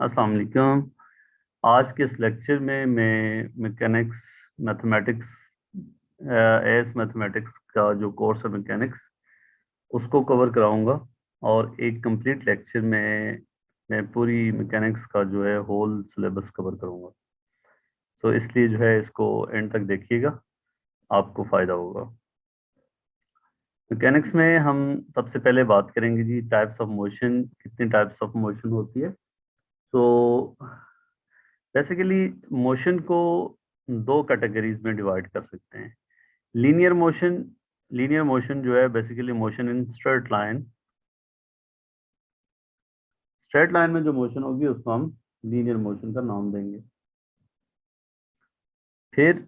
अस्सलाम वालेकुम। आज के इस लेक्चर में मैं मैकेनिक्स मैथमेटिक्स एस मैथमेटिक्स का जो कोर्स है मैकेनिक्स उसको कवर कराऊंगा। और एक कंप्लीट लेक्चर में मैं पूरी मैकेनिक्स का जो है होल सिलेबस कवर करूंगा। तो इसलिए जो है इसको एंड तक देखिएगा, आपको फ़ायदा होगा। मैकेनिक्स में हम सबसे पहले बात करेंगे जी टाइप्स ऑफ मोशन, कितनी टाइप्स ऑफ मोशन होती है। तो बेसिकली मोशन को दो कैटेगरीज में डिवाइड कर सकते हैं। लीनियर मोशन, लीनियर मोशन जो है basically motion in straight line. Straight line में जो मोशन होगी उसको हम लीनियर मोशन का नाम देंगे। फिर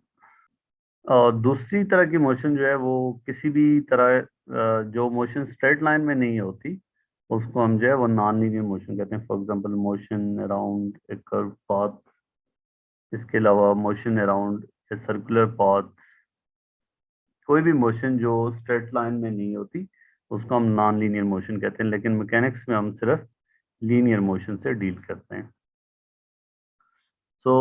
दूसरी तरह की मोशन जो है वो किसी भी तरह जो मोशन स्ट्रेट लाइन में नहीं होती उसको हम जो है वो नॉन लीनियर मोशन कहते हैं। For example motion around a curve path, इसके अलावा motion around a circular path. कोई भी मोशन जो स्ट्रेट लाइन में नहीं होती उसको हम नॉन लीनियर मोशन कहते हैं, लेकिन मैकेनिक्स में हम सिर्फ लीनियर मोशन से डील करते हैं। तो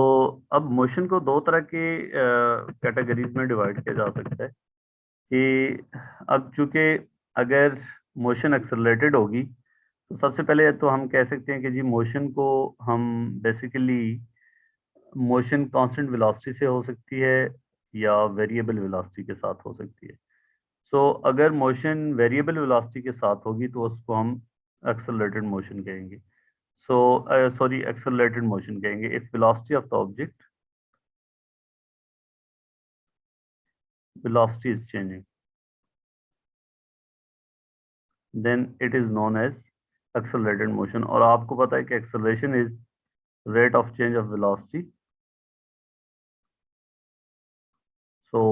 अब मोशन को दो तरह के कैटेगरीज में डिवाइड किया जा सकता है कि अब चूंकि अगर मोशन एक्सेलरेटेड होगी तो सबसे पहले तो हम कह सकते हैं कि जी मोशन को हम बेसिकली मोशन कांस्टेंट वेलोसिटी से हो सकती है या वेरिएबल वेलोसिटी के साथ हो सकती है। सो अगर मोशन वेरिएबल वेलोसिटी के साथ होगी तो उसको हम एक्सेलरेटेड मोशन कहेंगे। सो सॉरी एक्सेलरेटेड मोशन कहेंगे if velocity of the object velocity is changing, then it is known as accelerated motion। और आपको पता है कि acceleration is rate of change of velocity। So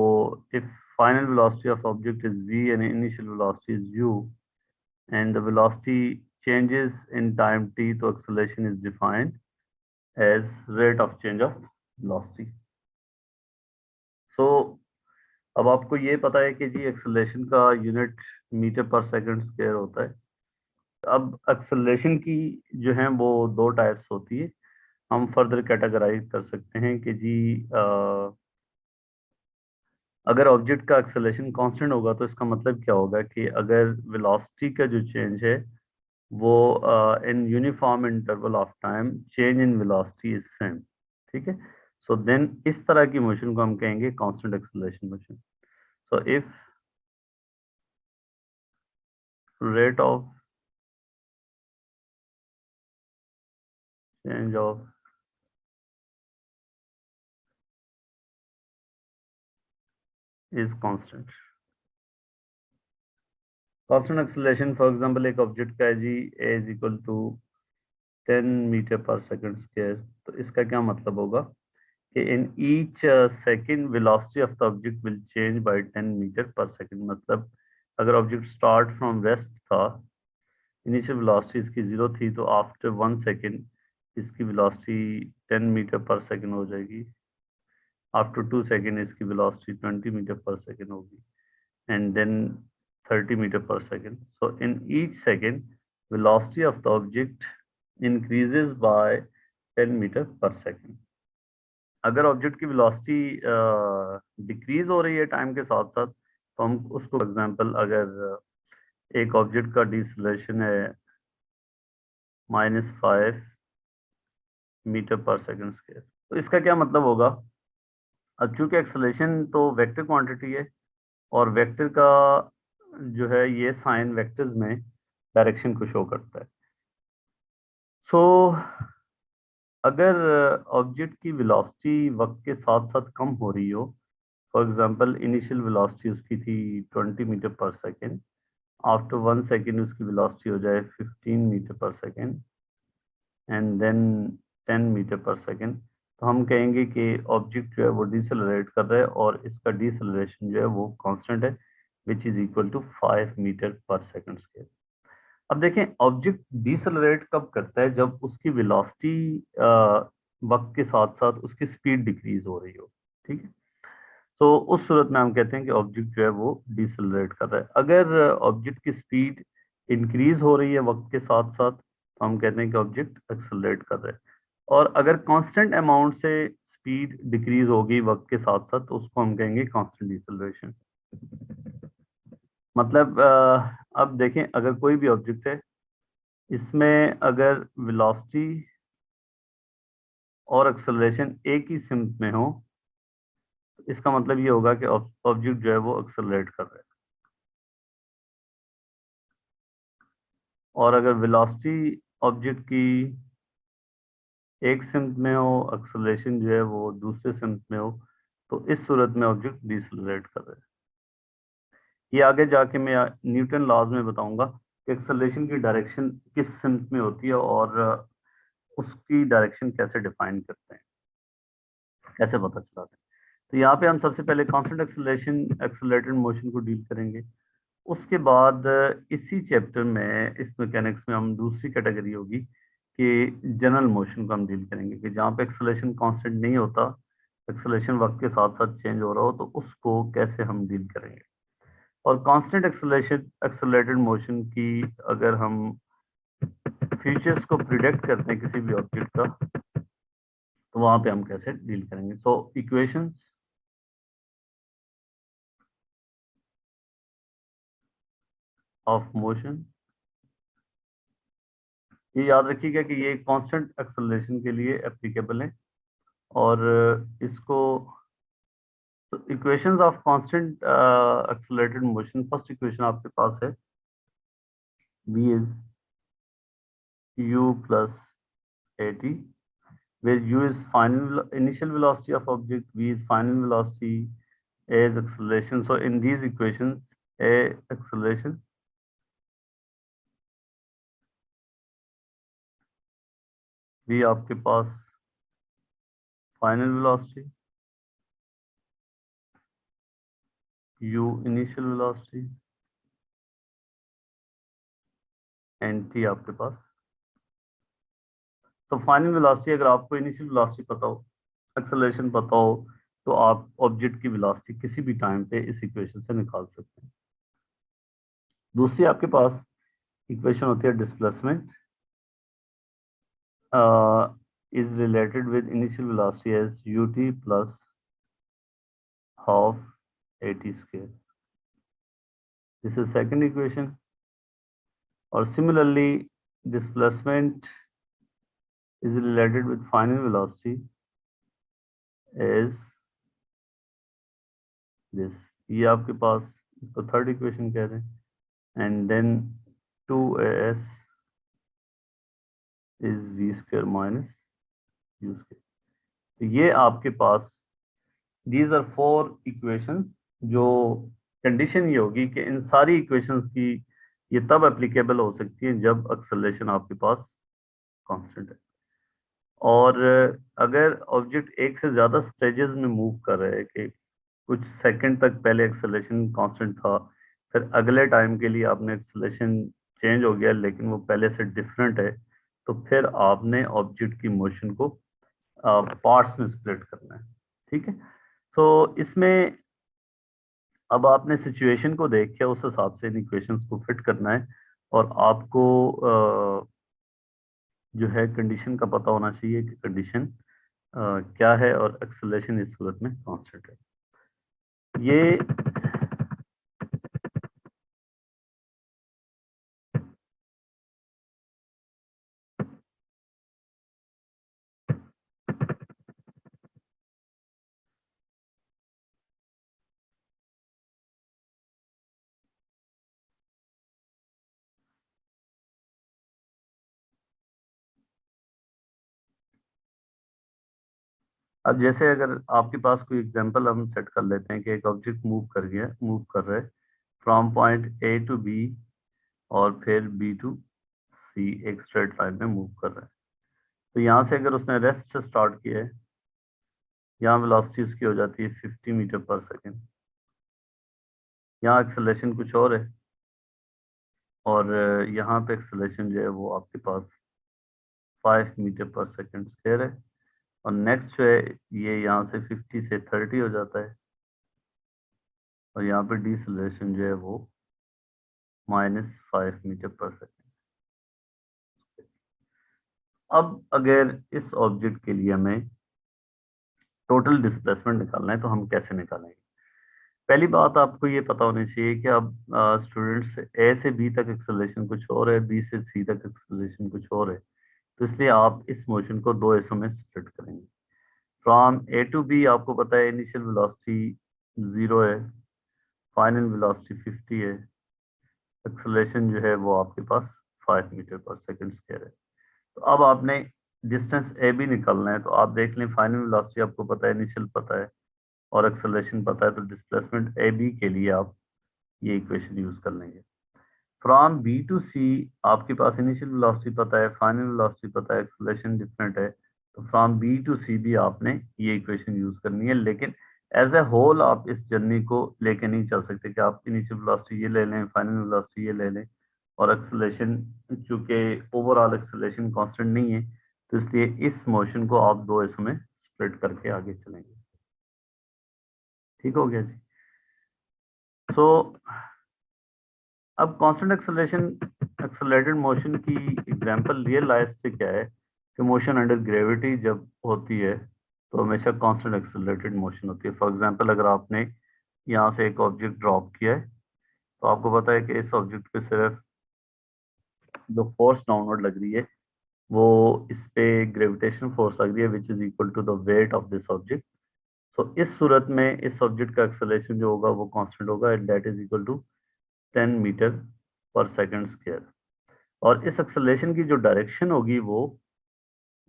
if final velocity of object is v and initial velocity is u and the velocity changes in time t, तो acceleration is defined as rate of change of velocity। So अब आपको ये पता है कि जी acceleration का unit metre per second square होता है। अब एक्सेलरेशन की जो है वो दो टाइप्स होती है। हम फर्दर कैटेगराइज कर सकते हैं कि जी अगर ऑब्जेक्ट का एक्सेलरेशन कांस्टेंट होगा तो इसका मतलब क्या होगा कि अगर वेलोसिटी का जो चेंज है वो in uniform interval of time change in velocity is same, ठीक है। सो देन इस तरह की मोशन को हम कहेंगे constant acceleration motion. So if rate of change of is constant, constant acceleration for example एक ऑब्जेक्ट का है जी a is equal to 10 metre per second square. तो इसका क्या मतलब होगा कि in each second velocity of the object will change by 10 metre per second. मतलब अगर ऑब्जेक्ट स्टार्ट फ्रॉम वेस्ट था, इनिशियल वेलोसिटी इसकी 0 थी, तो आफ्टर 1 सेकंड इसकी वेलोसिटी 10 मीटर पर सेकंड हो जाएगी। आफ्टर 2 सेकंड इसकी वेलोसिटी 20 मीटर पर सेकंड होगी and then 30 meter per second. So in each second, velocity of the object increases by 10 meter per second। अगर object की velocity decrease हो रही है time के साथ साथ तो हम उसको एग्जांपल, अगर एक ऑब्जेक्ट का डिसलेशन है -5 मीटर पर सेकंड स्क्वायर, तो इसका क्या मतलब होगा। अब चूंकि एक्सेलरेशन तो वेक्टर क्वांटिटी है और वेक्टर का जो है ये साइन वेक्टर्स में डायरेक्शन को शो करता है। सो अगर ऑब्जेक्ट की वेलोसिटी वक्त के साथ साथ कम हो रही हो, फॉर एग्जांपल इनिशियल वेलोसिटी उसकी थी 20 metre per second, after 1 second उसकी वेलोसिटी हो जाए 15 metre per second and then 10 metre per second, तो हम कहेंगे कि ऑब्जेक्ट जो है वो डिसेलरेट कर रहा है और इसका डिसेलरेशन जो है वो कांस्टेंट है which is equal to 5 metre per second square. अब देखें ऑब्जेक्ट डिसेलरेट कब करता है, जब उसकी वेलोसिटी वक्त के साथ साथ उसकी स्पीड डिक्रीज हो रही हो, ठीक है। तो उस सूरत में हम कहते हैं कि ऑब्जेक्ट जो है वो डिसेलरेट कर रहा है। अगर ऑब्जेक्ट की स्पीड इंक्रीज हो रही है वक्त के साथ साथ तो हम कहते हैं कि ऑब्जेक्ट एक्सेलरेट कर रहा है। और अगर कांस्टेंट अमाउंट से स्पीड डिक्रीज होगी वक्त के साथ साथ, तो उसको हम कहेंगे कांस्टेंट डिसेलरेशन। मतलब अब देखें, अगर कोई भी ऑब्जेक्ट है, इसमें अगर वेलोसिटी और एक्सेलरेशन एक ही सिमत में हो, इसका मतलब ये होगा कि ऑब्जेक्ट जो है वो एक्सेलरेट कर रहा है। और अगर वेलोसिटी ऑब्जेक्ट की एक सिमत में हो, एक्सेलरेशन जो है वो दूसरे सिमत में हो, तो इस सूरत में ऑब्जेक्ट डिसेलरेट कर रहा है। ये आगे जाके मैं न्यूटन लॉज में बताऊंगा कि एक्सेलरेशन की डायरेक्शन किस सिमत में होती है और उसकी डायरेक्शन कैसे डिफाइन करते हैं, कैसे पता चलाते हैं। तो यहाँ पे हम सबसे पहले कांस्टेंट एक्सेलरेशन, एक्सेलरेटेड मोशन को डील करेंगे। उसके बाद इसी चैप्टर में, इस मैकेनिक्स में, हम दूसरी कैटेगरी होगी कि जनरल मोशन को हम डील करेंगे, कि जहाँ पे एक्सेलरेशन कांस्टेंट नहीं होता, एक्सेलरेशन वक्त के साथ साथ चेंज हो रहा हो, तो उसको कैसे हम डील करेंगे। और कांस्टेंट एक्सेलरेशन, एक्सेलरेटेड मोशन की अगर हम फीचर्स को प्रिडिक्ट करते हैं किसी भी ऑब्जेक्ट का, तो वहां पे हम कैसे डील करेंगे। सो इक्वेशंस ऑफ मोशन, ये याद रखिएगा कि ये कांस्टेंट एक्सेलरेशन के लिए एप्लीकेबल है। और इसको, equations of constant accelerated motion, first equation आपके पास है, v is u plus at, where u is final initial velocity of object, v is final velocity, a is acceleration. So in these equations, a acceleration, v आपके पास final velocity, u initial velocity, and t आपके पास। तो final velocity, अगर आपको initial velocity पता हो, acceleration पता हो, तो आप ऑब्जेक्ट की वेलोसिटी किसी भी टाइम पे इस इक्वेशन से निकाल सकते हैं। दूसरी आपके पास इक्वेशन होती है displacement, is related with initial velocity as ut plus half at square. This is second equation. Or similarly, displacement is related with final velocity as this. ये आपके पास, इसको थर्ड इक्वेशन कह रहे हैं। And then 2as is v square minus u square. तो ये आपके पास, these are four equations, जो कंडीशन ये होगी कि इन सारी इक्वेशंस की ये तब एप्लीकेबल हो सकती है जब एक्सेलरेशन आपके पास कांस्टेंट है। और अगर ऑब्जेक्ट एक से ज्यादा स्टेजेस में मूव कर रहे हैं, कि कुछ सेकंड तक पहले एक्सेलरेशन कांस्टेंट था, फिर अगले टाइम के लिए आपने एक्सेलरेशन चेंज हो गया लेकिन वो पहले से डिफरेंट है, तो फिर आपने ऑब्जेक्ट की मोशन को पार्ट्स में स्प्लिट करना है। ठीक है। तो इसमें अब आपने सिचुएशन को देख के उस हिसाब से इन इक्वेशंस को फिट करना है, और आपको जो है कंडीशन का पता होना चाहिए कि कंडीशन क्या है और एक्सेलरेशन इस सूरत में कांस्टेंट है। ये अब जैसे अगर आपके पास कोई एग्जांपल हम सेट कर लेते हैं कि एक ऑब्जेक्ट मूव कर रहा है from point A to B, और फिर बी टू सी एक स्ट्रेट लाइन में मूव कर रहा है। तो यहाँ से अगर उसने रेस्ट से स्टार्ट किया है, यहाँ वेलोसिटी उसकी हो जाती है 50 मीटर पर सेकेंड, यहाँ एक्सेलरेशन कुछ और है, और यहाँ पे एक्सेलरेशन जो है वो आपके पास 5 मीटर पर सेकेंड स्क्वायर है। और नेक्स्ट जो है, ये यहाँ से 50 से 30 हो जाता है, और यहाँ पे डिसेलरेशन जो है वो -5 मीटर पर सेकेंड। अब अगर इस ऑब्जेक्ट के लिए हमें टोटल डिस्प्लेसमेंट निकालना है तो हम कैसे निकालेंगे? पहली बात आपको ये पता होनी चाहिए कि अब स्टूडेंट्स ए से बी तक एक्सेलरेशन कुछ और है, बी से सी तक एक्सेलरेशन कुछ और है, तो इसलिए आप इस मोशन को दो हिस्सों में स्प्लिट करेंगे। फ्रॉम ए टू बी आपको पता है इनिशियल वेलोसिटी 0 है, फाइनल वेलोसिटी 50 है, एक्सेलरेशन जो है वो आपके पास 5 मीटर पर सेकंड स्क्वायर है। तो अब आपने डिस्टेंस ए बी निकालना है, तो आप देख लें फाइनल वेलोसिटी आपको पता है, इनिशियल पता है और एक्सेलरेशन पता है, तो डिस्प्लेसमेंट ए बी के लिए आप ये इक्वेशन यूज कर लेंगे। फ्रॉम बी टू सी आपके पास इनिशियल वेलोसिटी पता है, फाइनल वेलोसिटी पता है, एक्सेलरेशन डिफरेंट है, तो फ्रॉम बी टू सी भी आपने ये इक्वेशन यूज करनी है। लेकिन एज ए होल आप इस जर्नी को लेके नहीं चल सकते कि आप इनिशियल वेलोसिटी ये ले लें, फाइनल वेलोसिटी ये ले लें और एक्सेलरेशन, चूंकि ओवरऑल एक्सेलरेशन कांस्टेंट नहीं है, तो इसलिए इस मोशन को आप दो हिस्सों में स्प्लिट करके आगे चलेंगे। ठीक हो गया जी। सो अब कांस्टेंट एक्सेलरेशन एक्सेलरेटेड मोशन की एग्जांपल रियल लाइफ से क्या है कि मोशन अंडर ग्रेविटी जब होती है तो हमेशा कांस्टेंट एक्सेलरेटेड मोशन होती है। फॉर एग्जांपल अगर आपने यहाँ से एक ऑब्जेक्ट ड्रॉप किया है तो आपको पता है कि इस ऑब्जेक्ट पे सिर्फ जो फोर्स डाउनवर्ड लग रही है वो इस पे ग्रेविटेशन फोर्स लग रही है which is equal to the weight of this object. तो इस सूरत में इस ऑब्जेक्ट का एक्सेलरेशन जो होगा वो कांस्टेंट होगा and that is equal to 10 metre per second square. और इस एक्सेलरेशन की जो डायरेक्शन होगी वो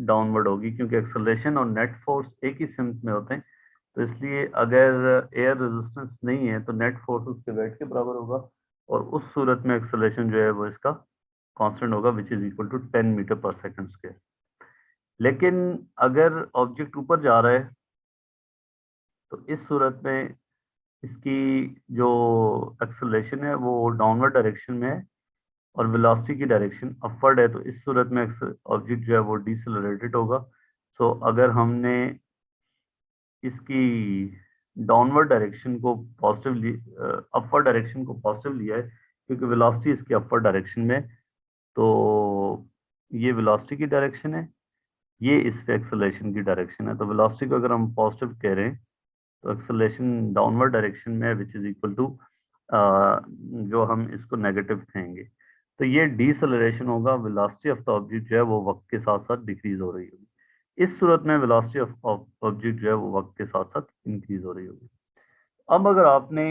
डाउनवर्ड होगी, क्योंकि एक्सेलरेशन और नेट फोर्स एक ही सिमत में होते हैं, तो इसलिए अगर एयर रेजिस्टेंस नहीं है तो नेट फोर्स उसके वेट के बराबर होगा और उस सूरत में एक्सेलरेशन जो है वो इसका कांस्टेंट होगा which is equal to 10 metre per second square. लेकिन अगर ऑब्जेक्ट ऊपर जा रहा है तो इस सूरत में इसकी जो एक्सेलरेशन है वो डाउनवर्ड डायरेक्शन में है और वेलोसिटी की डायरेक्शन अपवर्ड है, तो इस सूरत में ऑब्जेक्ट जो है वो डिसेलरेटेड होगा। सो अगर हमने इसकी डाउनवर्ड डायरेक्शन को पॉजिटिव अपवर्ड डायरेक्शन को पॉजिटिव लिया है क्योंकि वेलोसिटी इसकी अपवर्ड डायरेक्शन में है, तो ये वेलोसिटी की डायरेक्शन है, ये इसके एक्सेलरेशन की डायरेक्शन है। तो वेलोसिटी को अगर हम पॉजिटिव कह रहे हैं तो एक्सेलरेशन डाउनवर्ड डायरेक्शन में है विच इज इक्वल टू जो हम इसको नेगेटिव कहेंगे। तो ये डीसेलरेशन होगा, वेलोसिटी ऑफ द ऑब्जेक्ट जो है वो वक्त के साथ साथ डिक्रीज हो रही होगी। इस सूरत में वेलोसिटी ऑफ ऑब्जेक्ट जो है वो वक्त के साथ साथ इंक्रीज हो रही होगी। अब अगर आपने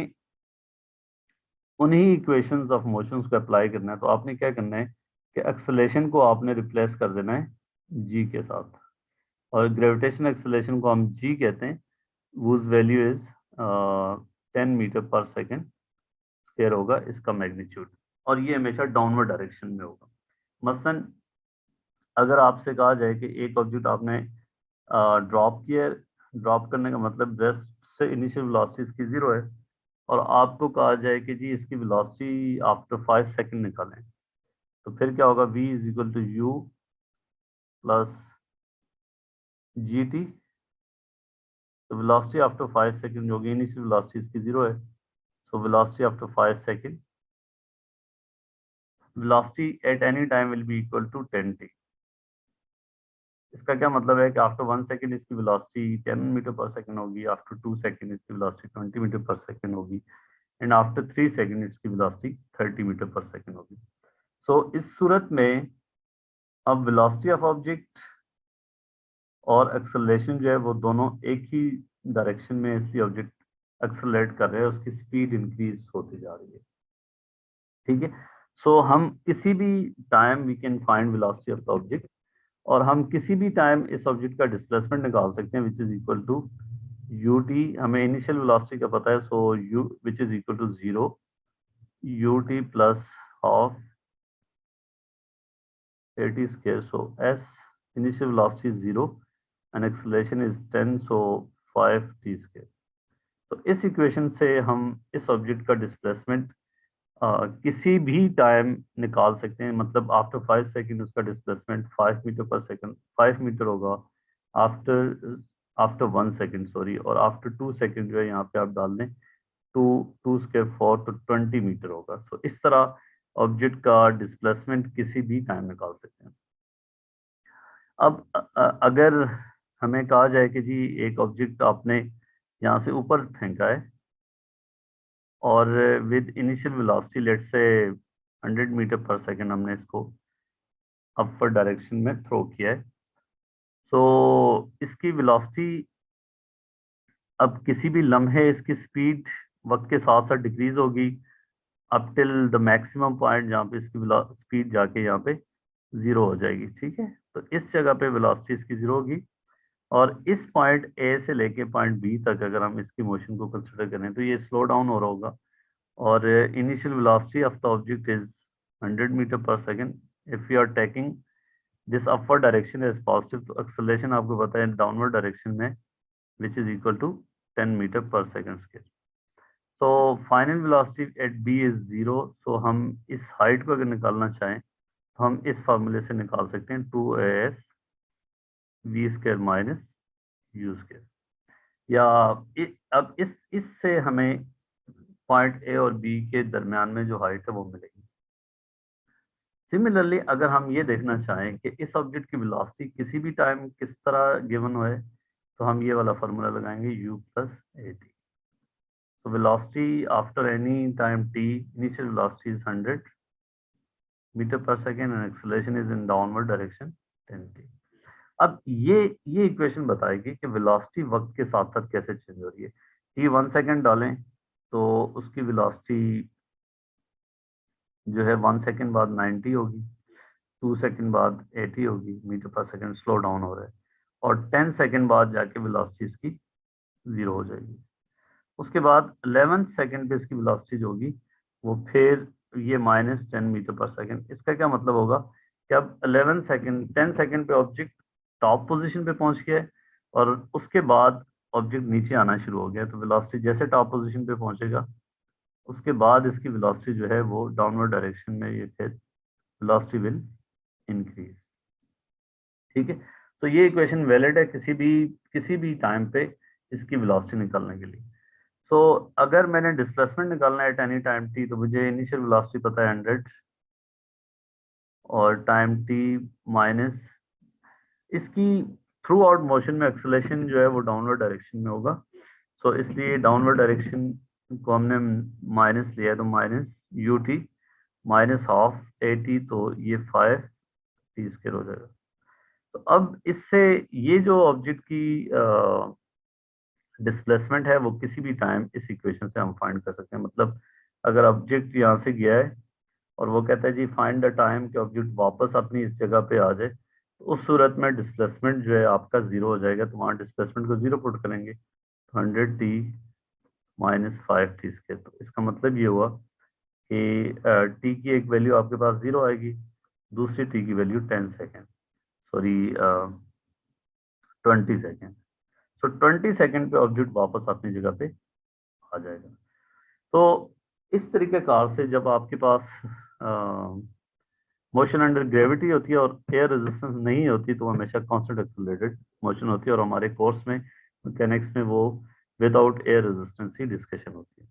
उन्हीं इक्वेशंस ऑफ मोशंस को अप्लाई करना है तो आपने क्या करना है कि एक्सेलरेशन को आपने रिप्लेस कर देना है जी के साथ, और ग्रेविटेशन एक्सेलरेशन को हम जी कहते हैं, whose value is 10 metre per second square होगा इसका मैग्नीट्यूड, और ये हमेशा डाउनवर्ड डायरेक्शन में होगा। मसलन अगर आपसे कहा जाए कि एक ऑब्जेक्ट आपने ड्रॉप किया है, ड्रॉप करने का मतलब रेस्ट से इनिशियल वेलोसिटी इसकी 0 है और आपको कहा जाए कि जी इसकी वेलोसिटी आफ्टर 5 सेकंड निकालें, तो फिर क्या होगा, v is equal to u plus g t. तो वेलोसिटी आफ्टर 5 सेकंड होगी, इनिशियल वेलोसिटी इसकी 0 है, so velocity after 5 second, velocity at any time will be equal to 10t। इसका क्या मतलब है कि आफ्टर 1 सेकंड इसकी वेलोसिटी 10 मीटर पर सेकंड होगी, आफ्टर 2 सेकंड इसकी वेलोसिटी 20 मीटर पर सेकंड होगी एंड आफ्टर 3 सेकंड इसकी वेलोसिटी 30 मीटर पर सेकंड होगी। सो इस सूरत में अब वेलोसिटी ऑफ ऑब्जेक्ट और एक्सेलरेशन जो है वो दोनों एक ही डायरेक्शन में इसलिए ऑब्जेक्ट एक्सेलरेट कर रहे हैं, उसकी स्पीड इंक्रीज होती जा रही है। ठीक है, सो हम किसी भी time we can find velocity of the object और हम किसी भी टाइम इस ऑब्जेक्ट का डिस्प्लेसमेंट निकाल सकते हैं which is equal to u t. हमें इनिशियल वेलोसिटी का पता है, so u which is equal to 0 u t plus half a t square. So s initial velocity is 0 and acceleration is 10, so 5 t square. तो इस equation से हम इस object का डिस्प्लेसमेंट किसी भी टाइम निकाल सकते हैं, मतलब आफ्टर 5 सेकंड उसका displacement 5 metre per second 5 metre होगा, आफ्टर आफ्टर 1 सेकंड सॉरी, और आफ्टर 2 सेकंड जो है यहाँ पे आप डाल दें 2 2 स्क्वायर 4 तो 20 मीटर होगा। तो इस तरह ऑब्जेक्ट का डिस्प्लेसमेंट किसी भी टाइम निकाल सकते हैं। अब अगर हमें कहा जाए कि जी एक ऑब्जेक्ट आपने यहाँ से ऊपर फेंका है और विद इनिशियल वेलोसिटी लेट से 100 मीटर पर सेकंड हमने इसको अपर डायरेक्शन में थ्रो किया है, तो इसकी वेलोसिटी अब किसी भी लम्हे इसकी स्पीड वक्त के साथ साथ डिक्रीज होगी up till the maximum point जहाँ पे इसकी स्पीड जाके यहाँ पे जीरो हो जाएगी। ठीक है, तो इस जगह पे वेलोसिटी इसकी जीरो होगी और इस पॉइंट ए से लेके पॉइंट बी तक अगर हम इसकी मोशन को कंसिडर करें तो ये स्लो डाउन हो रहा होगा और initial velocity of the object is 100 metre per second. If you are taking this upward direction is positive, तो एक्सेलरेशन आपको पता है डाउनवर्ड डायरेक्शन में which is equal to 10 metre per second square. तो final velocity at B is zero. So हम इस height को अगर निकालना चाहें तो हम इस फार्मूले से निकाल सकते हैं 2as v square minus u square, या अब इससे हमें पॉइंट ए और बी के दरमियान में जो हाइट है वो मिलेगी। सिमिलरली अगर हम ये देखना चाहें कि इस ऑब्जेक्ट की वेलोसिटी किसी भी टाइम किस तरह गिवन हो है, तो हम ये वाला फार्मूला लगाएंगे u plus A T. So velocity after any time t, initial velocity is 100 metre per second and acceleration is in downward direction 10 t। अब ये इक्वेशन बताएगी कि वेलोसिटी वक्त के साथ साथ कैसे चेंज हो रही है। t 1 सेकेंड डालें तो उसकी वेलोसिटी जो है 1 सेकेंड बाद 90 होगी, 2 सेकेंड बाद 80 होगी metre per second, slow down हो रहा है, और 10 सेकेंड बाद जाके वेलोसिटी इसकी जीरो हो जाएगी। उसके बाद 11 सेकेंड पे इसकी वेलोसिटी जो होगी वो फिर ये माइनस 10 मीटर पर सेकेंड। इसका क्या मतलब होगा कि अब 11 सेकेंड 10 सेकेंड पे ऑब्जेक्ट टॉप पोजीशन पे पहुंच गया है और उसके बाद ऑब्जेक्ट नीचे आना शुरू हो गया, तो वेलोसिटी जैसे टॉप पोजीशन पे पहुंचेगा उसके बाद इसकी वेलोसिटी जो है वो डाउनवर्ड डायरेक्शन में ये फिर वेलोसिटी विल इंक्रीज। ठीक है, तो ये इक्वेशन वैलिड है किसी भी टाइम पे इसकी वेलोसिटी निकालने के लिए। तो अगर मैंने डिस्प्लेसमेंट निकालना है एट एनी टाइम टी, तो मुझे इनिशियल वेलोसिटी पता है 100 और टाइम टी माइनस इसकी थ्रू आउट मोशन में एक्सेलरेशन जो है वो डाउनवर्ड डायरेक्शन में होगा। सो इसलिए डाउनवर्ड डायरेक्शन को हमने माइनस लिया है, तो minus U T minus half a T, तो ये 5 टी स्क्वायर हो जाएगा। तो अब इससे ये जो ऑब्जेक्ट की डिस्प्लेसमेंट है वो किसी भी टाइम इस इक्वेशन से हम फाइंड कर सकते हैं। मतलब अगर ऑब्जेक्ट यहाँ से गया है और वो कहता है जी फाइंड द टाइम कि ऑब्जेक्ट वापस अपनी इस जगह पे आ जाए, तो उस सूरत में डिस्प्लेसमेंट जो है आपका जीरो हो जाएगा, तो वहाँ डिस्प्लेसमेंट को जीरो पुट करेंगे, 100 टी माइनस 5 टी स्क्वायर। तो इसका मतलब ये हुआ कि टी की एक वैल्यू आपके पास जीरो आएगी, दूसरी टी की वैल्यू 10 सेकेंड, सॉरी 20 सेकेंड। तो 20 सेकेंड पे ऑब्जेक्ट वापस अपनी जगह पे आ जाएगा। तो इस तरीके कार से जब आपके पास मोशन अंडर ग्रेविटी होती है और एयर रेजिस्टेंस नहीं होती, तो हमेशा कांस्टेंट एक्सेलरेटेड मोशन होती है, और हमारे कोर्स में मैकेनिक्स में वो विदाउट एयर रेजिस्टेंस ही डिस्कशन होती है।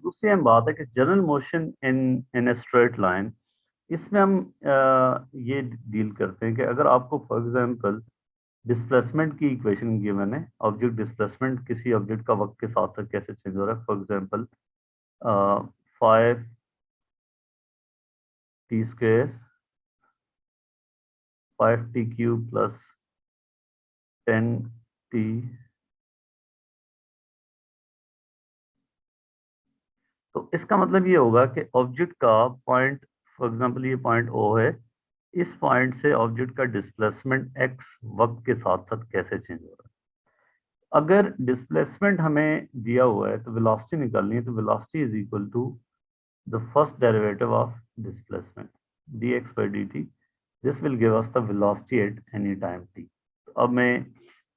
दूसरी हम बात है कि general motion in in a straight line, इसमें हम ये डील करते हैं कि अगर आपको फॉर एग्जांपल डिस्प्लेसमेंट की इक्वेशन गिवन है, ऑब्जेक्ट डिस्प्लेसमेंट किसी ऑब्जेक्ट का वक्त के साथ साथ कैसे चेंज हो रहा है, for example 5 T square 5 T cube plus 10 T. तो इसका मतलब ये होगा कि ऑब्जेक्ट का पॉइंट, फॉर एग्जांपल ये पॉइंट ओ है, इस पॉइंट से ऑब्जेक्ट का डिस्प्लेसमेंट एक्स वक्त के साथ साथ कैसे चेंज हो रहा है। अगर डिस्प्लेसमेंट हमें दिया हुआ है तो वेलोसिटी निकालनी है, तो velocity is equal to the first derivative of displacement dx by dt। This will give us the velocity at any time t। तो अब मैं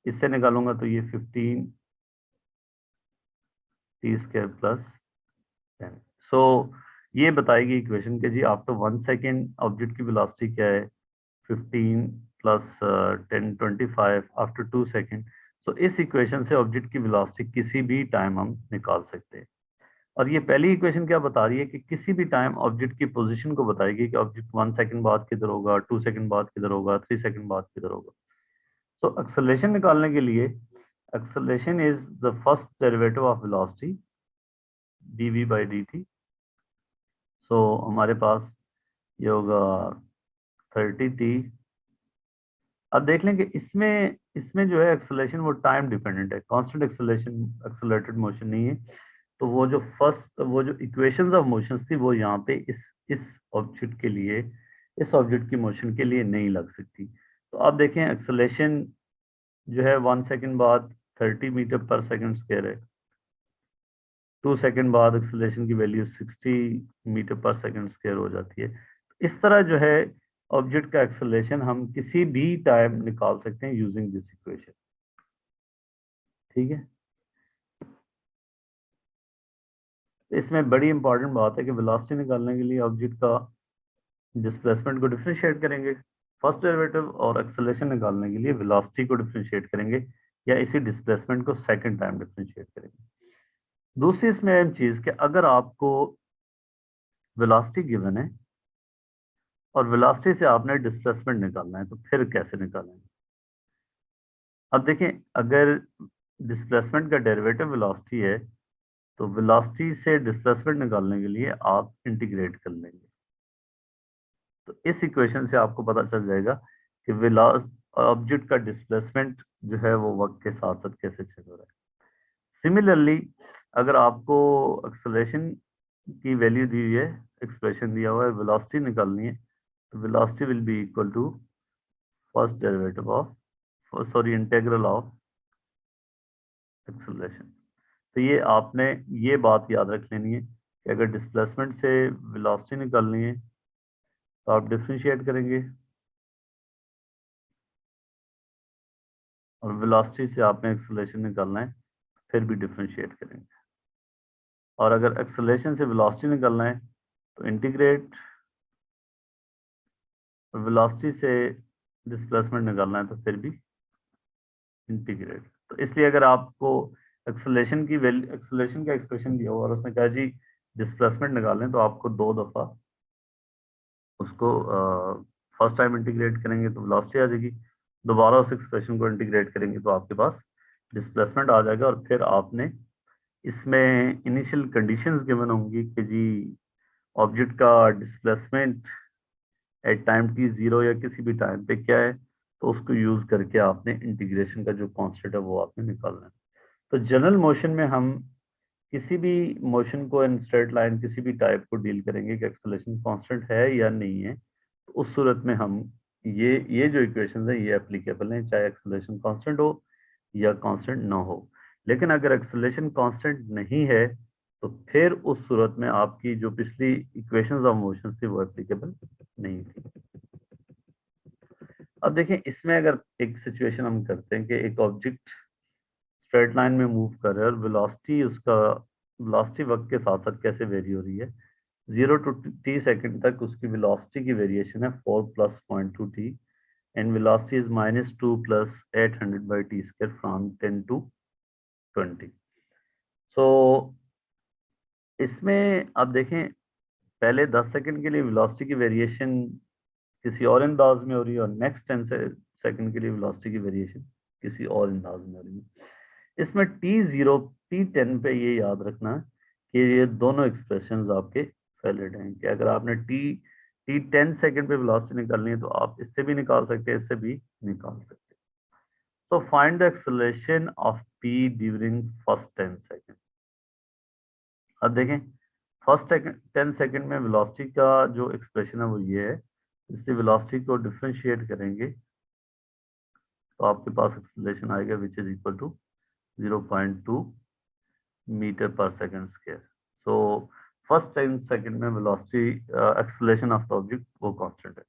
इससे निकालूंगा तो ये 15 टी स्क्वायर प्लस 10। सो ये बताएगी इक्वेशन के जी आफ्टर 1 सेकेंड ऑब्जेक्ट की वेलोसिटी क्या है, 15 प्लस 10 25 आफ्टर 2 सेकेंड। सो इस इक्वेशन से ऑब्जेक्ट की वेलोसिटी किसी भी टाइम हम निकाल सकते हैं। और ये पहली इक्वेशन क्या बता रही है कि किसी भी टाइम ऑब्जेक्ट की पोजीशन को बताएगी कि ऑब्जेक्ट 1 सेकंड बाद किधर होगा, 2 सेकंड बाद किधर होगा, 3 सेकंड बाद किधर होगा। तो एक्सेलरेशन निकालने के लिए acceleration is the first derivative of velocity dv by dt। सो हमारे पास ये होगा 30t। अब देख लें कि इसमें इसमें जो है एक्सेलरेशन वो टाइम डिपेंडेंट है, कांस्टेंट एक्सेलरेशन एक्सेलरेटेड मोशन नहीं है। तो वो जो इक्वेशंस ऑफ मोशंस थी वो यहाँ पे इस ऑब्जेक्ट के लिए, इस ऑब्जेक्ट की मोशन के लिए नहीं लग सकती। तो आप देखें एक्सेलरेशन जो है 1 सेकंड बाद 30 मीटर पर सेकंड स्क्वायर है, 2 सेकंड बाद एक्सेलरेशन की value 60 metre per second square हो जाती है। इस तरह जो है ऑब्जेक्ट का एक्सेलरेशन हम किसी भी टाइम निकाल सकते हैं यूजिंग दिस इक्वेशन। ठीक है, इसमें बड़ी इंपॉर्टेंट बात है कि वेलोसिटी निकालने के लिए ऑब्जेक्ट का डिस्प्लेसमेंट को डिफरेंशिएट करेंगे फर्स्ट डेरिवेटिव, और एक्सेलरेशन निकालने के लिए वेलोसिटी को डिफरेंशिएट करेंगे या इसी डिस्प्लेसमेंट को सेकंड टाइम डिफरेंशिएट करेंगे। दूसरी इसमें अहम चीज कि अगर आपको वेलोसिटी गिवन है और वेलोसिटी से आपने डिस्प्लेसमेंट निकालना है तो फिर कैसे निकालेंगे। अब देखें, अगर डिस्प्लेसमेंट का डेरिवेटिव वेलोसिटी है तो वेलोसिटी से डिस्प्लेसमेंट निकालने के लिए आप इंटीग्रेट कर लेंगे। तो इस इक्वेशन से आपको पता चल जाएगा कि ऑब्जेक्ट का डिस्प्लेसमेंट जो है वो वक्त के साथ साथ कैसे चेंज हो रहा है। सिमिलरली अगर आपको एक्सेलरेशन की वैल्यू दी हुई है, एक्सप्रेशन दिया हुआ है, वेलोसिटी निकालनी है, तो velocity will be equal to first derivative of integral of acceleration. तो ये आपने ये बात याद रख लेनी है कि अगर डिस्प्लेसमेंट से वेलोसिटी निकालनी है तो आप डिफरेंशिएट करेंगे, और वेलोसिटी से आपने एक्सेलरेशन निकालना है फिर भी डिफरेंशिएट करेंगे। और अगर एक्सेलरेशन से वेलोसिटी निकालना है तो इंटीग्रेट, और वेलोसिटी से डिस्प्लेसमेंट निकालना है तो फिर भी इंटीग्रेट। तो इसलिए अगर आपको एक्सेलरेशन की वैल्यू, एक्सेलरेशन का एक्सप्रेशन दिया हुआ और उसने कहा जी डिस्प्लेसमेंट निकालें, तो आपको 2 दफ़ा उसको फर्स्ट टाइम इंटीग्रेट करेंगे तो वेलोसिटी आ जाएगी, दोबारा उस एक्सप्रेशन को इंटीग्रेट करेंगे तो आपके पास डिस्प्लेसमेंट आ जाएगा। और फिर आपने इसमें इनिशियल कंडीशंस गिवन होंगी कि जी ऑब्जेक्ट का displacement at time T zero या किसी भी टाइम पे क्या है, तो उसको यूज करके आपने इंटीग्रेशन का जो कॉन्स्टेंट है वो आपने निकालना है। तो जनरल मोशन में हम किसी भी मोशन को इन स्ट्रेट लाइन किसी भी टाइप को डील करेंगे कि एक्सेलरेशन कांस्टेंट है या नहीं है, तो उस सूरत में हम ये जो इक्वेशन है ये एप्लीकेबल हैं, चाहे एक्सेलरेशन कांस्टेंट हो या कांस्टेंट ना हो। लेकिन अगर एक्सेलरेशन कांस्टेंट नहीं है तो फिर उस सूरत में आपकी जो पिछली इक्वेशंस ऑफ मोशन थी वो एप्लीकेबल नहीं थी। अब देखें, इसमें अगर एक सिचुएशन हम करते हैं कि एक ऑब्जेक्ट स्ट्रेट लाइन में मूव कर रहा है और वेलोसिटी वक्त के साथ साथ कैसे वेरी हो रही है। 0 to t सेकंड तक उसकी वेलोसिटी की वेरिएशन है 4 + 0.2 t, and velocity is -2 + 800 by t square from 10 to 20। सो इसमें आप देखें, पहले 10 सेकंड के लिए वेलोसिटी की वेरिएशन किसी और अंदाज में हो रही है और नेक्स्ट 10 सेकंड के लिए वेलोसिटी की वेरिएशन किसी और अंदाज में हो रही है। इसमें t0 t10 पे ये याद रखना कि ये दोनों एक्सप्रेशंस आपके वैलिड हैं, कि अगर आपने t10 सेकंड पे वेलोसिटी निकालनी है तो आप इससे भी निकाल सकते हैं, इससे भी निकाल सकते हैं। So find the acceleration of p during first 10 seconds। अब देखें, फर्स्ट 10 सेकंड में वेलोसिटी का जो एक्सप्रेशन है वो ये है, इसलिए वेलोसिटी को डिफरेंशिएट करेंगे तो आपके पास एक्सेलरेशन आएगा which is equal to 0.2 metre per second square. So first 10 second में velocity acceleration of the object वो कांस्टेंट है।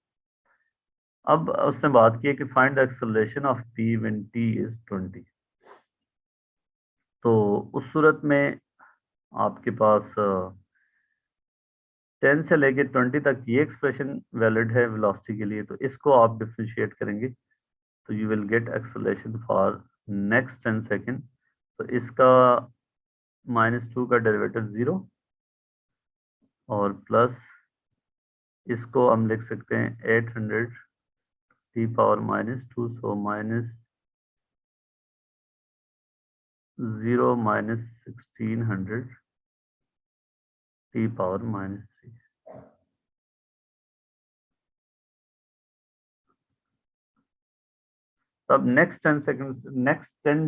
अब उसने बात की है कि find the acceleration of p when t is 20। तो उस सूरत में आपके पास 10 से लेके 20 तक ये एक्सप्रेशन वैलिड है वेलोसिटी के लिए, तो इसको आप डिफरेंशिएट करेंगे तो you will get acceleration for next 10 second. तो इसका -2 का डेरिवेटिव 0 और प्लस इसको हम लिख सकते हैं 800 टी पावर -2, सो -0 -1600 टी पावर -3। अब नेक्स्ट 10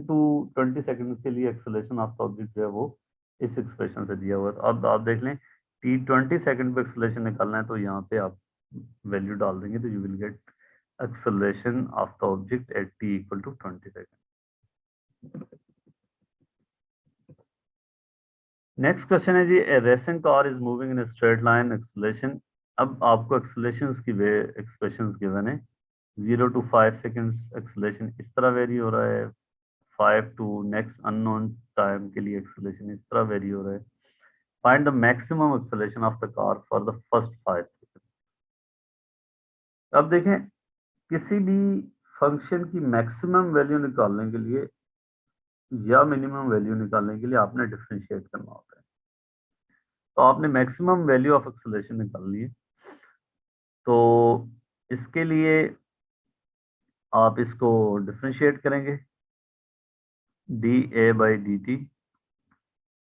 to 20 सेकंड के लिए एक्सेलरेशन ऑफ द ऑब्जेक्ट जो है वो इस एक्सप्रेशन से दिया हुआ है। तो अब आप देख लें टी 20 सेकंड पे एक्सेलरेशन निकालना है, तो यहाँ पे आप वैल्यू डाल देंगे तो you will get acceleration of the object at T equal to 20 second. Next question है जी, a racing car is moving in straight line acceleration. अब आपको एक्सेलरेशन की वे एक्सप्रेशन गिवन है। 0 to 5 सेकेंड्स एक्सेलरेशन इस तरह वेरी हो रहा है, 5 to नेक्स्ट अननोन टाइम के लिए एक्सेलरेशन इस तरह वेरी हो रहा है। Find the maximum acceleration of the car for the first 5 second. अब देखें, किसी भी फंक्शन की मैक्सिमम वैल्यू निकालने के लिए या मिनिमम वैल्यू निकालने के लिए आपने डिफरेंशिएट करना होता है। तो आपने मैक्सिमम वैल्यू ऑफ एक्सेलरेशन निकालनी है, तो इसके लिए आप इसको डिफरेंशिएट करेंगे d a by d t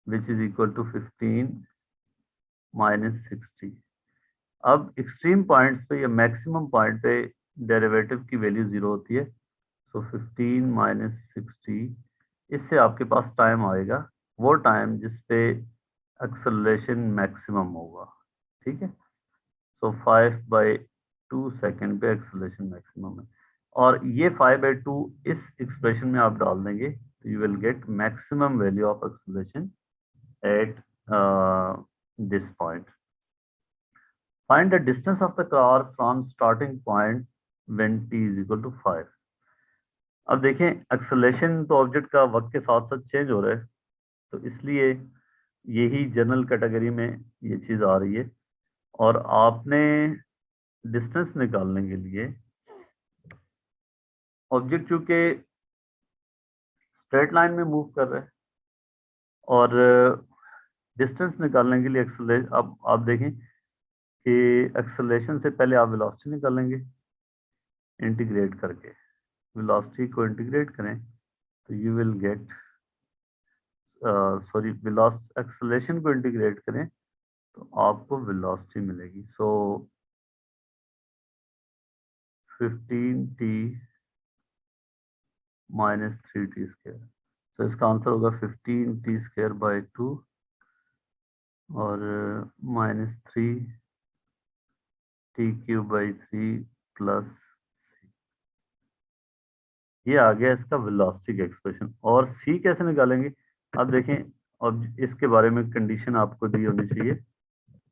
which is equal to 15 -60। अब एक्सट्रीम पॉइंट्स पे या मैक्सिमम पॉइंट पे डेरिवेटिव की वैल्यू 0 होती है, सो 15 -60 इससे आपके पास टाइम आएगा वो टाइम जिस पे एक्सेलरेशन मैक्सिमम होगा। ठीक है, सो 5/2 सेकेंड पे एक्सेलरेशन मैक्सिमम है, और ये 5/2 इस एक्सप्रेशन में आप डाल देंगे तो you will get maximum value of acceleration at this point. Find the distance of the car from starting point when t is equal to 5। अब देखें, एक्सेलरेशन तो ऑब्जेक्ट का वक्त के साथ साथ चेंज हो रहा है, तो इसलिए यही जनरल कैटेगरी में ये चीज़ आ रही है। और आपने डिस्टेंस निकालने के लिए ऑब्जेक्ट चूंकि स्ट्रेट लाइन में मूव कर रहा है और डिस्टेंस निकालने के लिए एक्सेलरेशन, अब आप देखें कि एक्सेलरेशन से पहले आप वेलोसिटी निकालेंगे इंटीग्रेट करके। वेलोसिटी को इंटीग्रेट करें तो you will gate sorry acceleration को इंटीग्रेट करें तो आपको वेलोसिटी मिलेगी। सो 15t -3t²। तो इसका आंसर होगा 15t² 2 और -3t³ 3 प्लस ये आ गया इसका वेलोसिटी का एक्सप्रेशन। और c कैसे निकालेंगे, अब देखें, अब इसके बारे में कंडीशन आपको दी होनी चाहिए।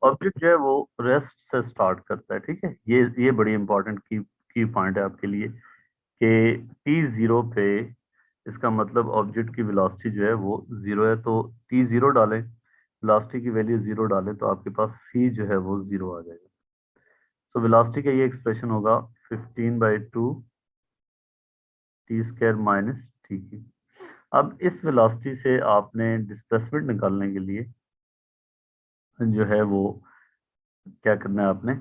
ऑब्जेक्ट जो है वो रेस्ट से स्टार्ट करता है, ठीक है, ये बड़ी इंपॉर्टेंट की पॉइंट है आपके लिए कि t0 पे इसका मतलब ऑब्जेक्ट की वेलोसिटी जो है वो 0 है, तो t0 डालें, वेलोसिटी की वैल्यू 0 डालें तो आपके पास c जो है वो 0 आ जाएगा। तो वेलोसिटी का ये एक्सप्रेशन होगा 15/2 t² -t³। अब इस वेलोसिटी से आपने डिस्प्लेसमेंट निकालने के लिए जो है वो क्या करना है, आपने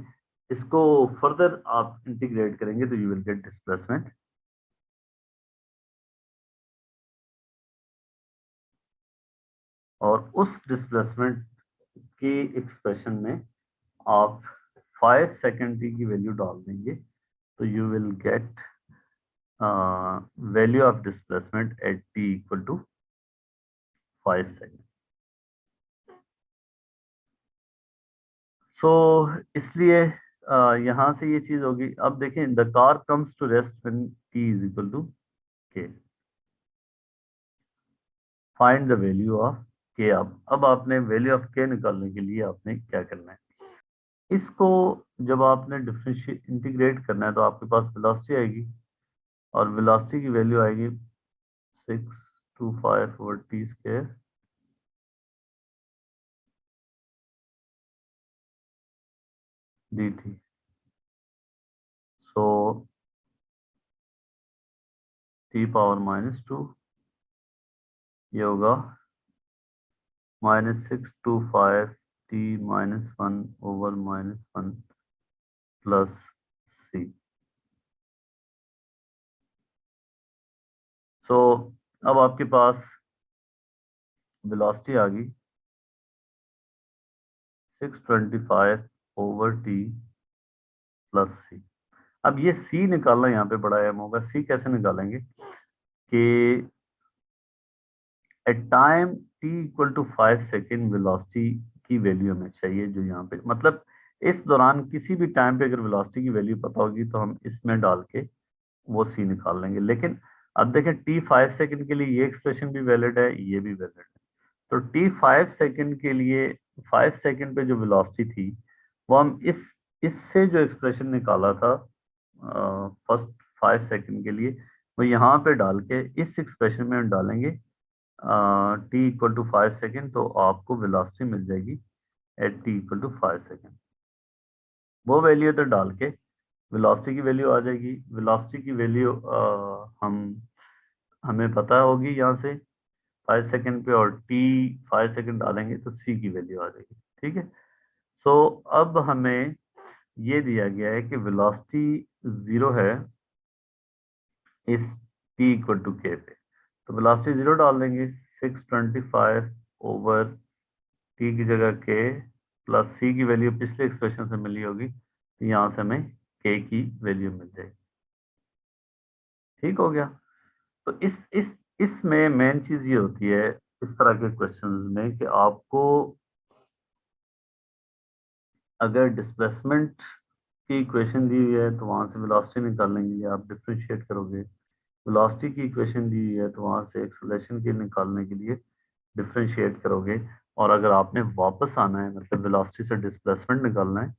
इसको फर्दर आप इंटीग्रेट करेंगे तो यू विल गेट डिस्प्लेसमेंट। और उस डिस्प्लेसमेंट की एक्सप्रेशन में आप 5 सेकेंड टी की वैल्यू डाल देंगे तो you will get value of displacement at T equal to 5 second. So इसलिए यहाँ से ये चीज होगी। अब देखें, the car comes to rest when T is equal to K. Find the value of K. अब आपने वैल्यू ऑफ के निकालने के लिए आपने क्या करना है, इसको जब आपने डिफरेंशिएट इंटीग्रेट करना है तो आपके पास वेलोसिटी आएगी और वेलोसिटी की वैल्यू आएगी 625/t² dt। सो t पावर -2 ये होगा -625 t -1 over -1 प्लस c। सो अब आपके पास वेलोसिटी आ गई 625 ओवर t प्लस c। अब ये c निकालना यहाँ पे बड़ा अहम होगा। c कैसे निकालेंगे कि at time t equal to 5 second velocity की वैल्यू हमें चाहिए, जो यहाँ पे मतलब इस दौरान किसी भी टाइम पे अगर वेलोसिटी की वैल्यू पता होगी तो हम इसमें डाल के वो c निकाल लेंगे। लेकिन अब देखें t 5 सेकेंड के लिए ये एक्सप्रेशन भी वैलिड है, ये भी वैलिड है। तो t 5 सेकेंड के लिए 5 सेकेंड पे जो वेलोसिटी थी वो हम इससे जो एक्सप्रेशन निकाला था फर्स्ट 5 सेकेंड के लिए, वो यहाँ पे डाल के इस एक्सप्रेशन में हम डालेंगे t इक्वल टू 5 सेकेंड, तो आपको वेलोसिटी मिल जाएगी at t equal to 5 second. वो वैल्यू तो डाल के वेलोसिटी की वैल्यू आ जाएगी। वेलोसिटी की वैल्यू हमें पता होगी यहाँ से 5 सेकेंड पे, और t 5 सेकेंड डालेंगे तो c की वैल्यू आ जाएगी। ठीक है। सो अब हमें ये दिया गया है कि वेलोसिटी 0 है इस t इक्वल टू k पे, तो वेलोसिटी 0 डाल देंगे 625 ओवर t की जगह k प्लस c की वैल्यू पिछले एक्सप्रेशन से मिली होगी, तो यहाँ से हमें k की वैल्यू मिल जाएगी। ठीक हो गया। तो इसमें मेन चीज ये होती है इस तरह के क्वेश्चंस में कि आपको अगर डिस्प्लेसमेंट की इक्वेशन दी हुई है तो वहां से वेलोसिटी निकालने के लिए आप डिफरेंशिएट करोगे। वेलोसिटी की इक्वेशन दी हुई है तो वहां से एक्सेलरेशन के निकालने के लिए डिफरेंशिएट करोगे। और अगर आपने वापस आना है, मतलब वेलोसिटी से डिस्प्लेसमेंट निकालना है,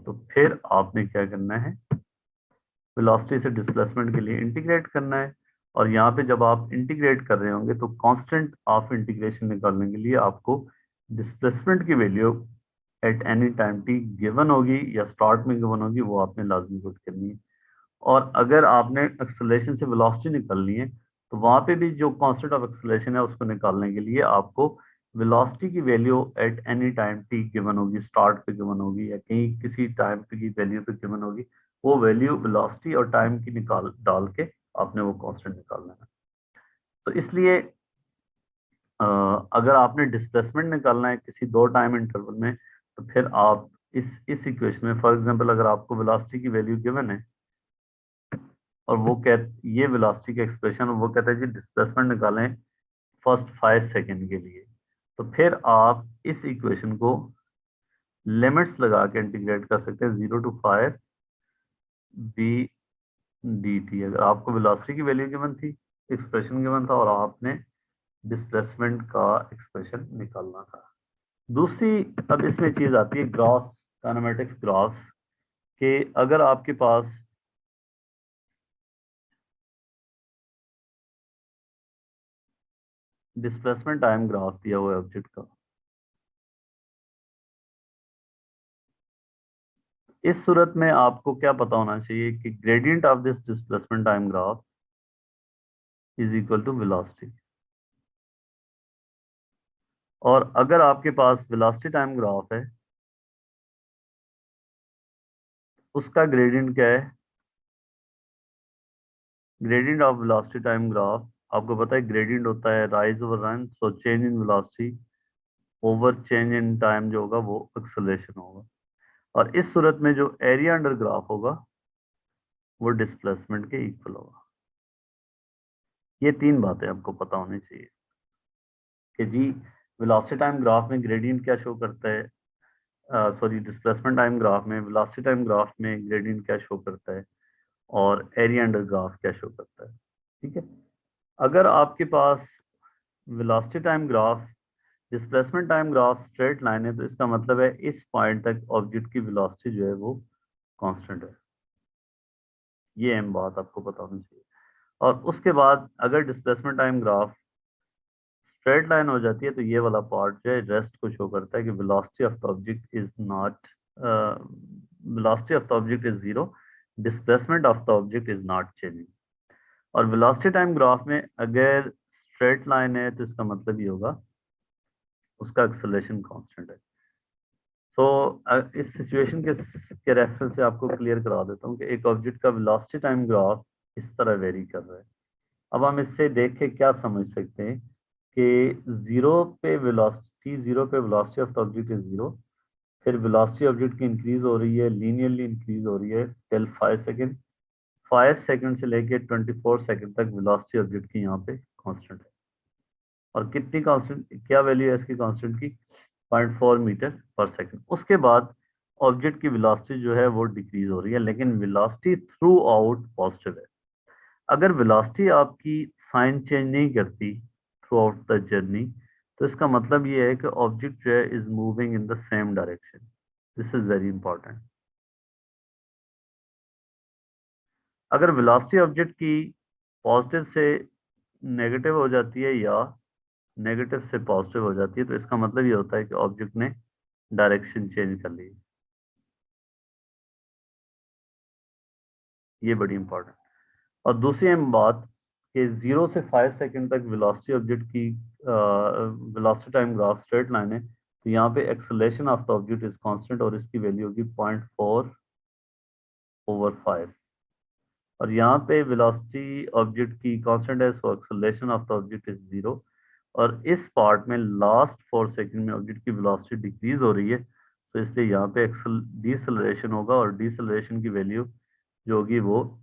तो फिर आपने क्या करना है, वेलोसिटी से डिस्प्लेसमेंट के लिए इंटीग्रेट करना है। और यहाँ पे जब आप इंटीग्रेट कर रहे होंगे तो कांस्टेंट ऑफ इंटीग्रेशन निकालने के लिए आपको डिस्प्लेसमेंट की value eight any time T given होगी या स्टार्ट में गिवन होगी, वो आपने लाजमी पुट करनी है। और अगर आपने एक्सेलरेशन से वेलोसिटी निकालनी है तो वहां पे भी जो कांस्टेंट ऑफ एक्सेलरेशन है उसको निकालने के लिए आपको वेलोसिटी की value eight any time T given होगी, स्टार्ट पे गिवन होगी या कहीं किसी टाइम पे की वैल्यू पे गिवन होगी। वो वैल्यू वेलोसिटी और टाइम की निकाल डाल के आपने वो कांस्टेंट निकालना है। तो इसलिए अगर आपने डिस्प्लेसमेंट निकालना है किसी दो टाइम इंटरवल में, तो फिर आप इस इक्वेशन में फॉर एग्जांपल अगर आपको वेलोसिटी की वैल्यू गिवन है और वो ये वेलोसिटी का एक्सप्रेशन, वो कहता है जी डिस्प्लेसमेंट निकालें फर्स्ट 5 सेकेंड के लिए, तो फिर आप इस इक्वेशन को लिमिट्स लगा के इंटीग्रेट कर सकते हैं 0 टू 5 बी डी टी। अगर आपको वेलोसिटी की वैल्यू गिवन थी, एक्सप्रेशन गिवन था, और आपने डिस्प्लेसमेंट का एक्सप्रेशन निकालना था। दूसरी अब इसमें चीज आती है ग्राफ, काइनेमेटिक्स ग्राफ, कि अगर आपके पास डिस्प्लेसमेंट टाइम ग्राफ दिया हुआ है ऑब्जेक्ट का, इस सूरत में आपको क्या पता होना चाहिए कि gradient of this displacement time graph is equal to velocity. और अगर आपके पास वेलोसिटी टाइम ग्राफ है, उसका ग्रेडियंट क्या है, gradient of velocity time graph आपको पता है ग्रेडियंट होता है rise over run, so change in velocity over change in time जो होगा वो एक्सेलरेशन होगा। और इस सूरत में जो एरिया अंडर ग्राफ होगा वो डिस्प्लेसमेंट के इक्वल होगा। ये तीन बातें आपको पता होनी चाहिए कि जी वेलोसिटी टाइम ग्राफ में ग्रेडियंट क्या शो करता है, सॉरी डिस्प्लेसमेंट टाइम ग्राफ में, वेलोसिटी टाइम ग्राफ में ग्रेडियंट क्या शो करता है, और एरिया अंडर ग्राफ क्या शो करता है। ठीक है। अगर आपके पास velocity time graph displacement time graph straight line है, तो इसका मतलब है इस पॉइंट तक ऑब्जेक्ट की वेलोसिटी जो है वो कांस्टेंट है। ये अहम बात आपको पता होनी चाहिए। और उसके बाद अगर displacement time graph straight line हो जाती है तो ये वाला पार्ट जो है रेस्ट को शो करता है कि velocity of the object is not, velocity of the object is zero, displacement of the object is not changing. और वेलोसिटी टाइम ग्राफ में अगर स्ट्रेट लाइन है तो इसका मतलब ये होगा उसका एक्सेलरेशन कांस्टेंट है। सो इस सिचुएशन के रेफरेंस से आपको क्लियर करा देता हूँ कि एक ऑब्जेक्ट का वेलोसिटी टाइम ग्राफ इस तरह वेरी कर रहा है। अब हम इससे देख के क्या समझ सकते हैं कि जीरो पे velocity of the object is zero, फिर वेलोसिटी ऑब्जेक्ट की इंक्रीज हो रही है, लीनियरली इंक्रीज हो रही है टिल 5 सेकेंड। 5 सेकेंड से लेके 24 सेकेंड तक वेलोसिटी ऑब्जेक्ट की यहाँ पे कांस्टेंट है। और कितनी कांस्टेंट, क्या वैल्यू है इसकी कांस्टेंट की? 0.4 मीटर पर सेकेंड। उसके बाद ऑब्जेक्ट की वेलोसिटी जो है वो डिक्रीज हो रही है, लेकिन वेलोसिटी थ्रू आउट पॉजिटिव है। अगर वेलोसिटी आपकी साइन चेंज नहीं करती थ्रू आउट द जर्नी, तो इसका मतलब ये है कि ऑब्जेक्ट जो है is moving in the same direction. This is very important. अगर वेलोसिटी ऑब्जेक्ट की पॉजिटिव से नेगेटिव हो जाती है या नेगेटिव से पॉजिटिव हो जाती है, तो इसका मतलब ये होता है कि ऑब्जेक्ट ने डायरेक्शन चेंज कर ली। ये बड़ी इंपॉर्टेंट। और दूसरी अहम बात कि 0 से 5 सेकेंड तक वेलोसिटी ऑब्जेक्ट की velocity time graph straight line है, तो यहाँ पे acceleration of the object is constant और इसकी वैल्यू होगी 0.4/5। और यहाँ पे वेलोसिटी ऑब्जेक्ट की कांस्टेंट है, so acceleration of the object is zero. और इस पार्ट में लास्ट 4 सेकेंड में ऑब्जेक्ट की वेलोसिटी डिक्रीज हो रही है, तो इसलिए यहाँ पे डिसलेरेशन होगा और डिसलेरेशन की वैल्यू जो होगी वो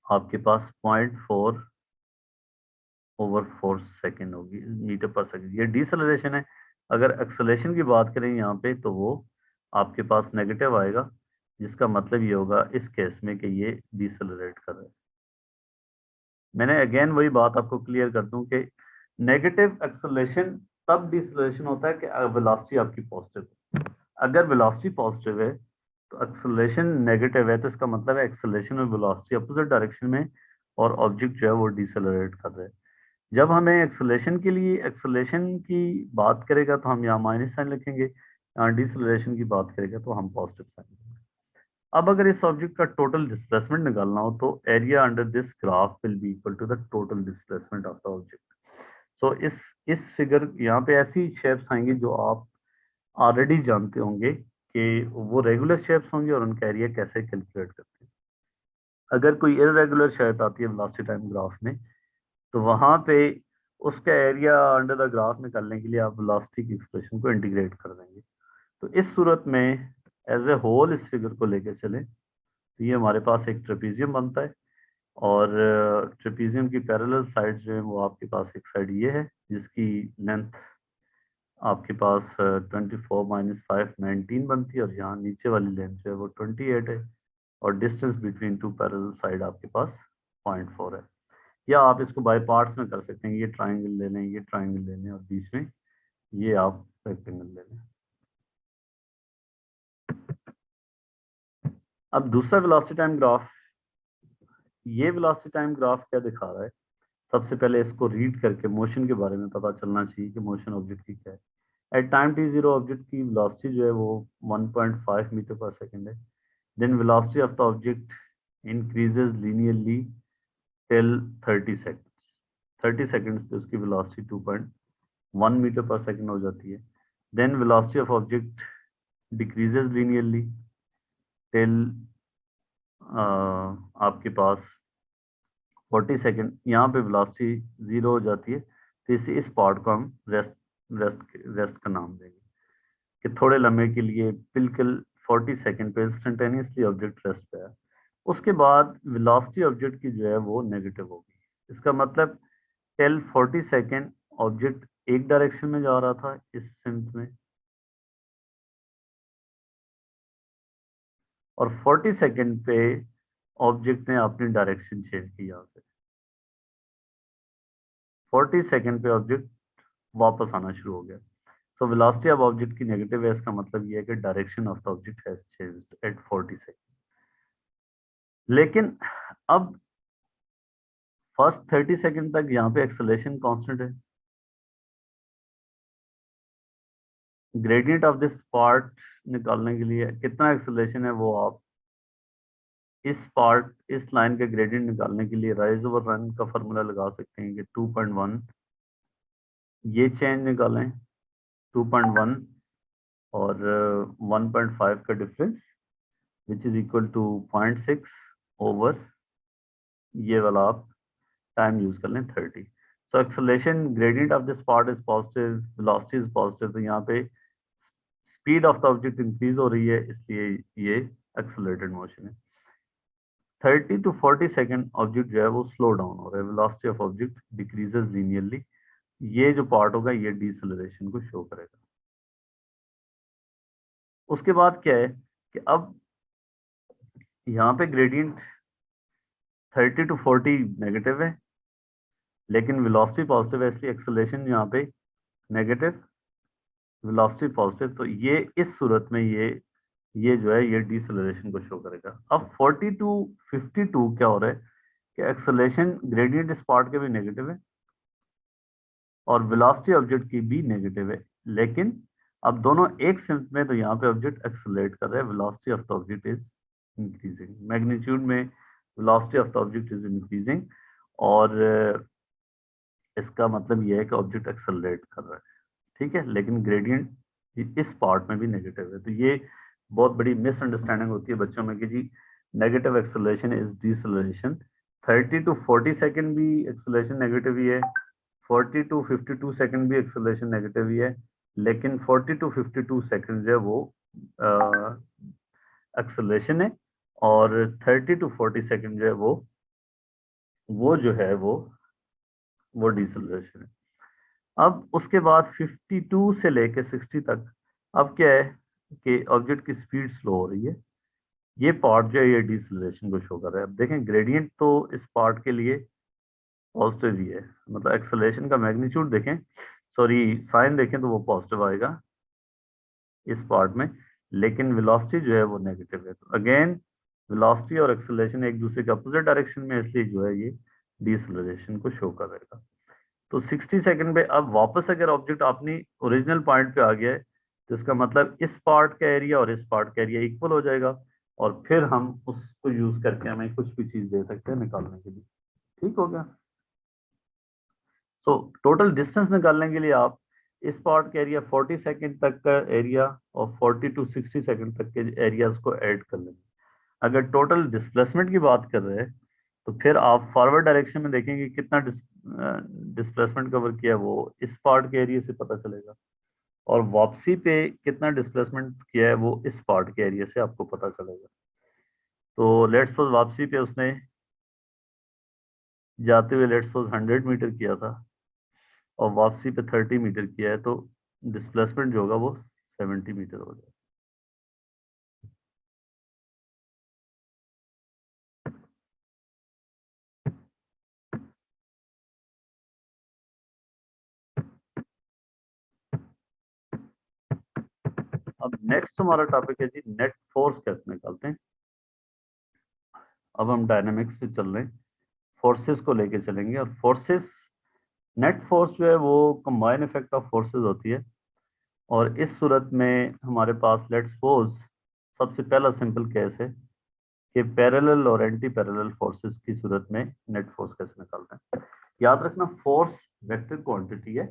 आपके पास 0.4/4 सेकेंड होगी, मीटर पर सेकेंड। ये डिसलेरेशन है। अगर एक्सेलरेशन की बात करें यहाँ पे, तो वो आपके पास नेगेटिव आएगा, जिसका मतलब ये होगा इस केस में कि ये डिसलरेट कर रहा है। मैंने अगेन वही बात आपको क्लियर कर दूं कि नेगेटिव एक्सेलरेशन तब डिसलेरेशन होता है कि वेलोसिटी आपकी पॉजिटिव है। अगर वेलोसिटी पॉजिटिव है तो एक्सेलरेशन नेगेटिव है, तो इसका मतलब है एक्सेलरेशन और वेलोसिटी अपोजिट डायरेक्शन में, और ऑब्जेक्ट जो है वो डिसलरेट कर रहा है। जब हमें एक्सेलरेशन के लिए एक्सेलरेशन की बात करेगा तो हम यहाँ माइनस साइन लिखेंगे, यहाँ डिसलरेशन की बात करेगा तो हम पॉजिटिव साइन लिखेंगे। अब अगर इस ऑब्जेक्ट का टोटल डिस्प्लेसमेंट निकालना हो, तो area under this graph will be equal to the total displacement of the object. So इस फिगर यहाँ पे ऐसी शेप्स आएंगी जो आप ऑलरेडी जानते होंगे कि वो रेगुलर शेप्स होंगे और उनका एरिया कैसे कैलकुलेट करते हैं। अगर कोई इरेगुलर शेप आती है वेलोसिटी टाइम ग्राफ में, तो वहां पे उसका एरिया अंडर द ग्राफ निकालने के लिए आप वेलोसिटी की एक्सप्रेशन को इंटीग्रेट कर देंगे। तो इस सूरत में एज ए होल इस फिगर को लेकर चले, तो ये हमारे पास एक ट्रेपीजियम बनता है। और ट्रेपीजियम की पैरेलल साइड जो है वो आपके पास एक साइड ये है, जिसकी लेंथ आपके पास 24 - 5 19 बनती है, और यहाँ नीचे वाली लेंथ जो है वो 28 है। और distance between two parallel side आपके पास 0.4 है। या आप इसको बाय पार्ट्स में कर सकते हैं, ये ट्राइंगल ले लें, ये ट्राइंगल ले लें, और बीच में ये आप रेक्टेंगल ले लें। अब दूसरा वेलोसिटी टाइम ग्राफ, ये वेलोसिटी टाइम ग्राफ क्या दिखा रहा है? सबसे पहले इसको रीड करके मोशन के बारे में पता चलना चाहिए कि मोशन ऑब्जेक्ट की क्या है। एट टाइम t0 ऑब्जेक्ट की वेलोसिटी जो है वो 1.5 मीटर पर सेकेंड है। Then velocity of the object increases linearly till 30 seconds. 30 seconds पे उसकी वेलोसिटी 2.1 मीटर पर सेकेंड हो जाती है। Then velocity of object decreases linearly till आपके पास 40 सेकेंड। यहाँ पे वेलोसिटी जीरो हो जाती है, तो इस पार्ट को हम रेस्ट का नाम देंगे कि थोड़े लम्हे के लिए बिल्कुल 40 सेकेंड पे इंस्टेंटेनियसली ऑब्जेक्ट रेस्ट पे है। उसके बाद वेलोसिटी ऑब्जेक्ट की जो है वो नेगेटिव होगी। इसका मतलब टिल 40 सेकेंड ऑब्जेक्ट एक डायरेक्शन में जा रहा था इस सेंस में, और 40 सेकेंड पे ऑब्जेक्ट ने अपनी डायरेक्शन चेंज की। यहाँ से 40 सेकेंड पे ऑब्जेक्ट वापस आना शुरू हो गया। सो वेलोसिटी ऑफ ऑब्जेक्ट की नेगेटिव है, इसका मतलब ये है कि direction of the object has changed at 40 second. लेकिन अब फर्स्ट 30 सेकेंड तक यहाँ पे एक्सेलरेशन कांस्टेंट है। ग्रेडियंट ऑफ दिस पार्ट निकालने के लिए कितना एक्सेलरेशन है वो आप इस लाइन के ग्रेडियंट निकालने के लिए राइज ओवर रन का फॉर्मूला लगा सकते हैं कि 2.1, ये चेंज निकालें 2.1 और 1.5 का difference which is equal to 0.6 over ये वाला आप टाइम यूज कर लें 30। So acceleration gradient of this part is positive, velocity is positive, तो यहाँ पे speed of the object increase हो रही है, इसलिए ये एक्सेलरेटेड मोशन है। 30 to 40 सेकेंड ऑब्जेक्ट जो है वो स्लो डाउन हो रहा है, velocity of object decreases linearly. ये जो पार्ट होगा ये डिसेलरेशन को शो करेगा। उसके बाद क्या है कि अब यहाँ पे ग्रेडियंट 30 to 40 नेगेटिव है, लेकिन वेलोसिटी पॉजिटिव है, इसलिए एक्सेलरेशन यहाँ पे नेगेटिव, वेलोसिटी पॉजिटिव। तो ये इस सूरत में ये जो है ये डिसेलरेशन को शो करेगा। अब 40 to 52 क्या हो रहा है कि एक्सेलरेशन ग्रेडियंट इस पार्ट के भी नेगेटिव है और वेलोसिटी ऑब्जेक्ट की भी नेगेटिव है, लेकिन अब दोनों एक सिम्त में, तो यहाँ पे ऑब्जेक्ट एक्सेलरेट कर रहा है, velocity of the object is increasing, magnitude में velocity of the object is increasing, और इसका मतलब यह है कि ऑब्जेक्ट एक्सेलरेट कर रहा है, ठीक है, लेकिन ग्रेडियंट इस पार्ट में भी नेगेटिव है। तो ये बहुत बड़ी मिसअंडरस्टैंडिंग होती है बच्चों में कि जी negative acceleration is deceleration. 30 to 40 second भी एक्सेलरेशन नेगेटिव ही है, 40 to 52 सेकेंड भी एक्सेलरेशन नेगेटिव ही है, लेकिन 40 to 52 सेकेंड जो है वो एक्सेलरेशन है, और 30 to 40 सेकेंड जो है वो जो है वो डिसेलरेशन है। अब उसके बाद 52 से लेके 60 तक अब क्या है कि ऑब्जेक्ट की स्पीड स्लो हो रही है, ये पार्ट जो है ये डिसेलरेशन को शो कर रहा है। अब देखें ग्रेडियंट तो इस पार्ट के लिए पॉजिटिव ही है, मतलब एक्सेलरेशन का मैग्नीट्यूड देखें, सॉरी साइन देखें तो वो पॉजिटिव आएगा इस पार्ट में, लेकिन वेलोसिटी जो है वो नेगेटिव है। तो अगेन वेलोसिटी और एक्सेलरेशन एक दूसरे के अपोजिट डायरेक्शन में, इसलिए जो है ये डिसेलरेशन को शो करेगा। तो 60 सेकंड पे अब वापस अगर ऑब्जेक्ट अपनी ओरिजिनल पॉइंट पे आ गया है, तो इसका मतलब इस पार्ट का एरिया और इस पार्ट का एरिया इक्वल हो जाएगा, और फिर हम उसको यूज करके हमें कुछ भी चीज दे सकते हैं निकालने के लिए। ठीक हो गया। तो टोटल डिस्टेंस निकालने के लिए आप इस पार्ट का एरिया 40 सेकंड तक का एरिया और 40 to 60 सेकंड तक के एरियाज को ऐड कर लेंगे। अगर टोटल डिस्प्लेसमेंट की बात कर रहे हैं, तो फिर आप फॉरवर्ड डायरेक्शन में देखेंगे कितना डिस्प्लेसमेंट कवर किया वो इस पार्ट के एरिया से पता चलेगा, और वापसी पे कितना डिस्प्लेसमेंट किया है वो इस पार्ट के एरिया से आपको पता चलेगा। तो लेट्स सपोज वापसी पे उसने जाते हुए लेट्स सपोज 100 मीटर किया था और वापसी पे 30 मीटर किया है, तो डिस्प्लेसमेंट जो होगा वो 70 मीटर हो जाएगा। अब नेक्स्ट हमारा टॉपिक है जी नेट फोर्स कैसे निकालते हैं। अब हम डायनामिक्स पे चल रहे हैं, फोर्सेस को लेके चलेंगे, और फोर्सेस नेट फोर्स जो है वो कंबाइन इफेक्ट ऑफ फोर्सेस होती है, और इस सूरत में हमारे पास लेट्स सपोज सबसे पहला सिंपल केस है कि पैरेलल और एंटी पैरेलल फोर्सेस की सूरत में नेट फोर्स कैसे निकालते हैं। याद रखना फोर्स वेक्टर क्वांटिटी है,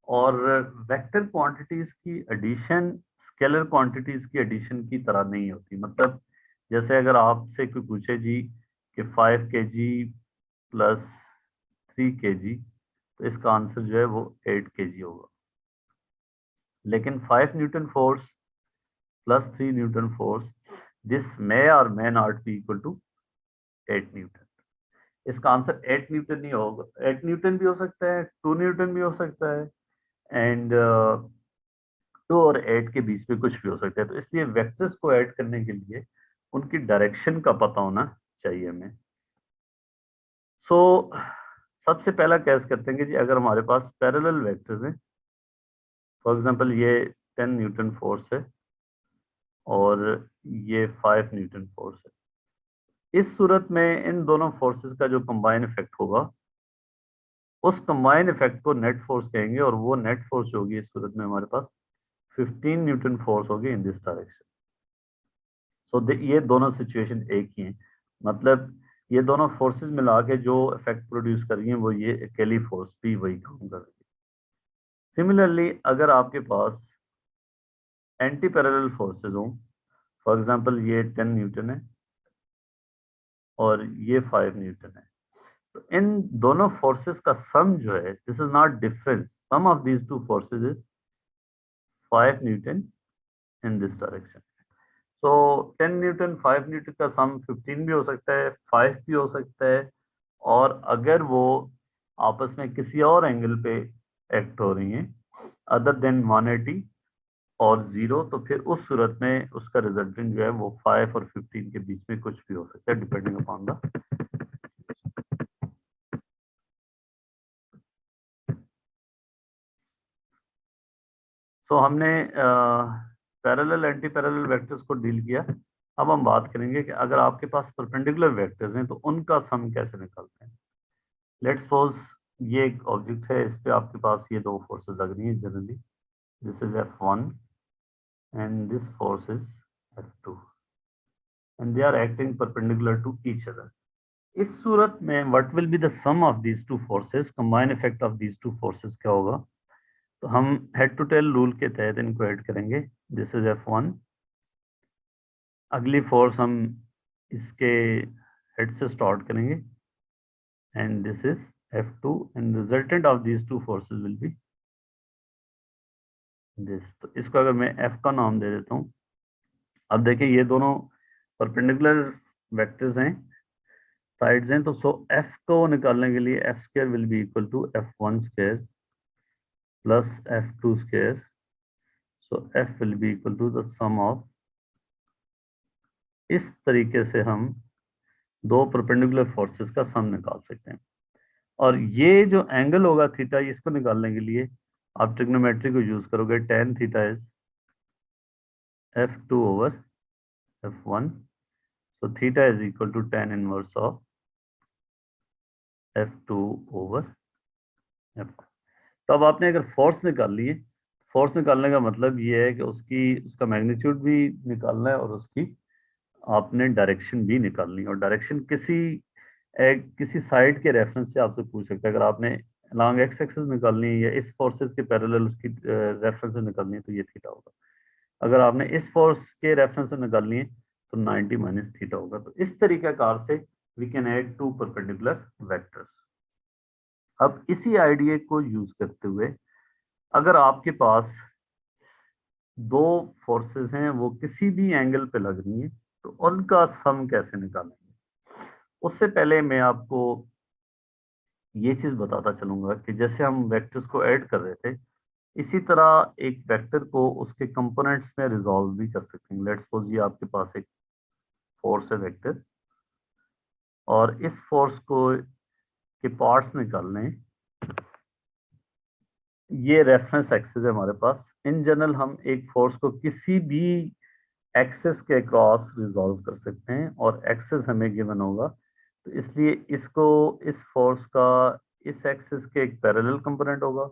और वेक्टर क्वांटिटीज की एडिशन स्केलर क्वांटिटीज की एडिशन की तरह नहीं होती। मतलब जैसे अगर आपसे कोई पूछे जी कि 5 kg प्लस 3 kg, तो इसका आंसर जो है वो 8 kg होगा, लेकिन 5 newton force plus 3 newton force, this may or may not be equal to 8 newton. इसका आंसर 8 न्यूटन नहीं होगा, 8 न्यूटन भी हो सकता है, 2 न्यूटन भी हो सकता है, एंड 2 और 8 के बीच में कुछ भी हो सकता है। तो इसलिए वेक्टर्स को ऐड करने के लिए उनकी डायरेक्शन का पता होना चाहिए हमें। सो सबसे पहला केस करते हैं कि जी अगर हमारे पास पैरेलल वेक्टर्स हैं, फॉर एग्जांपल ये 10 न्यूटन फोर्स है और ये 5 न्यूटन फोर्स है, इस सूरत में इन दोनों फोर्सेस का जो कंबाइन इफेक्ट होगा उस कंबाइन इफेक्ट को नेट फोर्स कहेंगे, और वो नेट फोर्स होगी इस सूरत में हमारे पास 15 न्यूटन फोर्स होगी इन दिस डायरेक्शन। सो ये दोनों सिचुएशन एक ही हैं, मतलब ये दोनों फोर्सेस मिला के जो इफेक्ट प्रोड्यूस कर रही हैं वो ये अकेली फोर्स भी वही काम कर रही है। सिमिलरली अगर आपके पास एंटी पैरेलल फोर्सेज हों, फॉर एग्जांपल ये 10 न्यूटन है और ये 5 न्यूटन है, तो इन दोनों फोर्सेस का सम जो है, this is not difference, sum of these two forces is 5 newton in this direction. तो 10 न्यूटन 5 न्यूटन का सम 15 भी हो सकता है, 5 भी हो सकता है, और अगर वो आपस में किसी और एंगल पे एक्ट हो रही हैं अदर देन 180 और 0, तो फिर उस सूरत में उसका रिजल्टेंट जो है वो 5 और 15 के बीच में कुछ भी हो सकता है, डिपेंडिंग अपॉन द। तो हमने पैरेलल एंटी पैरेलल वेक्टर्स को डील किया। अब हम बात करेंगे कि अगर आपके पास परपेंडिकुलर वेक्टर्स हैं तो उनका सम कैसे निकालते हैं। लेट्स सपोज ये एक ऑब्जेक्ट है, इस पे आपके पास ये दो फोर्सेस लग रही हैं generally, this is F1 and this force is F2 and they are acting perpendicular to each other. इस सूरत में what will be the sum of these two forces, combine effect of these two forces क्या होगा। तो हम head to tail rule के तहत इनको ऐड करेंगे। दिस इज F1, अगली फोर्स हम इसके हेड से स्टार्ट करेंगे and this is F2 and resultant of these two forces will be this. तो इसको अगर मैं F का नाम दे देता हूँ, अब देखिए ये दोनों परपेंडिकुलर वेक्टर्स हैं, साइड्स हैं, तो सो F को निकालने के लिए F square will be equal to F1 square plus F2 square, so F will be equal to the sum of. इस तरीके से हम दो परपेंडिकुलर फोर्सेस का सम निकाल सकते हैं। और ये जो एंगल होगा थीटा, इसको निकालने के लिए आप ट्रिग्नोमेट्री को यूज करोगे। tan theta is F2 over F1, so theta is equal to tan inverse of F2 over F1। तो अब आपने अगर फोर्स निकाल ली है, फोर्स निकालने का मतलब ये है कि उसका मैग्नीट्यूड भी निकालना है और उसकी आपने डायरेक्शन भी निकालनी है। और डायरेक्शन किसी साइड के रेफरेंस से आपसे पूछ सकता है। अगर आपने लॉन्ग एक्स एक्सिस निकालनी है या इस फोर्सेस के पैरेलल उसकी रेफरेंस से निकालनी है तो ये थीटा होगा। अगर आपने इस फोर्स के रेफरेंस से निकालनी है तो 90 माइनस थीटा होगा। तो इस तरीके कार से we can add two perpendicular vectors. अब इसी आइडिया को यूज करते हुए अगर आपके पास दो फोर्सेस हैं, वो किसी भी एंगल पे लग रही हैं, तो उनका सम कैसे निकालेंगे। उससे पहले मैं आपको ये चीज बताता चलूंगा कि जैसे हम वेक्टर्स को ऐड कर रहे थे, इसी तरह एक वेक्टर को उसके कंपोनेंट्स में रिजॉल्व भी कर सकते हैं। लेट्स सपोज ये आपके पास एक फोर्स है वेक्टर, और इस फोर्स को के पार्ट्स निकालने, ये रेफरेंस एक्सिस है हमारे पास। इन जनरल हम एक फोर्स को किसी भी एक्सिस के क्रॉस रिजॉल्व कर सकते हैं और एक्सिस हमें गिवन होगा, तो इसलिए इसको इस फोर्स का इस एक्सिस के एक पैरेलल कंपोनेंट होगा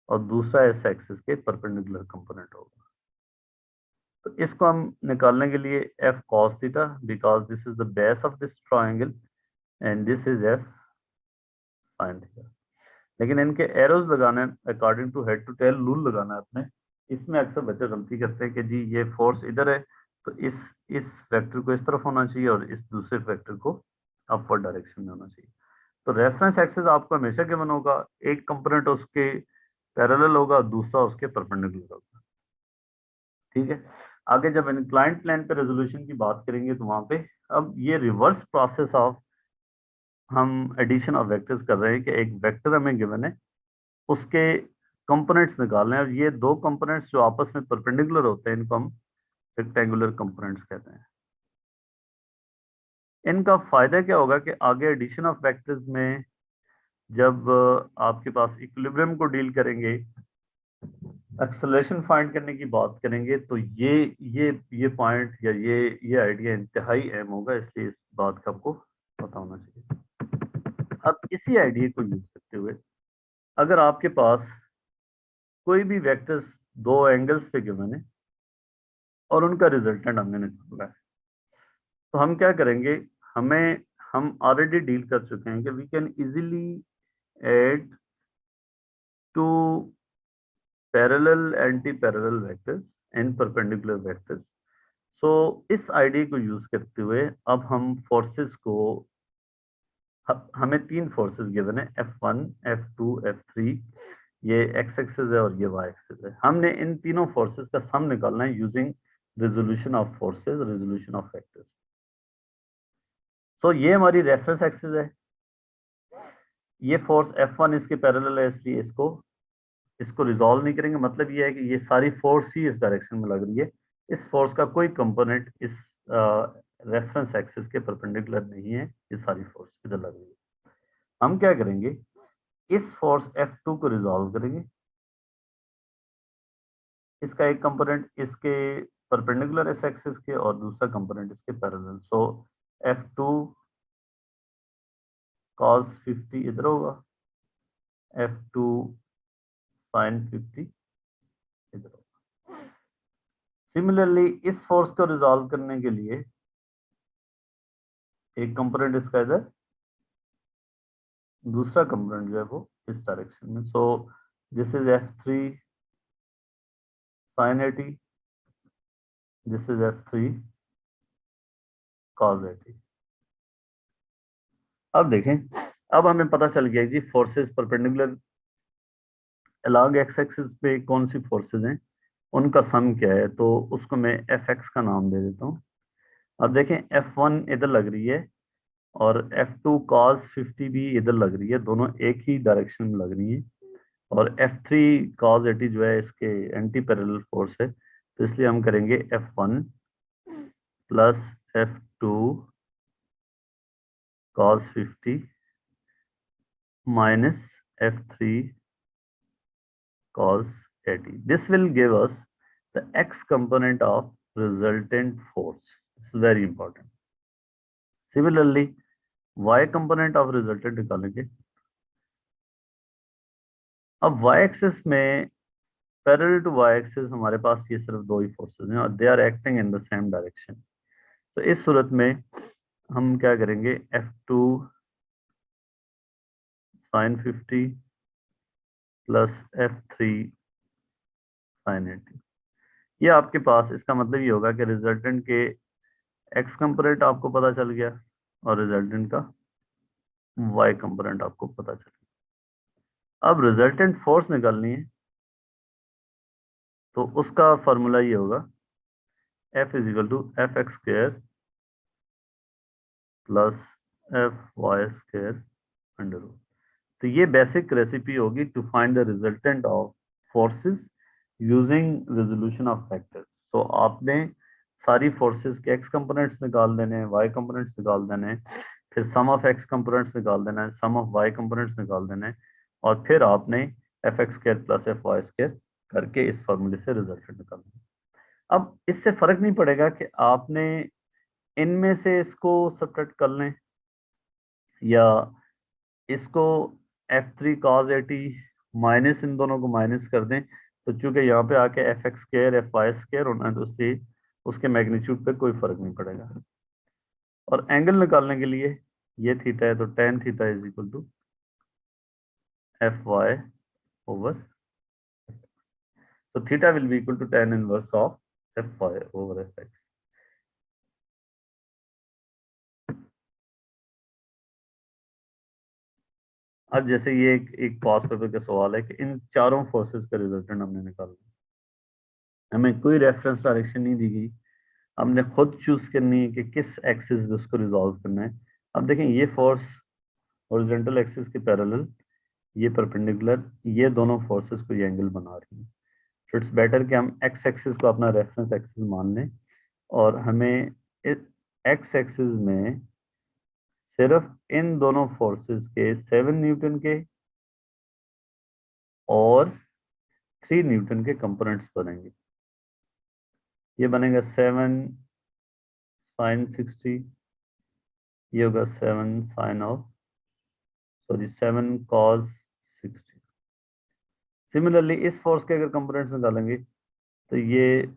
और दूसरा इस एक्सिस के परपेंडिकुलर कंपोनेंट होगा। तो इसको हम निकालने के लिए F cos theta, because this is the base of this triangle and this is F sin theta. लेकिन इनके एरोज लगाने according to head to tail rule लगाना है अपने। इसमें अक्सर बच्चे गलती करते हैं कि जी ये फोर्स इधर है तो इस वेक्टर को इस तरफ होना चाहिए और इस दूसरे वेक्टर को अपवर्ड डायरेक्शन में होना चाहिए। तो रेफरेंस एक्सिस आपको हमेशा गिवन होगा, एक कंपोनेंट उसके पैरेलल होगा, दूसरा उसके परपेंडिकुलर होगा। ठीक है, आगे जब इंक्लाइंड प्लेन पे रेजोल्यूशन की बात करेंगे तो वहां पे अब ये रिवर्स प्रोसेस ऑफ हम एडिशन ऑफ वेक्टर्स कर रहे हैं कि एक वेक्टर हमें गिवन है, उसके कंपोनेंट्स निकालने हैं, और ये दो कंपोनेंट्स जो आपस में परपेंडिकुलर होते हैं इनको हम रेक्टेंगुलर कंपोनेंट्स कहते हैं। इनका फायदा क्या होगा कि आगे एडिशन ऑफ वेक्टर्स में जब आपके पास इक्विलिब्रियम को डील करेंगे, एक्सेलरेशन फाइंड करने की बात करेंगे, तो ये पॉइंट या ये आइडिया इंतहाई अहम होगा, इसलिए इस बात का आपको पता होना चाहिए। अब इसी आइडिया को यूज करते हुए अगर आपके पास कोई भी वेक्टर्स दो एंगल्स पे गिवन है और उनका रिजल्टेंट हमने निकाला है, तो हम क्या करेंगे, हम ऑलरेडी डील कर चुके हैं कि we can easily add two parallel anti parallel vectors in perpendicular vectors. So इस आइडिया को यूज करते हुए अब हम फोर्सेस को, हमें तीन फोर्सेस गिवन है, F1, F2, F3। ये एक्स एक्सिस है और ये वाई एक्सिस है। हमने इन तीनों फोर्सेस का सम निकालना है using resolution of forces, resolution of vectors. So ये हमारी रेफरेंस एक्सिस है। ये फोर्स F1 इसके पैरेलल है, इसलिए इसको रिजॉल्व नहीं करेंगे। मतलब ये है कि ये सारी फोर्स ही इस डायरेक्शन में लग रही है। इस फोर्स का कोई कंपोनेंट इस रेफरेंस एक्सिस के परपेंडिकुलर नहीं है। ये सारी फोर्स इधर लग रही है। हम क्या करेंगे, इस फोर्स F2 को रिजॉल्व करेंगे। इसका एक कंपोनेंट इसके परपेंडिकुलर इस एक्सिस के और दूसरा कंपोनेंट इसके पैरेलल। सो F2 cos 50 इधर होगा, F2 sin 50 इधर होगा। सिमिलरली इस फोर्स को रिजॉल्व करने के लिए एक कंपोनेंट इसका इधर, दूसरा कंपोनेंट जो है वो इस डायरेक्शन में। सो this is F3 sin 80, this is F3 cos 80। अब देखें, अब हमें पता चल गया जी forces perpendicular along X axis पे कौन सी फोर्सेस हैं, उनका सम क्या है। तो उसको मैं Fx का नाम दे देता हूँ। अब देखें F1 इधर लग रही है और F2 cos 50 भी इधर लग रही है, दोनों एक ही डायरेक्शन में लग रही है। और F3 cos 80 जो है इसके एंटी पैरेलल फोर्स है, तो इसलिए हम करेंगे F1 plus F2 cos 50 minus F3 cos 80. This will give us the x component of resultant force. This is very important. Similarly, y component of resultant निकालेंगे। अब y एक्सिस में parallel to y axis हमारे पास ये सिर्फ दो ही forces हैं और they are acting in the same direction. तो इस सूरत में हम क्या करेंगे, F2 sin 50 plus F3 sin 80। ये आपके पास, इसका मतलब ये होगा कि रिजल्टेंट के एक्स कंपोनेंट आपको पता चल गया और रिजल्टेंट का वाई कंपोनेंट आपको पता चल गया। अब रिजल्टेंट फोर्स निकालनी है, तो उसका फॉर्मूला ये होगा F is equal to F x square plus F y square under root. तो ये बेसिक रेसिपी होगी to find the resultant of forces using resolution of vectors. तो आपने सारी फोर्सेस के एक्स कंपोनेंट्स निकाल देने हैं, वाई कंपोनेंट्स निकाल देने हैं, फिर सम ऑफ एक्स कंपोनेंट्स निकाल देना है, सम ऑफ वाई कंपोनेंट्स निकाल देने हैं, और फिर आपने F x square plus F y square करके इस फॉर्मूले से रिजल्टेंट निकालना है। अब इससे फर्क नहीं पड़ेगा कि आपने इनमें से इसको सब्ट्रैक्ट कर लें या इसको F3 cos 80 माइनस इन दोनों को माइनस कर दें। तो चूंकि यहाँ पे आके F x square F y square होना है, तो उसके मैग्नीट्यूड पे कोई फर्क नहीं पड़ेगा। और एंगल निकालने के लिए ये थीटा है, तो tan theta is equal to F Y over, तो theta will be equal to tan inverse of F Y over F X. अब जैसे ये एक पास पेपर का सवाल है कि इन चारों फोर्सेस का रिजल्टेंट हमने निकालना, हमें कोई रेफरेंस डायरेक्शन नहीं दी गई, हमने खुद चूज करनी है कि किस एक्सिस पे उसको रिजॉल्व करना है। अब देखें ये फोर्स हॉरिजॉन्टल एक्सिस के पैरेलल, ये परपेंडिकुलर, ये दोनों फोर्सेस को ये एंगल बना रही हैं। तो इट्स बेटर कि हम एक्स एक्सिस को अपना रेफरेंस एक्सिस मान लें और हमें इस एक्स एक्सिस में सिर्फ इन दोनों फोर्सेस के 7 न्यूटन के और 3 न्यूटन के कंपोनेंट्स बनेंगे। ये बनेगा 7 sin 60, ये होगा 7 sin of, sorry 7 cos 60। Similarly इस फोर्स के अगर कंपोनेंट्स निकालेंगे तो ये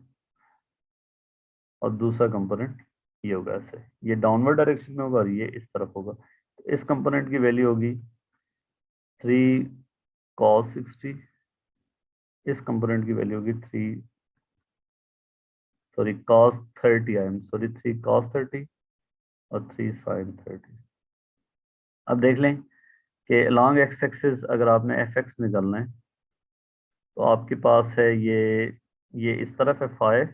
और दूसरा कंपोनेंट ये होगा, ऐसे ये डाउनवर्ड डायरेक्शन में होगा और ये इस तरफ होगा। तो इस कंपोनेंट की वैल्यू होगी 3 cos 60, इस कंपोनेंट की वैल्यू होगी 3 sorry cos 30, I am sorry 3 cos 30 और 3 sin 30। अब देख लें कि लॉन्ग एक्स एक्सिस अगर आपने एफ एक्स निकालना है तो आपके पास है ये इस तरफ है 5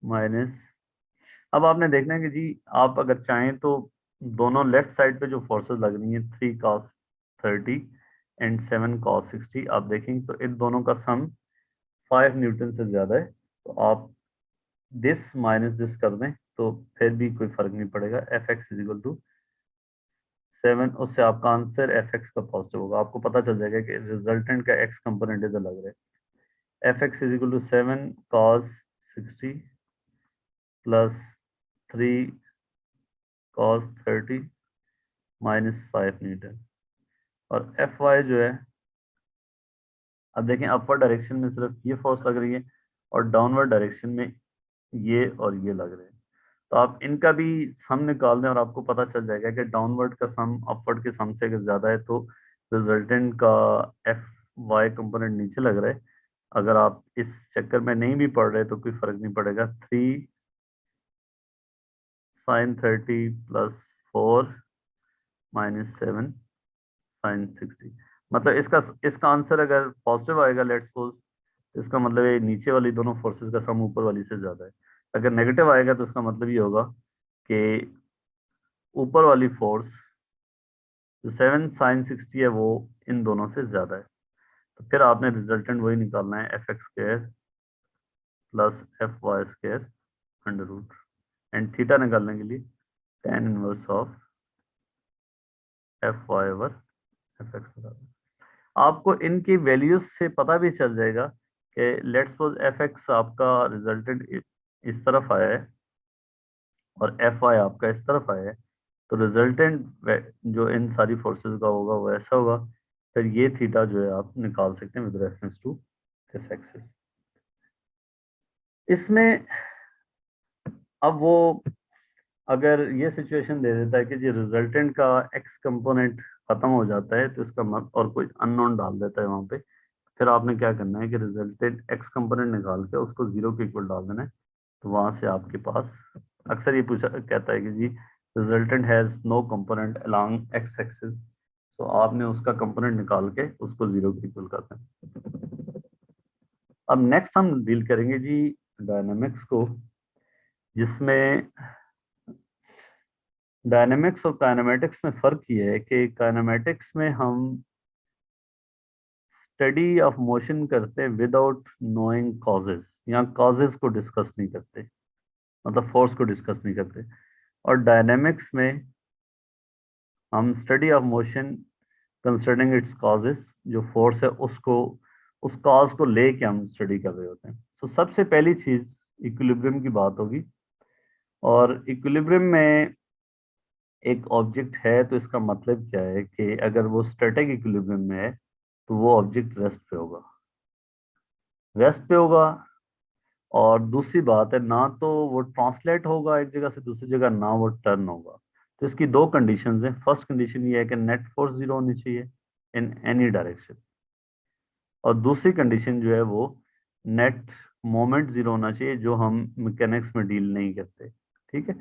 माइनस। अब आपने देखना है कि जी आप अगर चाहें तो दोनों लेफ्ट साइड पे जो फोर्सेस लग रही हैं 3 cos 30 एंड 7 cos 60, आप देखेंगे तो इन दोनों का सम 5 न्यूटन से ज्यादा है। तो आप दिस माइनस दिस कर दें तो फिर भी कोई फर्क नहीं पड़ेगा। F x is equal to 7, उससे आपका आंसर एफ एक्स का पॉजिटिव होगा। आपको पता चल जाएगा कि रिजल्टेंट का एक्स कंपोनेंट इधर लग रहा है। F x is equal to 7 cos 60 plus 3 cos 30 minus 5 newton. और एफ वाई जो है, अब देखें अपवर्ड डायरेक्शन में सिर्फ ये फोर्स लग रही है और डाउनवर्ड डायरेक्शन में ये और ये लग रहे हैं। तो आप इनका भी सम निकाल दें और आपको पता चल जाएगा कि डाउनवर्ड का सम अपवर्ड के सम से अगर ज़्यादा है तो रिजल्टेंट का एफ वाई कंपोनेंट नीचे लग रहा है। अगर आप इस चक्कर में नहीं भी पढ़ रहे तो कोई फर्क नहीं पड़ेगा। 3 sin 30 प्लस 4 माइनस 7 sin 60। मतलब इसका इसका आंसर अगर पॉजिटिव आएगा लेट्स सपोज, तो इसका मतलब ये नीचे वाली दोनों फोर्सेस का सम ऊपर वाली से ज्यादा है। अगर नेगेटिव आएगा तो इसका मतलब ये होगा कि ऊपर वाली फोर्स जो 7 sin 60 है वो इन दोनों से ज्यादा है। तो फिर आपने रिजल्टेंट वही निकालना है, F x square plus F y square under root, and theta निकालने के लिए tan inverse of F Y over F x. आपको इनकी वैल्यूज से पता भी चल जाएगा कि लेट्स सपोज एफ एक्स आपका रिजल्टेंट इस तरफ आया है और एफ आई आपका इस तरफ आया है, तो रिजल्टेंट जो इन सारी फोर्सेस का होगा वो ऐसा होगा। फिर ये थीटा जो है आप निकाल सकते हैं with reference to this axis. इसमें अब वो अगर ये सिचुएशन दे देता है कि जी रिजल्टेंट का एक्स कंपोनेंट खत्म हो जाता है तो इसका मत और कोई अननोन डाल देता है वहां पे, फिर आपने क्या करना है कि रिजल्टेंट एक्स कंपोनेंट निकाल के उसको जीरो के इक्वल डाल देना है। तो वहां से आपके पास अक्सर ये पूछा कहता है कि जी resultant has no component along X axis, तो आपने उसका कंपोनेंट निकाल के उसको जीरो के इक्वल कर देना। अब नेक्स्ट हम डील करेंगे जी डायनामिक्स को, जिसमें डायनामिक्स और काइनेमेटिक्स में फर्क ये है कि काइनेमेटिक्स में हम स्टडी ऑफ मोशन करते हैं विदाउट नोइंग कॉजेज, या कॉजेज को डिस्कस नहीं करते, मतलब फोर्स को डिस्कस नहीं करते। और डायनेमिक्स में हम study of motion considering its causes, जो फोर्स है उसको उस कॉज को लेके हम स्टडी कर रहे होते हैं। तो सबसे पहली चीज इक्विलिब्रियम की बात होगी। और इक्विलिब्रियम में एक ऑब्जेक्ट है तो इसका मतलब क्या है कि अगर वो स्टैटिक इक्विलिब्रियम में है तो वो ऑब्जेक्ट रेस्ट पे होगा, रेस्ट पे होगा। और दूसरी बात है ना तो वो ट्रांसलेट होगा एक जगह से दूसरी जगह, ना वो टर्न होगा। तो इसकी दो कंडीशंस हैं। फर्स्ट कंडीशन ये है कि नेट फोर्स जीरो होनी चाहिए इन एनी डायरेक्शन, और दूसरी कंडीशन जो है वो नेट मोमेंट जीरो होना चाहिए, जो हम मैकेनिक्स में डील नहीं करते। ठीक है,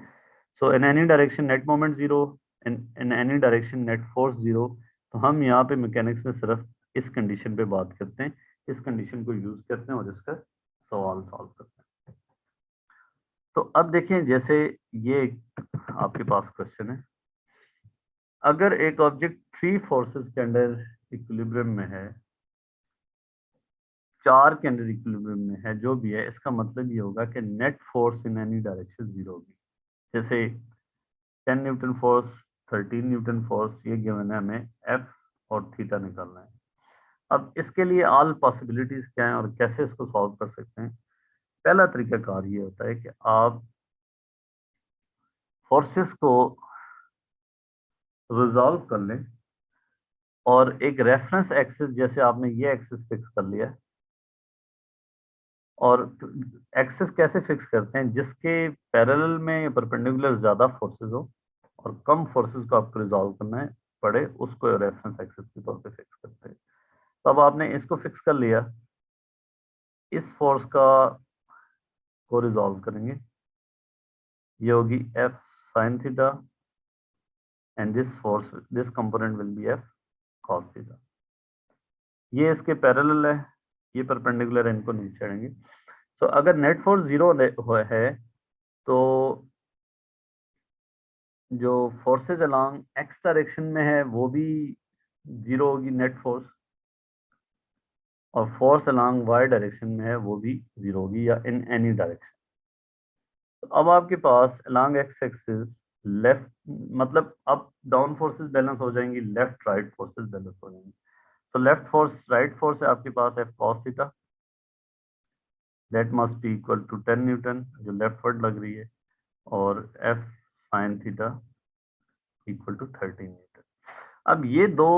so in any direction net moment zero, in any direction net force zero. तो हम यहाँ पे मैकेनिक्स में सिर्फ इस कंडीशन पे बात करते हैं, इस कंडीशन को यूज करते हैं और इसका सवाल सॉल्व करते हैं। तो अब देखें, जैसे ये आपके पास क्वेश्चन है, अगर एक ऑब्जेक्ट थ्री फोर्सेस के अंडर इक्विलिब्रियम में है, चार के अंडर इक्विलिब्रियम में है, जो भी है, इसका मतलब ये होगा कि net force in any direction zero होगी। जैसे 10 न्यूटन फोर्स, 13 न्यूटन फोर्स, ये गिवन है, हमें एफ और थीटा निकालना है। अब इसके लिए ऑल पॉसिबिलिटीज क्या हैं और कैसे इसको सॉल्व कर सकते हैं। पहला तरीकाकार ये होता है कि आप फोर्सेस को रिजॉल्व कर लें और एक रेफरेंस एक्सिस, जैसे आपने ये एक्सिस फिक्स कर लिया, और एक्सिस कैसे फिक्स करते हैं, जिसके पैरेलल में परपेंडिकुलर ज्यादा फोर्सेस हो और कम फोर्सेस को आपको रिजॉल्व करना है पड़े, उसको रेफरेंस एक्सिस के तौर पे फिक्स करते हैं। तो अब आपने इसको फिक्स कर लिया, इस फोर्स का को रिजॉल्व करेंगे, ये होगी F sine theta and this component will be F cos theta. ये इसके पैरेलल है, ये परपेंडिकुलर है, इनको नहीं छेड़ेंगे। तो अगर नेट फोर्स जीरो है तो जो फोर्सेज अलोंग एक्स डायरेक्शन में है वो भी जीरो होगी नेट फोर्स, और फोर्स अलोंग वाई डायरेक्शन में है वो भी जीरो होगी, या इन एनी डायरेक्शन। तो अब आपके पास अलोंग एक्स एक्सिस लेफ्ट, मतलब अप डाउन फोर्सेस बैलेंस हो जाएंगी, लेफ्ट राइट फोर्सेस बैलेंस हो जाएंगी। तो लेफ्ट फोर्स राइट फोर्स है आपके पास F cos theta, that must be equal to 10 newton जो लेफ्ट वर्ड लग रही है, और F sine theta equal to 13 newton. अब ये दो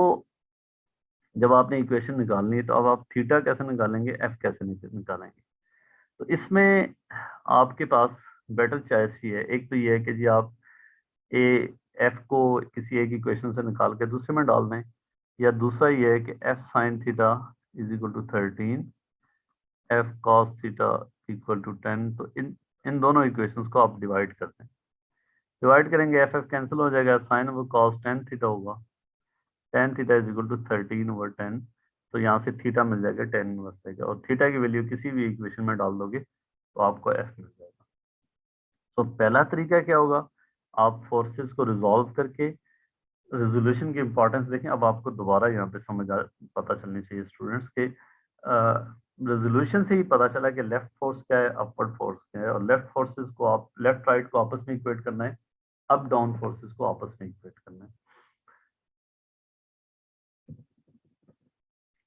जब आपने इक्वेशन निकालनी है तो अब आप थीटा कैसे निकालेंगे, एफ कैसे निकालेंगे। तो इसमें आपके पास बेटर चॉइस ही है, एक तो ये है कि जी आप ए एफ को किसी एक इक्वेशन से निकाल के दूसरे में डाल दें, या दूसरा ये है कि F sine theta is equal to 13 F cos theta equal to 10। तो इन इन दोनों इक्वेशंस को आप डिवाइड करते हैं, डिवाइड करेंगे एफ एफ कैंसिल हो जाएगा, sine over cos tan theta होगा, tan theta is equal to 13 over 10। तो यहाँ से थीटा मिल जाएगा 10 इनवर्स रहेगा, और थीटा की वैल्यू किसी भी इक्वेशन में डाल दोगे तो आपको एफ मिल जाएगा। तो पहला तरीका क्या होगा, आप फोर्सेस को रिजॉल्व करके रेजोल्यूशन की इंपॉर्टेंस देखें। अब आपको दोबारा यहाँ पे पता चलनी चाहिए स्टूडेंट्स के रेजोल्यूशन से ही पता चला कि लेफ्ट फोर्स क्या है, अपवर्ड फोर्स क्या है, और लेफ्ट फोर्सेस को आप लेफ्ट राइट को आपस में इक्वेट करना है, अप डाउन फोर्सेस को आपस में इक्वेट करना है।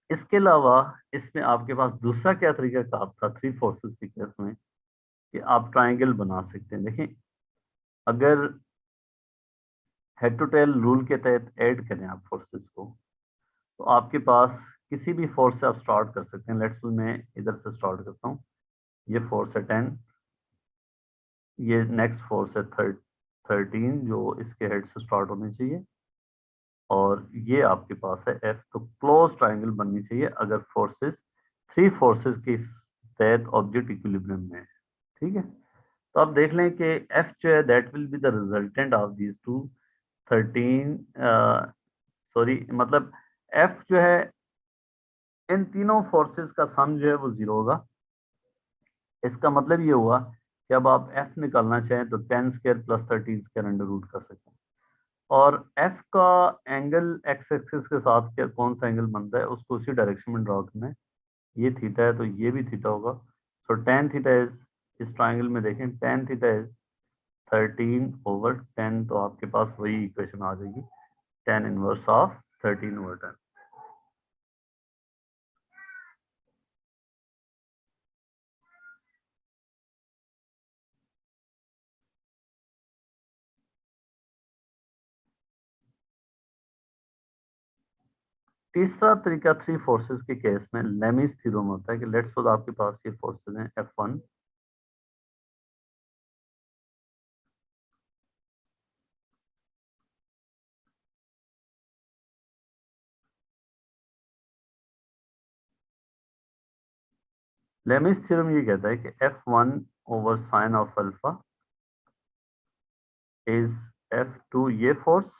इसके अलावा इसमें आपके पास दूसरा क्या तरीका कार था थ्री फोर्सेस के केस में, कि आप ट्राइंगल बना सकते हैं। देखें, अगर हेड टू टेल रूल के तहत ऐड करें आप फोर्सेस को, तो आपके पास किसी भी फोर्स से आप स्टार्ट कर सकते हैं। लेट्स मैं इधर से स्टार्ट करता हूँ, ये फोर्स है 10, ये नेक्स्ट फोर्स है 13 जो इसके हेड से स्टार्ट होनी चाहिए, और ये आपके पास है एफ। तो क्लोज ट्राइंगल बननी चाहिए अगर फोर्सेस थ्री फोर्सेस के तहत ऑब्जेक्ट इक्विलिब्रियम में है। ठीक है, तो आप देख लें कि एफ जो है that will be the resultant of these to 13, sorry मतलब एफ जो है इन तीनों फोर्सेस का सम जो है वो जीरो होगा। इसका मतलब ये हुआ कि अब आप एफ निकालना चाहें तो 10 square plus 13 square under root कर सकते हैं, और एफ का एंगल एक्स एक्सिस के साथ क्या कौन सा एंगल बनता है उसको उसी डायरेक्शन में ड्रॉ करना है। ये थीटा है तो ये भी थीटा होगा। सो टेन थीटा इज, इस ट्राइंगल में देखें टेन थीटा इज 13 ओवर 10, तो आपके पास वही इक्वेशन आ जाएगी, टेन इनवर्स ऑफ 13 ओवर 10। तीसरा तरीका थ्री फोर्सेस के केस में लेमिस थ्योरम होता है कि लेट्स सपोज आपके पास ये फोर्सेस हैं F1, लेमिस थ्योरम ये कहता है कि F1 over sine of alpha is F2 ये फोर्स,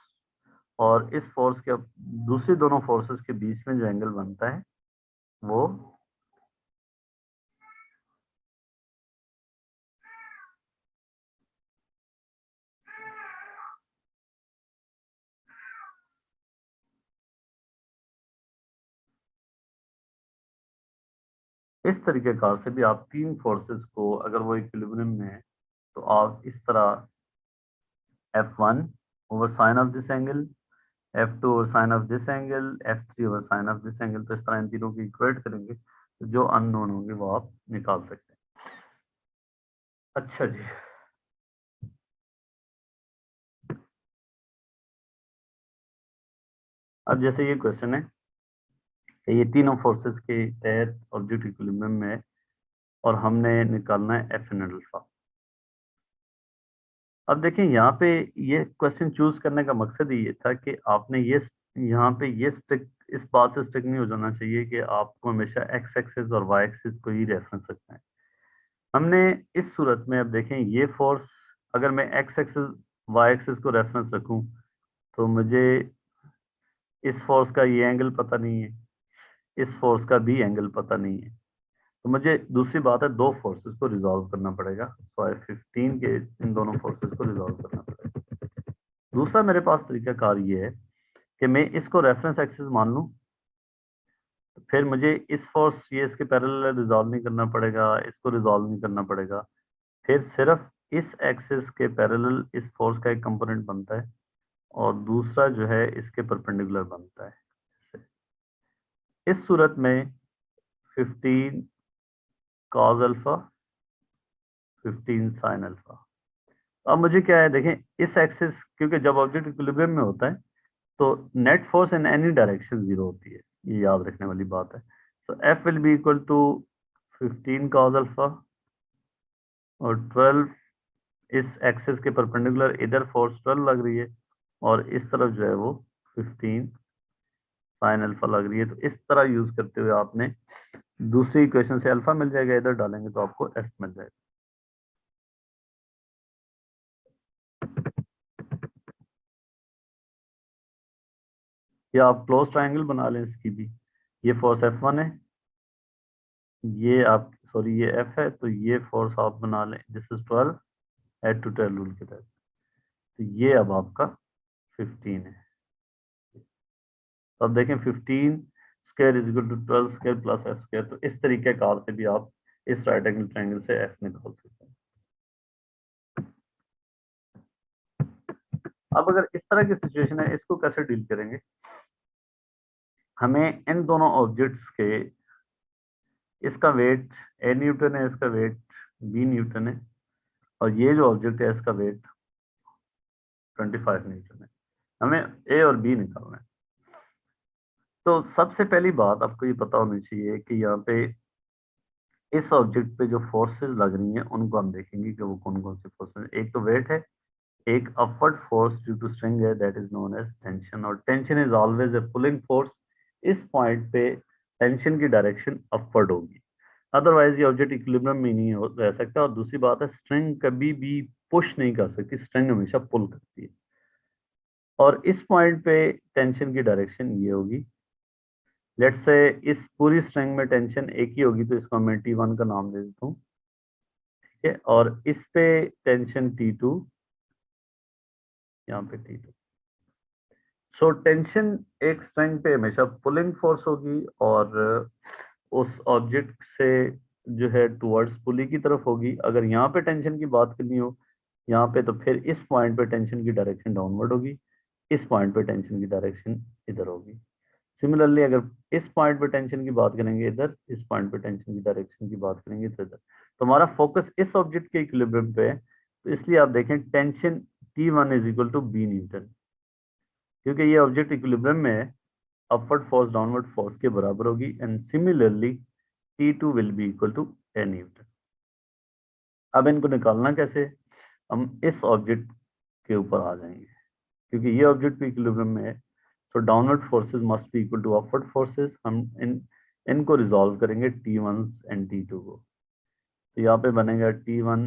और इस फोर्स के दूसरी दोनों फोर्सेस के बीच में जो एंगल बनता है वो इस तरीके कार से भी आप तीन फोर्सेस को अगर वो इक्विलिब्रियम में है तो आप इस तरह F1 over sine of this angle, F2 over sine of this angle, F3 over sine of this angle, तो इस तरह इन तीनों को इक्वेट करेंगे तो जो अननोन होंगे वो आप निकाल सकते हैं। अच्छा जी, अब जैसे ये क्वेश्चन है कि ये तीनों फोर्सेस के तहत ऑब्जेक्ट इक्विलिब्रियम में है और हमने निकालना है एफ इन अल्फा। अब देखें यहाँ पे ये क्वेश्चन चूज करने का मकसद ही ये था कि आपने ये यहाँ पे ये स्टिक इस बात से स्टिक नहीं हो जाना चाहिए कि आपको हमेशा एक्स एक्सिस और वाई एक्सिस को ही रेफरेंस रखना है। हमने इस सूरत में अब देखें ये फोर्स, अगर मैं एक्स एक्सिस वाई एक्सिस को रेफरेंस रखूं तो मुझे इस फोर्स का ये एंगल पता नहीं है, इस फोर्स का भी एंगल पता नहीं है। तो मुझे दूसरी बात है, दो फोर्सेस को रिजॉल्व करना पड़ेगा, तो 15 के इन दोनों फोर्सेस को रिजॉल्व करना पड़ेगा। दूसरा मेरे पास तरीकाकार ये है कि मैं इसको रेफरेंस एक्सिस मान लूं, तो फिर मुझे इस फोर्स ये इसके पैरेलल रिजॉल्व नहीं करना पड़ेगा, इसको रिजॉल्व नहीं करना पड़ेगा, फिर सिर्फ इस एक्सिस के पैरेलल इस फोर्स का एक कंपोनेंट बनता है और दूसरा जो है इसके परपेंडिकुलर बनता है। इस सूरत में 15 कॉज अल्फा 15 साइन अल्फा। अब मुझे क्या है, देखें इस एक्सिस, क्योंकि जब ऑब्जेक्ट इक्विलिब्रियम में होता है तो net force in any direction zero होती है, ये याद रखने वाली बात है। तो F will be equal to 15 cos alpha और 12, इस एक्सिस के परपेंडिकुलर इधर फोर्स 12 लग रही है और इस तरफ जो है वो 15 साइन अल्फा लग रही है। तो इस तरह यूज करते हुए आपने दूसरी इक्वेशन से अल्फा मिल जाएगा, इधर डालेंगे तो आपको एफ मिल जाएगा। या आप क्लोज ट्राइंगल बना लें इसकी भी, ये फोर्स F1 है, ये आप सॉरी ये F है, तो ये फोर्स आप बना लें this is 12 eight two 12 rule के तहत, तो ये अब आपका 15 है। तो अब देखें 15 square is equal to 12 square plus F square, तो इस तरीके कार से भी आप इस राइट एंगल ट्राइंगल से एफ निकाल सकते हैं। अब अगर इस तरह की सिचुएशन है, इसको कैसे डील करेंगे? हमें इन दोनों ऑब्जेक्ट्स के, इसका वेट ए न्यूटन है, इसका वेट बी न्यूटन है, और ये जो ऑब्जेक्ट है इसका वेट 25 न्यूटन है। हमें ए और बी निकालना है। तो सबसे पहली बात आपको ये पता होनी चाहिए कि यहाँ पे इस ऑब्जेक्ट पे जो फोर्सेस लग रही हैं उनको हम देखेंगे कि वो कौन कौन सी फोर्सेस। एक तो वेट है, एक upward force due to string है, that is known as tension, और tension is always a pulling force. इस पॉइंट पे टेंशन की डायरेक्शन अपवर्ड होगी, अदरवाइज ये ऑब्जेक्ट इक्विलिब्रियम में नहीं रह सकता। और दूसरी बात है, स्ट्रिंग कभी भी पुश नहीं कर सकती, स्ट्रिंग हमेशा पुल करती है। और इस पॉइंट पे टेंशन की डायरेक्शन ये होगी। लेट्स से इस पूरी स्ट्रिंग में टेंशन एक ही होगी, तो इसको मैं T1 का नाम दे देता हूँ, ठीक है। और इस पे टेंशन T2, यहाँ पे T2। सो टेंशन एक स्ट्रिंग पे हमेशा पुलिंग फोर्स होगी और उस ऑब्जेक्ट से जो है टुवर्ड्स पुली की तरफ होगी। अगर यहाँ पे टेंशन की बात करनी हो यहाँ पे, तो फिर इस पॉइंट पे टेंशन की डायरेक्शन डाउनवर्ड होगी, इस पॉइंट पे टेंशन की डायरेक्शन इधर होगी। सिमिलरली अगर इस पॉइंट पे टेंशन की बात करेंगे इधर, इस पॉइंट पे टेंशन की डायरेक्शन की बात करेंगे तो इधर। तो हमारा फोकस इस ऑब्जेक्ट के इक्विलिब्रियम पे है, तो इसलिए आप देखें tension T1 is equal to B newton, क्योंकि ये ऑब्जेक्ट इक्विलिब्रियम में है, अपवर्ड फोर्स डाउनवर्ड फोर्स के बराबर होगी। And similarly T2 will be equal to a newton. अब इनको निकालना कैसे? हम इस ऑब्जेक्ट के ऊपर आ जाएंगे, क्योंकि ये ऑब्जेक्ट भी इक्विलिब्रियम में है, तो downward forces must be equal to upward forces. हम इनको रिजॉल्व करेंगे T1 एंड T2 को। तो यहाँ पे बनेगा T1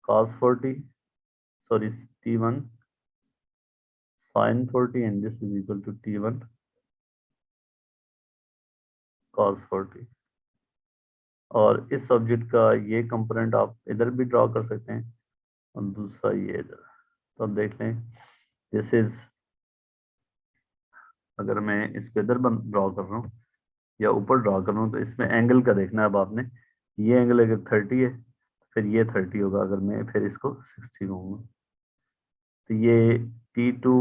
cos 40, sorry T1 sin 40 and this is equal to T1 cos 40। और इस ऑब्जेक्ट का ये कंपोनेंट आप इधर भी ड्रॉ कर सकते हैं और दूसरा ये इधर। तो अब देख लें, दिस इज, अगर मैं इसको इधर ड्रॉ कर रहा हूँ या ऊपर ड्रॉ कर रहा हूँ, तो इसमें एंगल का देखना है अब आपने। ये एंगल अगर 30 है, फिर ये 30 होगा, अगर मैं फिर इसको 60 कहूँगा, तो ये T2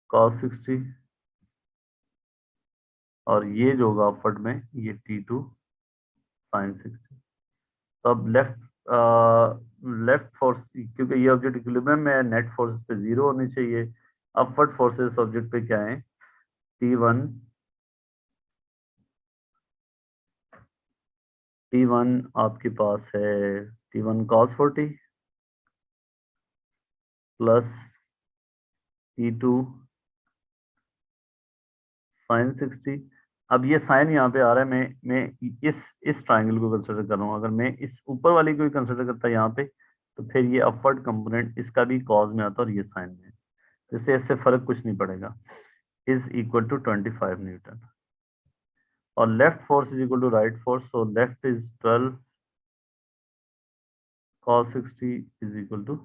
cos 60, और ये जो होगा अपवर्ड में ये T2 sin 60। तो अब लेफ्ट फोर्स, क्योंकि ये ऑब्जेक्ट इक्विलिब्रियम में है, नेट फोर्स पे जीरो होनी चाहिए। अपवर्ड फोर्सेस ऑब्जेक्ट पे क्या है? T1 आपके पास है T1 cos 40 plus T2 sin 60, अब ये साइन यहाँ पे आ रहा है, मैं इस ट्राइंगल को कंसिडर कर रहा हूँ। अगर मैं इस ऊपर वाली को भी कंसिडर करता यहाँ पे, तो फिर ये अपवर्ड कंपोनेंट इसका भी कॉज में आता और ये साइन में, तो इससे फर्क कुछ नहीं पड़ेगा। इज इक्वल टू 25 न्यूटन, और left force is equal to right force, so left is 12 cos 60 is equal to,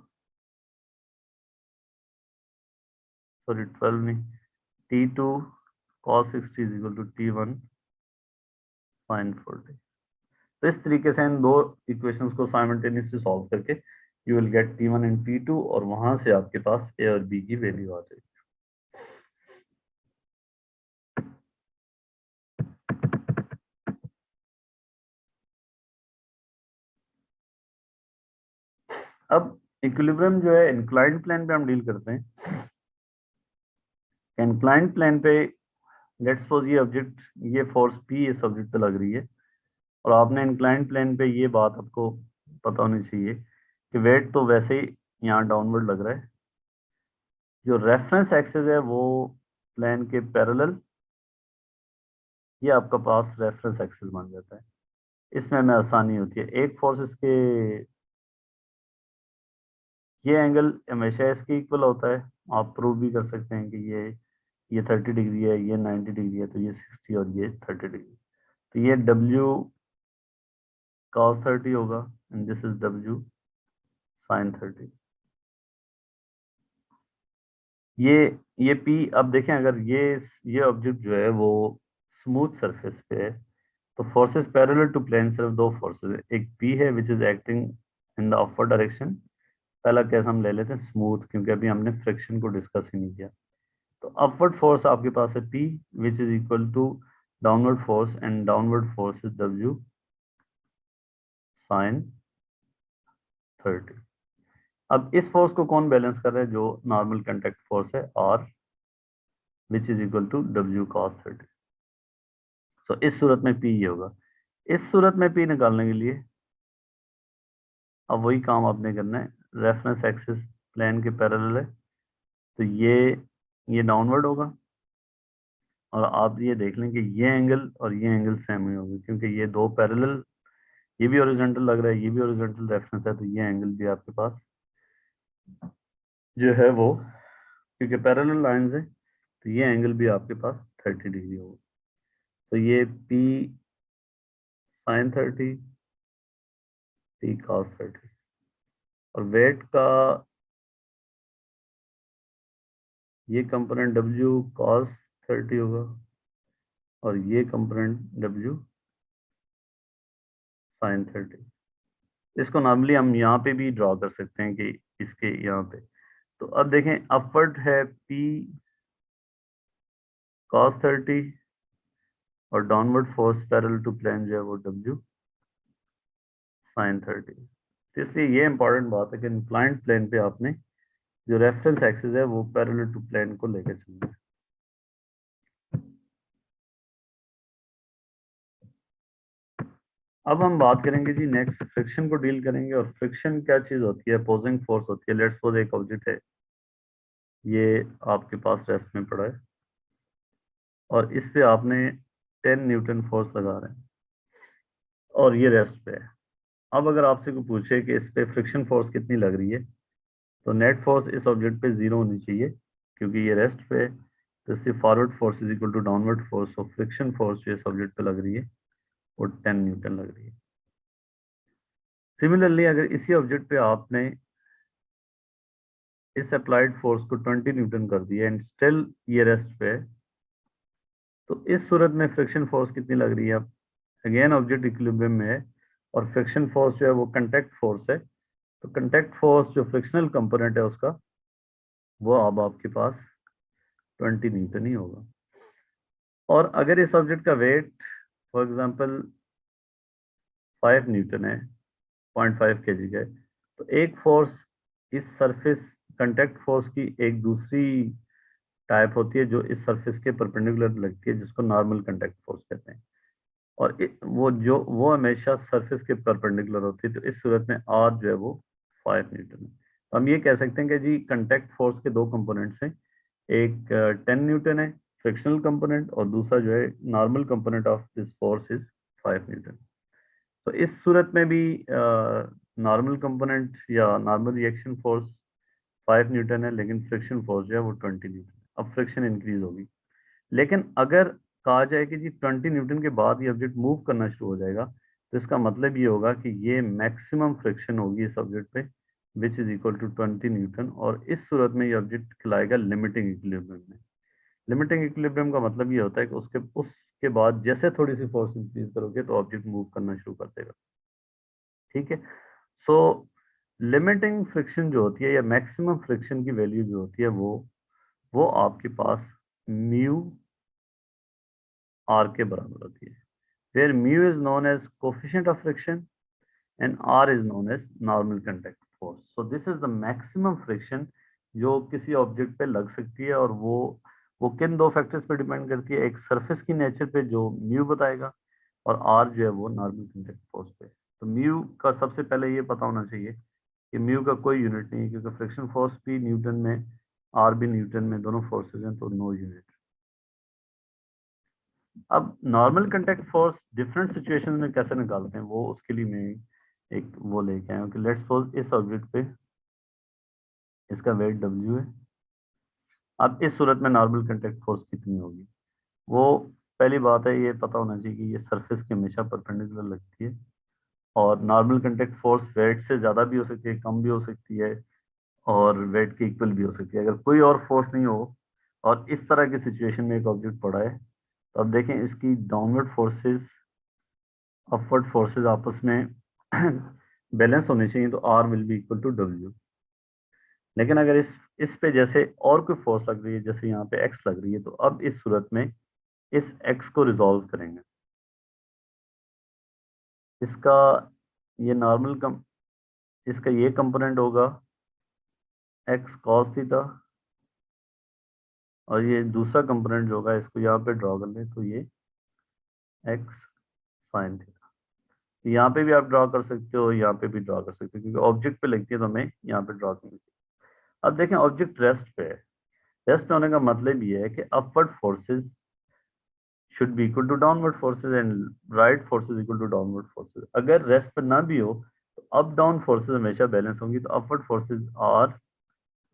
sorry 12 नहीं, T2 cos 60 is equal to T1 sin 40। तो इस तरीके से इन दो इक्वेशंस को साइमल्टेनियसली सॉल्व करके you will gate T1 and T2, और वहां से आपके पास ए और बी की वैल्यू आ जाएगी। अब इक्विलिब्रियम जो है इंक्लाइंड प्लेन पे हम डील करते हैं। इंक्लाइंड प्लेन पे लेट्स सपोज ये ऑब्जेक्ट, ये फोर्स P इस ऑब्जेक्ट पे लग रही है, और आपने इंक्लाइंड प्लेन पे ये बात आपको पता होनी चाहिए कि वेट तो वैसे ही यहाँ डाउनवर्ड लग रहा है, जो रेफरेंस एक्सिस है वो प्लेन के पैरेलल, ये आपका पास रेफरेंस एक्सिस बन जाता है। इसमें हमें आसानी होती है, एक फोर्स इसके, ये एंगल हमेशा इसके इक्वल होता है। आप प्रूव भी कर सकते हैं कि ये 30 डिग्री है, ये 90 डिग्री है, तो ये 60 और ये 30 डिग्री, तो ये W cos 30 होगा and this is W sin 30। ये P, अब देखें अगर ये ऑब्जेक्ट जो है वो स्मूथ सरफेस पे है, तो फोर्सेस पैरेलल टू प्लेन, सिर्फ दो फोर्सेस है, एक P है which is acting in the upward direction. पहला केस हम ले लेते हैं स्मूथ, क्योंकि अभी हमने फ्रिक्शन को डिस्कस ही नहीं किया। तो अपवर्ड फोर्स आपके पास है P which is equal to downward force, and downward force is W sin 30। अब इस फोर्स को कौन बैलेंस कर रहा है? जो नॉर्मल कांटेक्ट फोर्स है R which is equal to W cos 30। तो इस सूरत में P ये होगा। इस सूरत में P निकालने के लिए अब वही काम आपने करना है, रेफरेंस एक्सिस प्लेन के पैरेलल है, तो ये डाउनवर्ड होगा, और आप ये देख लें कि ये एंगल और ये एंगल सेम ही होगी, क्योंकि ये दो पैरेलल, ये भी ओरिजेंटल लग रहा है, ये भी ओरिजेंटल रेफरेंस है, तो ये एंगल भी आपके पास जो है वो, क्योंकि पैरेलल लाइंस है, तो ये एंगल भी आपके पास 30 डिग्री होगा। तो ये P sin 30, P cos 30, और वेट का ये कंपोनेंट W cos 30 होगा, और ये कंपोनेंट W sin 30। इसको नॉर्मली हम यहाँ पे भी ड्रॉ कर सकते हैं कि इसके यहाँ पे, तो अब देखें अपवर्ड है P cos 30, और downward force parallel to plane जो है वो W sin 30। तो इसलिए ये इंपॉर्टेंट बात है कि इंक्लाइंड प्लेन पे आपने जो रेफरेंस एक्सिस है वो पैरेलल टू प्लेन को लेकर चलना है। अब हम बात करेंगे जी नेक्स्ट, फ्रिक्शन को डील करेंगे। और फ्रिक्शन क्या चीज होती है? अपोजिंग फोर्स होती है। लेट्स सपोज एक ऑब्जेक्ट है, ये आपके पास रेस्ट में पड़ा है, और इस पे आपने 10 न्यूटन फोर्स लगा रहे हैं, और ये रेस्ट पे है। अब अगर आपसे कोई पूछे कि इस पे फ्रिक्शन फोर्स कितनी लग रही है, तो नेट फोर्स इस ऑब्जेक्ट पे 0 होनी चाहिए, क्योंकि ये रेस्ट पे है, तो इससे forward force is equal to downward force, और फ्रिक्शन फोर्स जो इस ऑब्जेक्ट पे लग रही है वो 10 न्यूटन लग रही है। सिमिलरली अगर इसी ऑब्जेक्ट पे आपने इस अप्लाइड फोर्स को 20 न्यूटन कर दिया एंड स्टिल ये रेस्ट पे है, तो इस सूरत में फ्रिक्शन फोर्स कितनी लग रही है? अब अगेन ऑब्जेक्ट इक्विलिब्रियम में है, और फ्रिक्शन फोर्स जो है वो कंटेक्ट फोर्स है, तो कंटेक्ट फोर्स जो फ्रिक्शनल कंपोनेंट है उसका, वो अब आपके पास 20 न्यूटन ही होगा। और अगर इस ऑब्जेक्ट का वेट फॉर एग्जांपल 5 न्यूटन है, 0.5 kg का है, तो एक फोर्स इस सरफेस, कंटेक्ट फोर्स की एक दूसरी टाइप होती है जो इस सरफेस के परपेंडिकुलर लगती है, जिसको नॉर्मल कंटेक्ट फोर्स कहते हैं, और वो हमेशा सरफेस के परपेंडिकुलर होती है। तो इस सूरत में आर जो है वो 5 न्यूटन है। तो हम ये कह सकते हैं कि जी कंटेक्ट फोर्स के दो कंपोनेंट्स हैं, एक 10 न्यूटन है फ्रिक्शनल कंपोनेंट और दूसरा जो है normal component of this force is 5 Newton. तो इस सूरत में भी नॉर्मल कंपोनेंट या नॉर्मल रिएक्शन फोर्स 5 न्यूटन है, लेकिन फ्रिक्शन फोर्स जो है वो 20 न्यूटन। अब फ्रिक्शन इंक्रीज होगी, लेकिन अगर कहा जाए कि जी 20 न्यूटन के बाद ये ऑब्जेक्ट मूव करना शुरू हो जाएगा, तो इसका मतलब ये होगा कि ये मैक्सिमम फ्रिक्शन होगी इस ऑब्जेक्ट पे, which is equal to 20 newton. और इस सूरत में ये ऑब्जेक्ट खिलाएगा लिमिटिंग इक्विलिब्रियम में। लिमिटिंग इक्विलिब्रियम का मतलब ये होता है कि उसके बाद जैसे थोड़ी सी फोर्स इंक्रीज करोगे तो ऑब्जेक्ट मूव करना शुरू कर देगा। ठीक है। सो लिमिटिंग फ्रिक्शन जो होती है या मैक्सिमम फ्रिक्शन की वैल्यू जो होती है वो आपके पास म्यू आर के बराबर होती है, where mu is known as coefficient of friction and r is known as normal contact force. So this is the maximum friction जो किसी ऑब्जेक्ट पे लग सकती है, और वो किन दो फैक्टर्स पे डिपेंड करती है, एक सरफेस की नेचर पे जो म्यू बताएगा, और आर जो है वो नॉर्मल कंटेक्ट फोर्स पे। तो म्यू का सबसे पहले ये पता होना चाहिए कि म्यू का कोई यूनिट नहीं है, क्योंकि फ्रिक्शन फोर्स भी न्यूटन में, आर भी न्यूटन में, दोनों फोर्सेज हैं, तो नो यूनिट। अब normal contact force different situation में कैसे निकालते हैं, वो उसके लिए मैं एक वो लेके आया हूँ कि लेट्स सपोज इस ऑब्जेक्ट पे इसका वेट W है। अब इस सूरत में नॉर्मल कंटेक्ट फोर्स कितनी होगी, वो पहली बात है ये पता होना चाहिए कि ये सरफेस के हमेशा परपेंडिकुलर लगती है, और नॉर्मल कंटेक्ट फोर्स वेट से ज़्यादा भी हो सकती है, कम भी हो सकती है, और वेट के इक्वल भी हो सकती है। अगर कोई और फोर्स नहीं हो और इस तरह की सिचुएशन में एक ऑब्जेक्ट पड़ा है, तो अब देखें इसकी डाउनवर्ड फोर्सेस, अपवर्ड फोर्सेस आपस में बैलेंस होने चाहिए, तो R will be equal to W। लेकिन अगर इस पे जैसे और कोई फोर्स लग रही है, जैसे यहाँ पे एक्स लग रही है, तो अब इस सूरत में इस एक्स को रिजॉल्व करेंगे। इसका ये इसका ये कंपोनेंट होगा एक्स कॉस थीटा, और ये दूसरा कंपोनेंट जो होगा, इसको यहाँ पे ड्रॉ कर लें तो ये एक्स साइन थीटा। यहाँ पे भी आप ड्रॉ कर सकते हो, यहाँ पे भी ड्रॉ कर सकते हो, क्योंकि ऑब्जेक्ट पे लगती है तो हमें यहाँ पे ड्रॉ करनी चाहिए। अब देखें ऑब्जेक्ट रेस्ट पे है। रेस्ट होने का मतलब ये है कि upward forces should be equal to downward forces and right forces equal to downward forces। अगर रेस्ट पे ना भी हो तो अप डाउन फोर्सेस हमेशा बैलेंस होंगी, तो upward forces R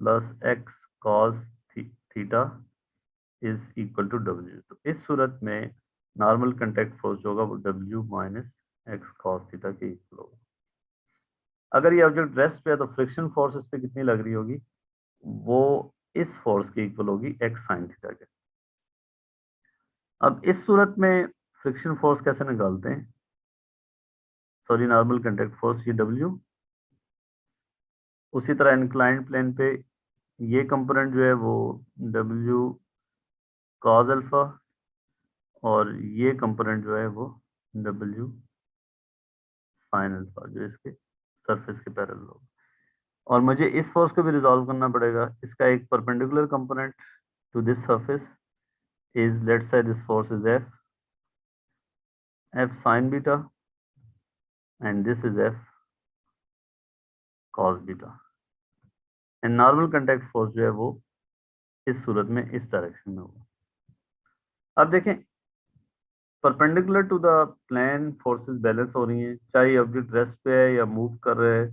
plus X cos theta is equal to W। तो इस सूरत में नॉर्मल कंटेक्ट फोर्स जो होगा वो W minus x cos theta के इक्वल होगा। अगर ये ऑब्जेक्ट रेस्ट पे है तो फ्रिक्शन फोर्स इस पे कितनी लग रही होगी, वो इस फोर्स के इक्वल होगी एक्स साइन थीटा के। अब इस सूरत में फ्रिक्शन फोर्स कैसे निकालते हैं, सॉरी नॉर्मल कंटेक्ट फोर्स, ये W। उसी तरह इंक्लाइंड प्लेन पे ये कंपोनेंट जो है वो W कॉज अल्फा, और ये कंपोनेंट जो है वो W साइन अल्फा, जो इसके सरफेस के पैरेलल होगा। और मुझे इस फोर्स को भी रिजॉल्व करना पड़ेगा। इसका एक perpendicular component to this surface is, let's say this force is F sin beta, and this is F cos beta, and normal contact force जो है वो इस सूरत में इस डायरेक्शन में होगा। अब देखें perpendicular to the plane forces balance हो रही हैं, चाहे ऑब्जेक्ट रेस्ट पे है या मूव कर रहे हैं,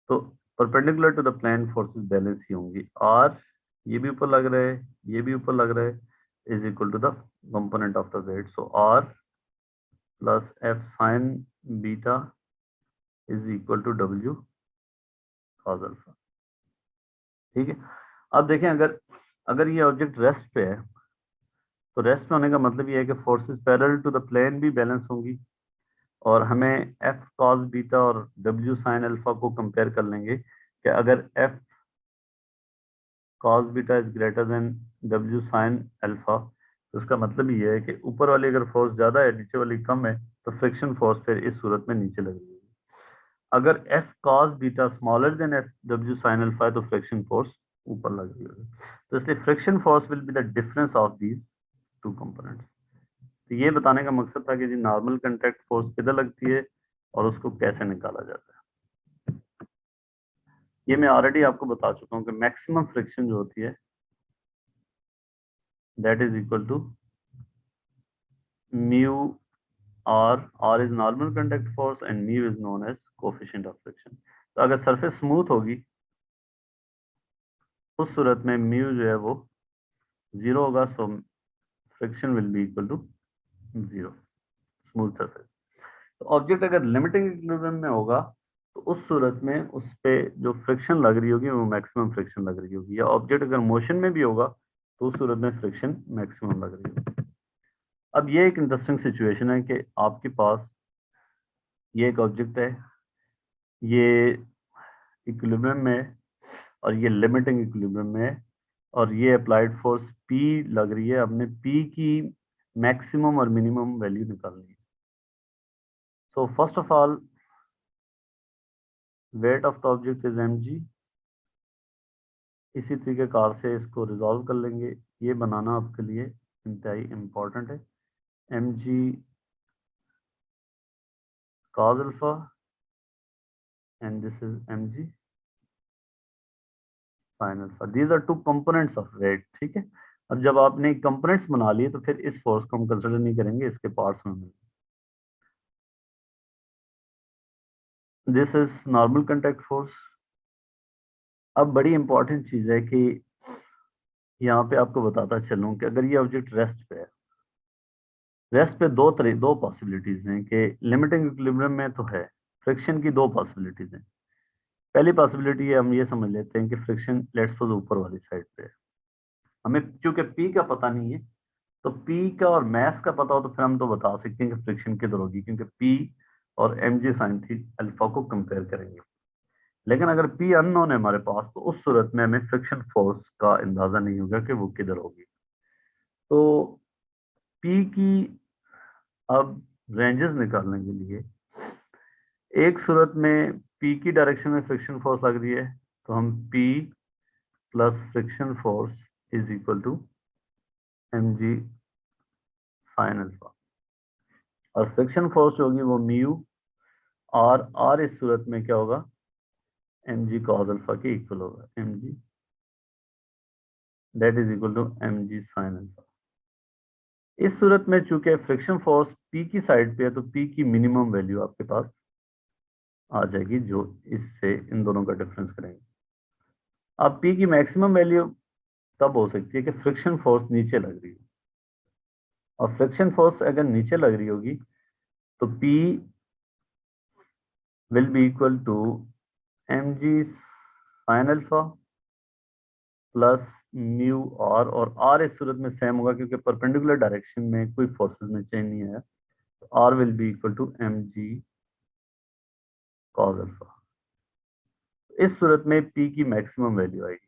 तो perpendicular to the plane forces balance ही होंगी। आर ये भी ऊपर लग रहा है, ये भी ऊपर लग रहा है, is equal to the component of the weight. So R plus F sine beta is equal to W cos alpha. ठीक है। अब देखें अगर ये ऑब्जेक्ट रेस्ट पे है, तो रेस्ट होने का मतलब ये है कि forces parallel to the plane भी बैलेंस होंगी, और हमें एफ कॉस बीटा और W साइन अल्फा को कंपेयर कर लेंगे कि अगर F cos beta is greater than W sine alpha, तो उसका मतलब ये है कि ऊपर वाली अगर फोर्स ज्यादा है, नीचे वाली कम है, तो फ्रिक्शन फोर्स फिर इस सूरत में नीचे लग रही है। अगर F cos beta smaller than F W sine alpha है, तो फ्रिक्शन फोर्स ऊपर लग रही है। तो इसलिए friction force will be the difference of these two components. तो ये बताने का मकसद था कि जी नॉर्मल कंटेक्ट फोर्स किधर लगती है और उसको कैसे निकाला जाता है। ये मैं ऑलरेडी आपको बता चुका हूँ कि मैक्सिमम फ्रिक्शन जो होती है that is equal to mu R is normal contact force and mu is known as coefficient of friction. तो अगर सरफेस स्मूथ होगी उस सूरत में म्यू जो है वो 0 होगा, so friction will be equal to 0, smooth surface. तो ऑब्जेक्ट अगर लिमिटिंग इक्विलिब्रियम में होगा तो उस सूरत में उस पे जो फ्रिक्शन लग रही होगी वो मैक्सिमम फ्रिक्शन लग रही होगी, या ऑब्जेक्ट अगर मोशन में भी होगा तो उस सूरत में फ्रिक्शन मैक्सिमम लग रही होगी। अब ये एक इंटरेस्टिंग सिचुएशन है कि आपके पास ये एक ऑब्जेक्ट है, ये इक्विलिब्रियम में है और ये लिमिटिंग इक्विलिब्रियम में है, और ये अप्लाइड फोर्स P लग रही है। हमने P की मैक्सिमम और मिनिमम वैल्यू निकालनी है। So first of all weight of the object is mg। इसी तरीके कार से इसको रिजॉल्व कर लेंगे। ये बनाना आपके लिए इंतहाई इम्पोर्टेंट है। mg cos alpha and this is mg sin alpha. These are two components of weight, ठीक है। अब जब आपने कंपोनेंट्स बना लिए तो फिर इस फोर्स को हम कंसिडर नहीं करेंगे, इसके पार्ट्स में। This is normal contact force. अब बड़ी इंपॉर्टेंट चीज है कि यहाँ पे आपको बताता चलूं कि अगर ये ऑब्जेक्ट रेस्ट पे है, रेस्ट पे दो पॉसिबिलिटीज हैं कि लिमिटिंग इक्विलिब्रियम में तो है, फ्रिक्शन की दो पॉसिबिलिटीज हैं। पहली पॉसिबिलिटी है, हम ये समझ लेते हैं कि फ्रिक्शन लेट्स सपोज ऊपर वाली साइड पे है। हमें चूंकि पी का पता नहीं है, तो पी का और मैस का पता हो तो फिर हम तो बता सकते हैं कि फ्रिक्शन किधर होगी, क्योंकि पी और एम जी साइन थी अल्फा को कंपेयर करेंगे। लेकिन अगर पी अननोन है हमारे पास, तो उस सूरत में हमें फ्रिक्शन फोर्स का अंदाजा नहीं होगा कि वो किधर होगी। तो पी की अब रेंजेस निकालने के लिए एक सूरत में पी की डायरेक्शन में फ्रिक्शन फोर्स लग रही है, तो हम P plus friction force is equal to M G sine alpha, और फ्रिक्शन फोर्स होगी वो म्यू आर इस सूरत में क्या होगा, एम जी कॉस अल्फा के इक्वल होगा, M G that is equal to M G sine alpha. इस सूरत में चूंकि फ्रिक्शन फोर्स पी की साइड पे है, तो पी की मिनिमम वैल्यू आपके पास आ जाएगी, जो इससे इन दोनों का डिफरेंस करेंगे। अब पी की मैक्सिमम वैल्यू तब हो सकती है कि फ्रिक्शन फोर्स नीचे लग रही हो, और फ्रिक्शन फोर्स अगर नीचे लग रही होगी तो P will be equal to M G sine alpha plus mu और आर इस सूरत में सेम होगा क्योंकि परपेंडिकुलर डायरेक्शन में कोई फोर्सेस में चेंज नहीं है, तो R will be equal to M G cos alpha. इस सूरत में पी की मैक्सिमम वैल्यू आएगी।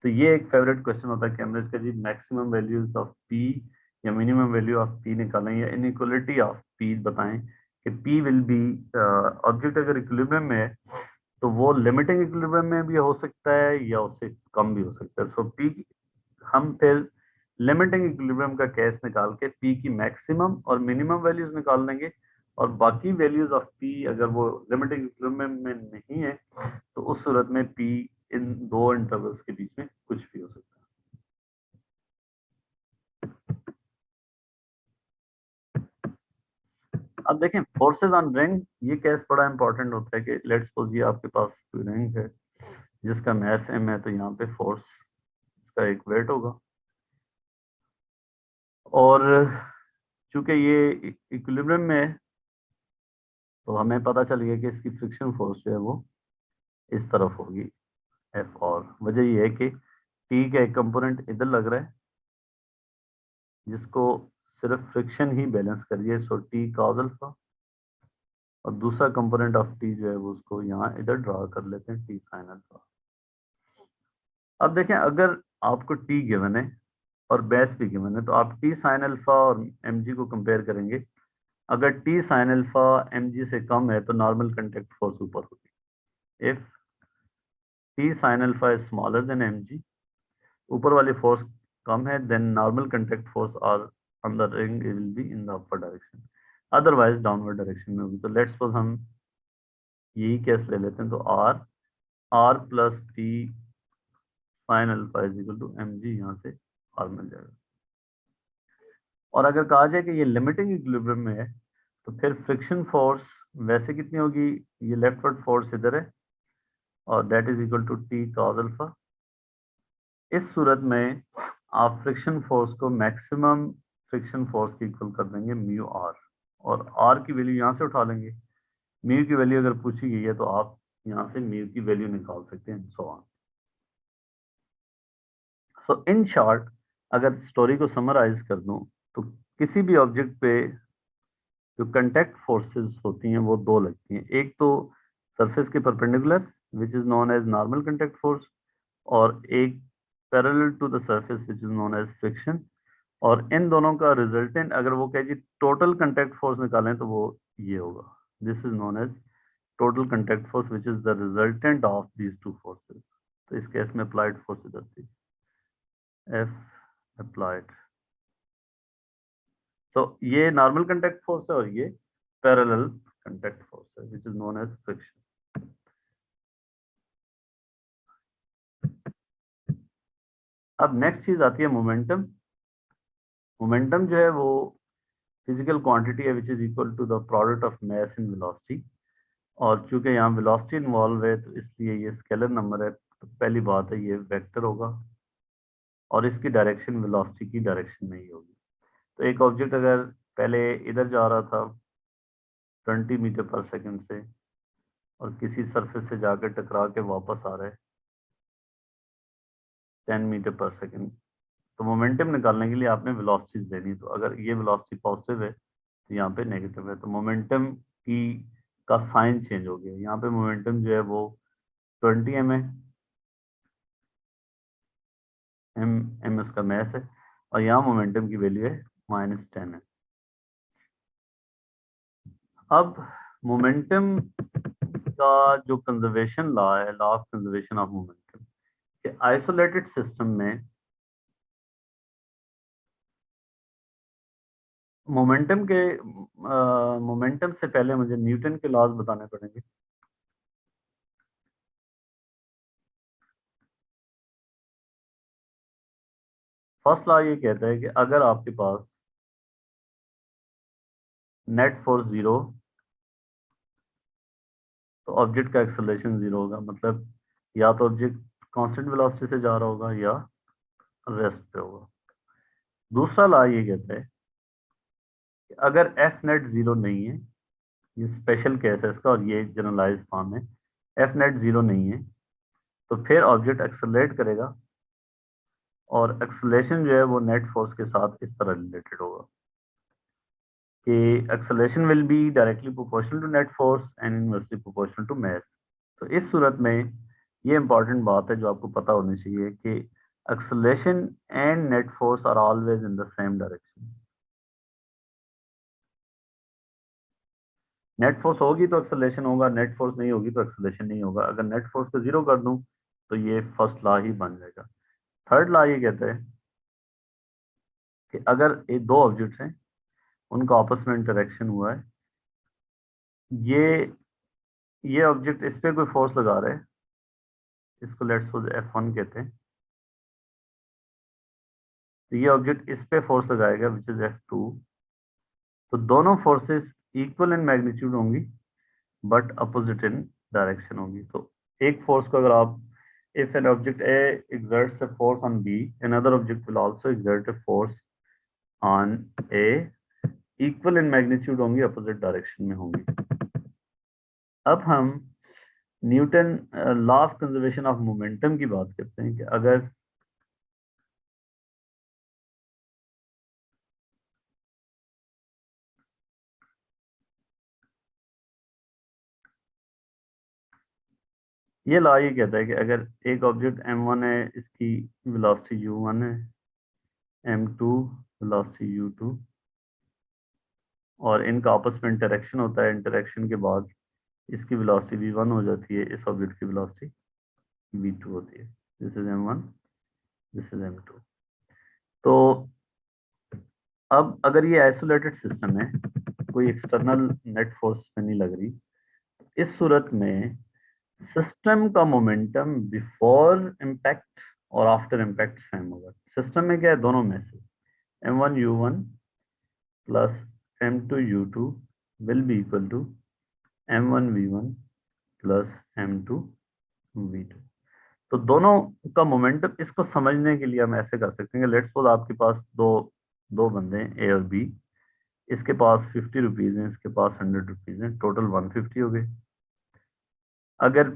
तो ये एक फेवरेट क्वेश्चन होता है कि हमने इसका जी मैक्सिमम वैल्यूज ऑफ पी या मिनिमम वैल्यू ऑफ पी निकालें या इनइक्वालिटी ऑफ पी बताएं कि पी विल बी, ऑब्जेक्ट अगर इक्विलिब्रियम में है तो वो लिमिटिंग इक्विलिब्रियम में भी हो सकता है या उससे कम भी हो सकता है। सो पी हम फिर लिमिटिंग इक्विलिब्रियम का केस निकाल के पी की मैक्सिमम और मिनिमम वैल्यूज निकाल लेंगे, और बाकी वैल्यूज ऑफ पी अगर वो लिमिटिंग इक्विलिब्रियम में नहीं है तो उस सूरत में पी इन दो इंटरवल्स के बीच में कुछ भी हो सकता है। अब देखें फोर्सेस ऑन रिंग, ये केस बड़ा इंपॉर्टेंट होता है कि लेट्स सपोज ये आपके पास रिंग है जिसका मैस m है, तो यहाँ पे फोर्स का एक वेट होगा, और चूंकि ये इक्विलिब्रियम में है तो हमें पता चल गया कि इसकी फ्रिक्शन फोर्स जो है वो इस तरफ होगी एफ, और वजह ये है कि टी का एक कंपोनेंट इधर लग रहा है जिसको सिर्फ फ्रिक्शन ही बैलेंस कर रही है, सो टी कॉस अल्फा, और दूसरा कंपोनेंट ऑफ टी जो है वो उसको यहाँ इधर ड्रा कर लेते हैं, टी साइन अल्फा। अब देखें अगर आपको टी गिवन है और बेस भी गिवन है, तो आप टी साइन अल्फा और एम जी को कंपेयर करेंगे। अगर T sine alpha M G से कम है तो नॉर्मल कंटेक्ट फोर्स ऊपर होगी। If T sine alpha is smaller than M G, ऊपर वाली फोर्स कम है, देन नॉर्मल कंटेक्ट फोर्स और on the ring will be in the upper direction, otherwise downward direction में होगी। तो लेट्स सपोज हम यही केस ले लेते हैं, तो R plus T sine alpha is equal to M G, यहाँ से आर मिल जाएगा। और अगर कहा जाए कि ये लिमिटिंग इक्विलिब्रियम में है तो फिर फ्रिक्शन फोर्स वैसे कितनी होगी, ये लेफ्टवर्ड फोर्स इधर है और that is equal to T cos alpha. इस सूरत में आप फ्रिक्शन फोर्स को मैक्सिमम फ्रिक्शन फोर्स के इक्वल कर देंगे म्यू आर, और आर की वैल्यू यहाँ से उठा लेंगे। म्यू की वैल्यू अगर पूछी गई है तो आप यहाँ से म्यू की वैल्यू निकाल सकते हैं, so on. So in short अगर स्टोरी को समराइज कर दूं तो किसी भी ऑब्जेक्ट पे जो कंटैक्ट फोर्सेस होती हैं वो दो लगती हैं, एक तो सरफेस के perpendicular which is known as normal contact force, और एक parallel to the surface which is known as friction. और इन दोनों का रिजल्टेंट अगर वो कहे जी टोटल कंटैक्ट फोर्स निकालें तो वो ये होगा, this is known as total contact force which is the resultant of these two forces. तो इस केस में अप्लाइड फोर्स इधर थी एफ अप्लाइड। तो ये नॉर्मल कंटैक्ट फोर्स है और ये पैरेलल कंटैक्ट फोर्स है which is known as friction. अब नेक्स्ट चीज आती है मोमेंटम। मोमेंटम जो है वो फिजिकल क्वांटिटी है which is equal to the product of mass in velocity, और चूंकि यहाँ वेलोसिटी इन्वॉल्व है तो इसलिए ये स्केलर नंबर है। तो पहली बात है ये वेक्टर होगा और इसकी डायरेक्शन वेलोसिटी की डायरेक्शन में ही होगी। तो एक ऑब्जेक्ट अगर पहले इधर जा रहा था 20 मीटर पर सेकंड से और किसी सरफेस से जाकर टकरा के वापस आ रहा है 10 मीटर पर सेकंड, तो मोमेंटम निकालने के लिए आपने वेलोसिटीज देनी। तो अगर ये वेलोसिटी पॉजिटिव है तो यहाँ पे नेगेटिव है, तो मोमेंटम की का साइन चेंज हो गया। यहाँ पे मोमेंटम जो है वो 20 एम है, एम उसका मैस है, और यहाँ मोमेंटम की वैल्यू है -10 है। अब मोमेंटम का जो कंजर्वेशन लॉ है, law of conservation of momentum, कि आइसोलेटेड सिस्टम में मोमेंटम से पहले मुझे न्यूटन के लॉज बताने पड़ेंगे। फर्स्ट लॉ ये कहता है कि अगर आपके पास नेट फोर्स जीरो तो ऑब्जेक्ट का एक्सेलरेशन जीरो होगा, मतलब या तो ऑब्जेक्ट कांस्टेंट वेलोसिटी से जा रहा होगा या रेस्ट पे होगा। दूसरा लॉ ये कहता है कि अगर एफ नेट जीरो नहीं है, ये स्पेशल केस है इसका और ये जनरलाइज फॉर्म है, एफ नेट जीरो नहीं है तो फिर ऑब्जेक्ट एक्सेलरेट करेगा और एक्सेलरेशन जो है वो नेट फोर्स के साथ इस तरह रिलेटेड होगा कि acceleration will be directly proportional to net force and inversely proportional to mass. तो इस सूरत में ये इंपॉर्टेंट बात है जो आपको पता होनी चाहिए कि acceleration and net force are always in the same direction. Net force होगी तो एक्सेलरेशन होगा, नेट फोर्स नहीं होगी तो एक्सेलरेशन नहीं होगा। अगर नेट फोर्स को जीरो कर दूं तो ये फर्स्ट लॉ ही बन जाएगा। थर्ड लॉ ये कहता है कि अगर ये दो ऑब्जेक्ट्स हैं उनका आपस में इंटरेक्शन हुआ है, ये ये ऑब्जेक्ट इस पे कोई फोर्स लगा रहा है, इसको लेट्स सपोज F1 कहते हैं, तो ये ऑब्जेक्ट इस पे फोर्स लगाएगा विच इज F2। तो दोनों फोर्सेस इक्वल इन मैग्नीट्यूड होंगी बट अपोजिट इन डायरेक्शन होगी। तो एक फोर्स को अगर आप if an object A exerts a force on B, another object will also exert a force on A, equal in magnitude होंगी, opposite direction में होंगी। अब हम Newton law of conservation of momentum की बात करते हैं कि अगर ये लॉ ये कहता है कि अगर एक ऑब्जेक्ट m1 है, इसकी वेलोसिटी u1 है, m2 वेलोसिटी u2, और इनका आपस में इंटरेक्शन होता है, इंटरेक्शन के बाद इसकी वेलोसिटी v1 हो जाती है, इस ऑब्जेक्ट की वेलोसिटी v2 होती है। This is m1, this is m2। तो अब अगर ये आइसोलेटेड सिस्टम है, कोई एक्सटर्नल नेट फोर्स में नहीं लग रही, इस सूरत में सिस्टम का मोमेंटम बिफोर इम्पैक्ट और आफ्टर इम्पैक्ट सेम होगा। सिस्टम में क्या है, दोनों में से m1 u1 plus m2u2 will be equal to m1v1 plus m2v2। तो दोनों का मोमेंटम, इसको समझने के लिए हम ऐसे कर सकते हैं, लेट्स सपोज आपके पास दो दो बंदे हैं ए और बी, इसके पास 50 रुपीज हैं, इसके पास 100 रुपीज हैं, टोटल 150 हो गए। अगर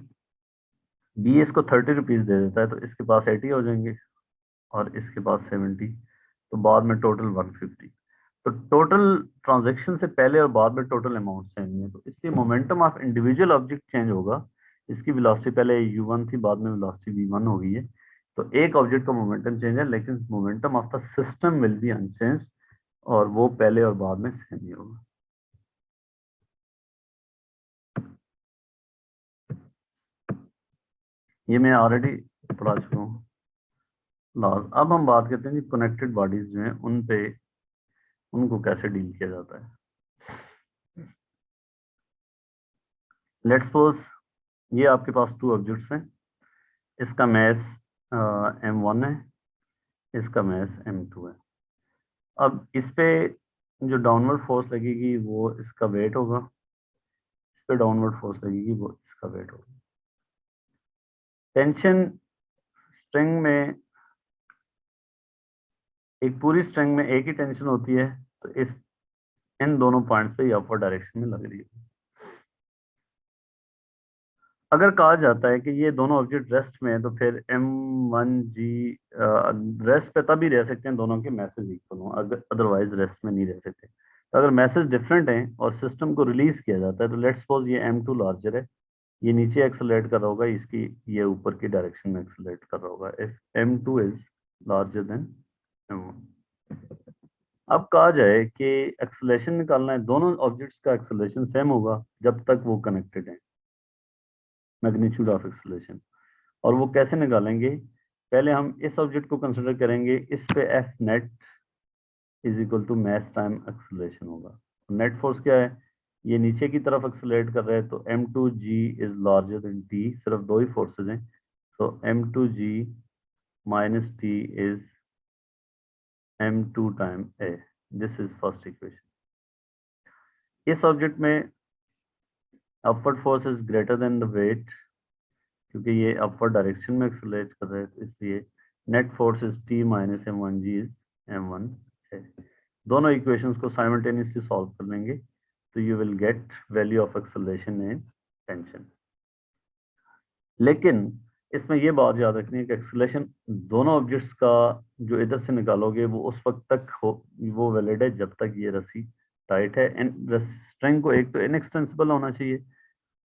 बी इसको 30 रुपीज दे देता है तो इसके पास 80 हो जाएंगे और इसके पास 70, तो बाद में टोटल 150। तो टोटल ट्रांजैक्शन से पहले और बाद में टोटल अमाउंट सेम नहीं है, तो इसलिए momentum of individual object change होगा। इसकी वेलोसिटी पहले u1 थी, बाद में वेलोसिटी v1 हो गई है, तो एक ऑब्जेक्ट का मोमेंटम चेंज है, लेकिन momentum of the system will be unchanged, और वो पहले और बाद में सेम ही होगा। ये मैं ऑलरेडी पढ़ा चुका हूँ लॉज। अब हम बात करते हैं कि कनेक्टेड बॉडीज जो हैं उन पे, उनको कैसे डील किया जाता है। लेट्स सपोज ये आपके पास टू ऑब्जेक्ट्स हैं, इसका मैस m1 है, इसका मैस m2 है। अब इस पे जो डाउनवर्ड फोर्स लगेगी वो इसका वेट होगा, इस पे डाउनवर्ड फोर्स लगेगी वो इसका वेट होगा। टेंशन स्ट्रिंग में, एक पूरी स्ट्रिंग में एक ही टेंशन होती है, तो इस इन दोनों पॉइंट्स पे अपवर्ड डायरेक्शन में लग रही है। अगर कहा जाता है कि ये दोनों ऑब्जेक्ट रेस्ट में है, तो फिर m1g रेस्ट पे तभी रह सकते हैं दोनों के मैसेज इक्वल हों, अगर अदरवाइज रेस्ट में नहीं रह सकते। तो अगर मैसेज डिफरेंट हैं और सिस्टम को रिलीज किया जाता है, तो लेट्स सपोज ये m2 लार्जर है, ये नीचे एक्सेलरेट कर रहा होगा, इसकी ये ऊपर की डायरेक्शन में एक्सेलरेट कर रहा होगा, if m2 is larger then m1। अब कहा जाए कि एक्सेलरेशन निकालना है, दोनों ऑब्जेक्ट्स का एक्सेलरेशन सेम होगा जब तक वो कनेक्टेड है, मैग्नीट्यूड ऑफ एक्सेलरेशन। और वो कैसे निकालेंगे? पहले हम इस ऑब्जेक्ट को कंसिडर करेंगे, इस पे F net is equal to mass time acceleration होगा। नेट फोर्स क्या है? ये नीचे की तरफ एक्सेलरेट कर रहे हैं, तो m2g is larger than t, सिर्फ दो ही फोर्सेज हैं, तो m2g minus t is m2 time a। This is first equation. इस ऑब्जेक्ट में upward force is greater than the weight, क्योंकि ये अपवर्ड डायरेक्शन में एक्सेलरेट कर रहे हैं, तो इसलिए net force is t minus m1g is m1 है। दोनों इक्वेशंस को साइमल्टेनियसली सॉल्व कर लेंगे, तो you will get value of acceleration and tension. लेकिन इसमें ये बात याद रखनी है कि एक्सेलरेशन दोनों ऑब्जेक्ट्स का जो इधर से निकालोगे वो उस वक्त तक वो वैलिड है जब तक ये रस्सी टाइट है, एंड स्ट्रिंग को एक तो इनएक्सटेंसिबल होना चाहिए,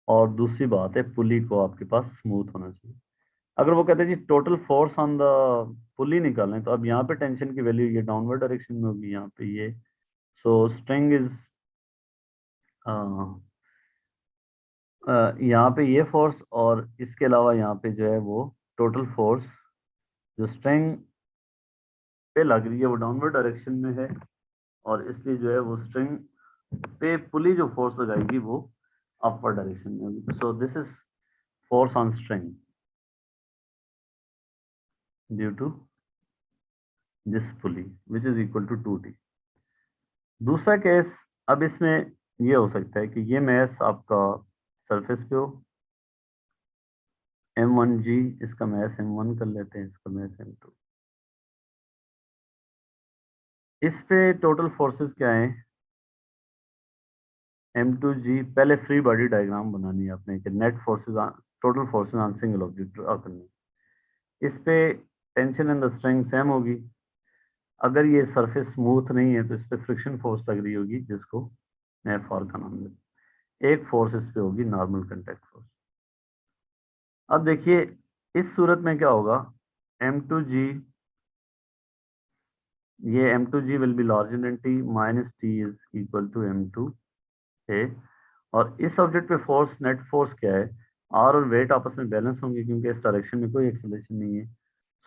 और दूसरी बात है पुली को आपके पास स्मूथ होना चाहिए। अगर वो कहते हैं जी total force on the pulley निकालें, तो अब यहाँ पे टेंशन की वैल्यू ये डाउनवर्ड डायरेक्शन में होगी, यहाँ पे ये, सो स्ट्रिंग इज यहाँ पे ये फोर्स, और इसके अलावा यहाँ पे जो है वो टोटल फोर्स जो स्ट्रिंग पे लग रही है वो डाउनवर्ड डायरेक्शन में है, और इसलिए जो है वो स्ट्रिंग पे पुली जो फोर्स लगाएगी वो अपवर्ड डायरेक्शन में होगी। So this is force on string due to this pulley which is equal to 2t। दूसरा केस, अब इसमें ये हो सकता है कि ये मैस आपका सरफेस पे हो, m1g, इसका मैस m1 कर लेते हैं, इसका मैस m2। इस पे टोटल फोर्सेस क्या है? m2g, पहले फ्री बॉडी डायग्राम बनानी है आपने कि net forces, total forces on single object draw करनी है। इस पे tension in the string same होगी। अगर ये सरफेस स्मूथ नहीं है तो इस पे फ्रिक्शन फोर्स लग रही होगी, जिसको एफ आर का नाम दें। एक फोर्स इस पे होगी नॉर्मल कांटेक्ट फोर्स। अब देखिए इस सूरत में क्या होगा, m2g, ये m2g will be larger than t, minus t is equal to m2a। और इस ऑब्जेक्ट पे फोर्स, नेट फोर्स क्या है? आर और वेट आपस में बैलेंस होंगे, क्योंकि इस डायरेक्शन में कोई एक्सेलरेशन नहीं है।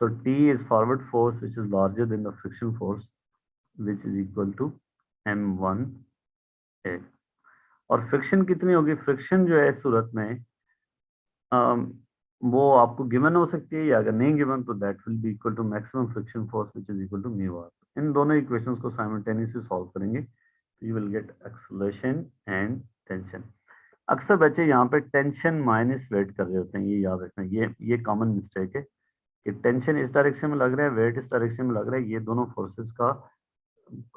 So t is forward force which is larger than the friction force which is equal to m1a। और फ्रिक्शन कितनी होगी? फ्रिक्शन जो है इस सूरत में वो आपको गिवन हो सकती है, या अगर नहीं गिवन तो that will be equal to maximum friction force which is equal to mu R. इन दोनों इक्वेशंस को साइमल्टेनियसली सॉल्व करेंगे, you will get acceleration and tension. अक्सर बच्चे यहाँ पे टेंशन माइनस वेट कर रहे होते हैं, ये याद रखना, ये कॉमन मिस्टेक है कि टेंशन इस डायरेक्शन में लग रहा है, वेट इस डायरेक्शन में लग रहा है, ये दोनों फोर्सेस का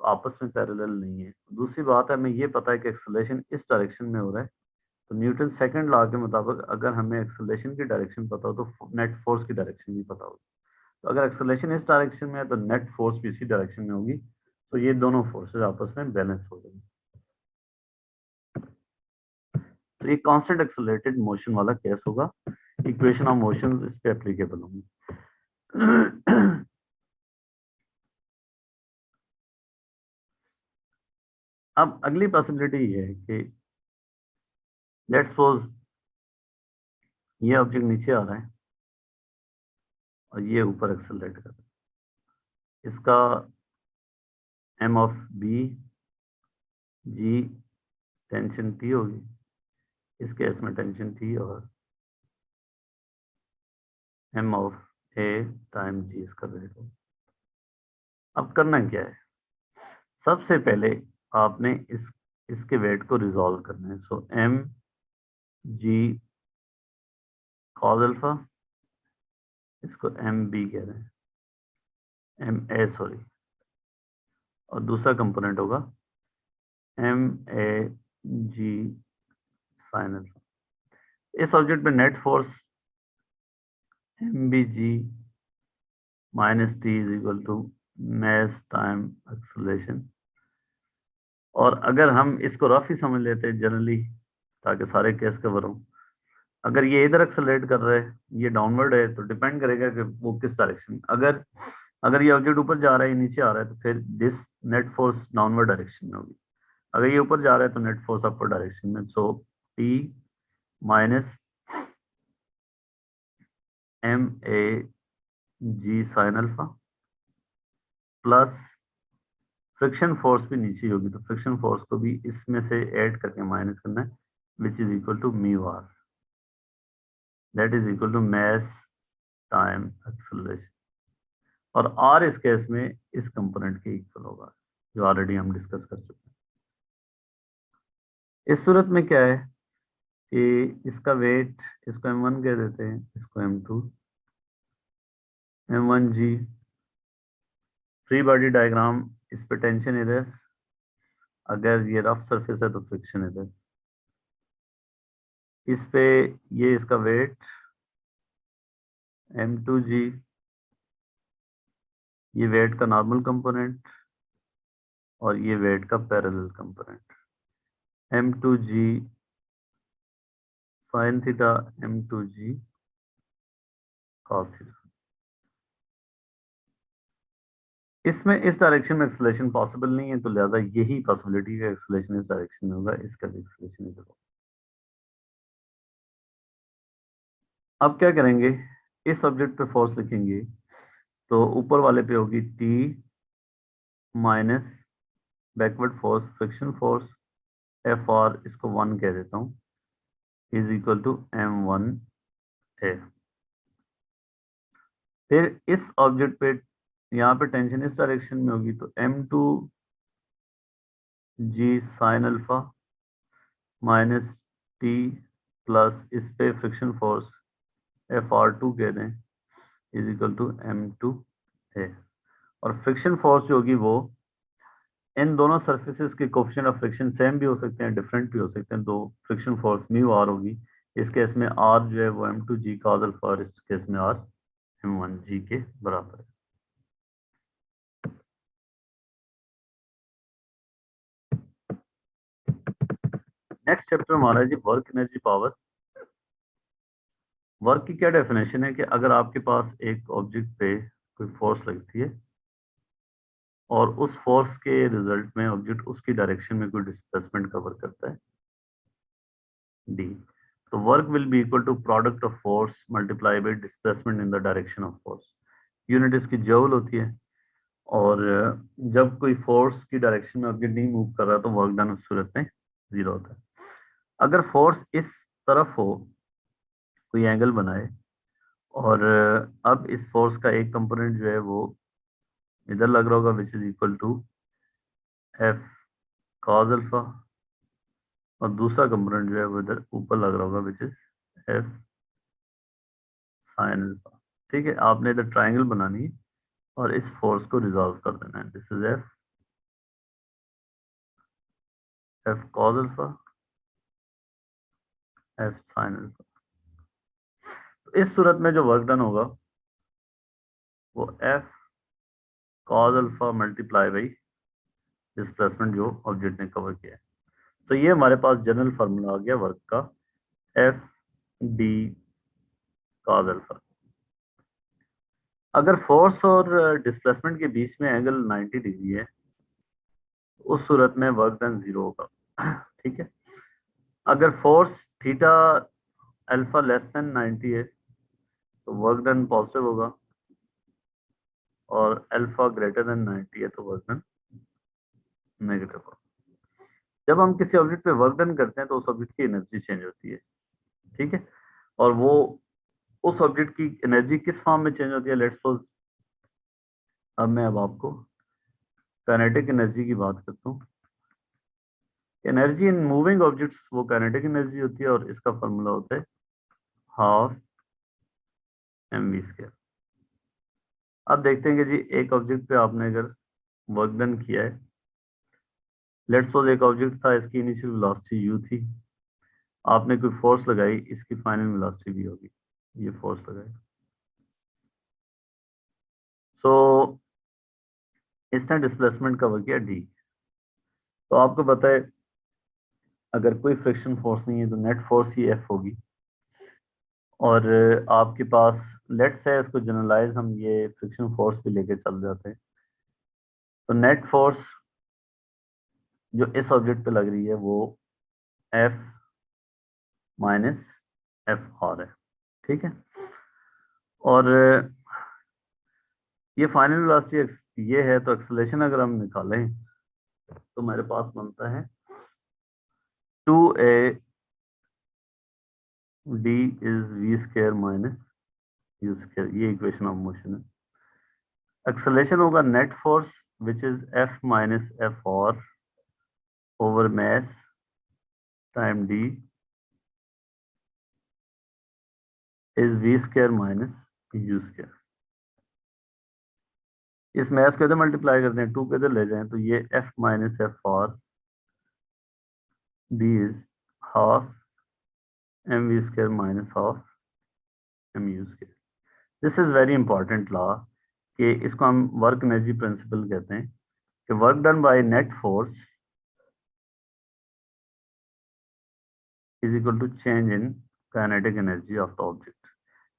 आपस में पैरेलल नहीं है। दूसरी बात है, हमें ये पता है कि एक्सेलरेशन इस डायरेक्शन में हो रहा है, तो न्यूटन सेकंड लॉ के मुताबिक अगर हमें एक्सेलरेशन की डायरेक्शन पता हो तो नेट फोर्स की डायरेक्शन भी पता होगी। तो अगर एक्सेलरेशन इस डायरेक्शन में है तो नेट फोर्स भी इसी डायरेक्शन में होगी, तो ये दोनों फोर्सेस आपस में बैलेंस हो जाएंगे। तो ये कांस्टेंट एक्सेलरेटेड मोशन वाला केस होगा, इक्वेशन ऑफ मोशन इस पे एप्लीकेबल होंगी। अब अगली पॉसिबिलिटी ये है कि लेट्स सपोज ये ऑब्जेक्ट नीचे आ रहा है और ये ऊपर एक्सेलरेट कर रहा है, इसका M of B G tension T होगी, इस केस में टेंशन टी और M of A time G इसका वेट हो। अब करना क्या है, सबसे पहले आपने इसके वेट को रिजॉल्व करना है। सो एम जी कॉस अल्फा, इसको एम बी कह रहे हैं, एम ए सॉरी, और दूसरा कंपोनेंट होगा M A G sine alpha. इस ऑब्जेक्ट पे net force M B G minus T is equal to mass time acceleration. और अगर हम इसको रफ ही समझ लेते हैं जनरली ताकि सारे केस कवर हों, अगर ये इधर एक्सेलरेट कर रहा है, ये डाउनवर्ड है, तो डिपेंड करेगा कि वो किस डायरेक्शन। अगर अगर ये ऑब्जेक्ट ऊपर जा रहा है, नीचे आ रहा है, तो फिर this net force downward direction में होगी। अगर ये ऊपर जा रहा है तो नेट फोर्स अपर डायरेक्शन में। So T minus M A G sine alpha plus friction force भी नीचे होगी, तो फ्रिक्शन फोर्स को भी इसमें से ऐड करके माइनस करना है, which is equal to mu R, that is equal to mass time acceleration. और आर इस केस में इस कंपोनेंट के इक्वल होगा, जो ऑलरेडी हम डिस्कस कर चुके हैं। इस सूरत में क्या है कि इसका वेट, इसको m1 कह देते हैं, इसको m2, m1 जी फ्री बॉडी डायग्राम, इस पे टेंशन इधर, अगर ये रफ सरफेस है तो फ्रिक्शन इधर, इस पे ये इसका वेट m2 जी, ये वेट का नॉर्मल कंपोनेंट और ये वेट का parallel component, m2 G sine theta, m2 जी कॉस थीटा। इसमें इस डायरेक्शन में एक्सेलरेशन पॉसिबल नहीं है, तो लिहाजा यही पॉसिबिलिटी है एक्सेलरेशन इस डायरेक्शन में होगा, इसका भी एक्सेलरेशन इधर होगा। अब क्या करेंगे, इस सब्जेक्ट पे फोर्स लिखेंगे, तो ऊपर वाले पे होगी T minus backward force friction force F are, इसको 1 कह देता हूँ, इज इक्वल टू m1 है। फिर इस ऑब्जेक्ट पे यहाँ पे टेंशन इस डायरेक्शन में होगी, तो m2 G sine alpha minus T plus इस पे friction force F R two कह दें, इज इक्वल टू m2 है। और फ्रिक्शन फोर्स जो होगी वो इन दोनों सर्फेसिस के कोफिशिएंट ऑफ फ्रिक्शन सेम भी हो सकते हैं, डिफरेंट भी हो सकते हैं, तो फ्रिक्शन फोर्स म्यू आर होगी। इस केस में आर जो है वो m2 जी कॉस अल्फा, और इस केस में आर m1 जी के बराबर है। नेक्स्ट चैप्टर हमारा है जी वर्क एनर्जी पावर। वर्क की क्या डेफिनेशन है कि अगर आपके पास एक ऑब्जेक्ट पे कोई फोर्स लगती है और उस फोर्स के रिजल्ट में ऑब्जेक्ट उसकी डायरेक्शन में कोई डिस्प्लेसमेंट कवर करता है डी, तो work will be equal to product of force multiply by displacement in the direction of force. Unit इसकी जूल होती है, और जब कोई फोर्स की डायरेक्शन में ऑब्जेक्ट नहीं मूव कर रहा तो वर्क डन उस सूरत में जीरो होता है। अगर फोर्स इस तरफ हो, कोई एंगल बनाए, और अब इस फोर्स का एक कंपोनेंट जो है वो इधर लग रहा होगा, which is equal to F cos alpha, और दूसरा कंपोनेंट जो है वो इधर ऊपर लग रहा होगा which is F sine alpha. ठीक है, आपने इधर ट्राइंगल बनानी है और इस फोर्स को रिजॉल्व कर देना है। This is F cos alpha, F sine alpha. तो इस सूरत में जो वर्क डन होगा वो F cos alpha multiply by displacement जो ऑब्जेक्ट ने कवर किया है। तो ये हमारे पास जनरल फार्मूला आ गया वर्क का, एफ डी कॉज अल्फा। अगर फोर्स और डिस्प्लेसमेंट के बीच में एंगल 90 डिग्री है, उस सूरत में वर्क डन जीरो होगा। ठीक है, अगर force theta alpha less than 90 है तो वर्क डन पॉजिटिव होगा, और अल्फा ग्रेटर देन 90 है तो वर्क डन नेगेटिव होगा। जब हम किसी ऑब्जेक्ट पे वर्क डन करते हैं तो उस ऑब्जेक्ट की एनर्जी चेंज होती है। ठीक है, और वो उस ऑब्जेक्ट की एनर्जी किस फॉर्म में चेंज होती है, लेट्स सपोज अब आपको काइनेटिक एनर्जी की बात करता हूँ। एनर्जी इन मूविंग ऑब्जेक्ट्स वो काइनेटिक एनर्जी होती है, और इसका फॉर्मूला होता है हाफ mv²। अब देखते हैं कि जी एक ऑब्जेक्ट पे आपने अगर वर्क डन किया है, लेट्स सपोज एक ऑब्जेक्ट था, इसकी इनिशियल वेलोसिटी u थी, आपने कोई फोर्स लगाई, इसकी फाइनल वेलोसिटी भी होगी, ये फोर्स लगाई। सो इसने डिस्प्लेसमेंट कवर किया d। तो आपको पता है अगर कोई फ्रिक्शन फोर्स नहीं है तो नेट फोर्स ही F होगी, और आपके पास लेट्स है, इसको जनरलाइज हम ये फ्रिक्शन फोर्स भी लेके चल जाते हैं, तो नेट फोर्स जो इस ऑब्जेक्ट पे लग रही है वो F माइनस एफ आर है। ठीक है, और ये फाइनल वेलोसिटी ये है, तो एक्सेलरेशन अगर हम निकालें तो मेरे पास बनता है 2a d is v² minus u²। ये इक्वेशन ऑफ मोशन है। एक्सेलरेशन होगा net force which is f minus F are over mass time d is v² minus u²। इस मैथ को इधर मल्टीप्लाई करते हैं, 2 को इधर ले जाएं तो ये f minus F R d is half mv² minus half mu²। This is very important law, कि इसको हम वर्क एनर्जी प्रिंसिपल कहते हैं, कि work done by net force is equal to change in kinetic energy of the object.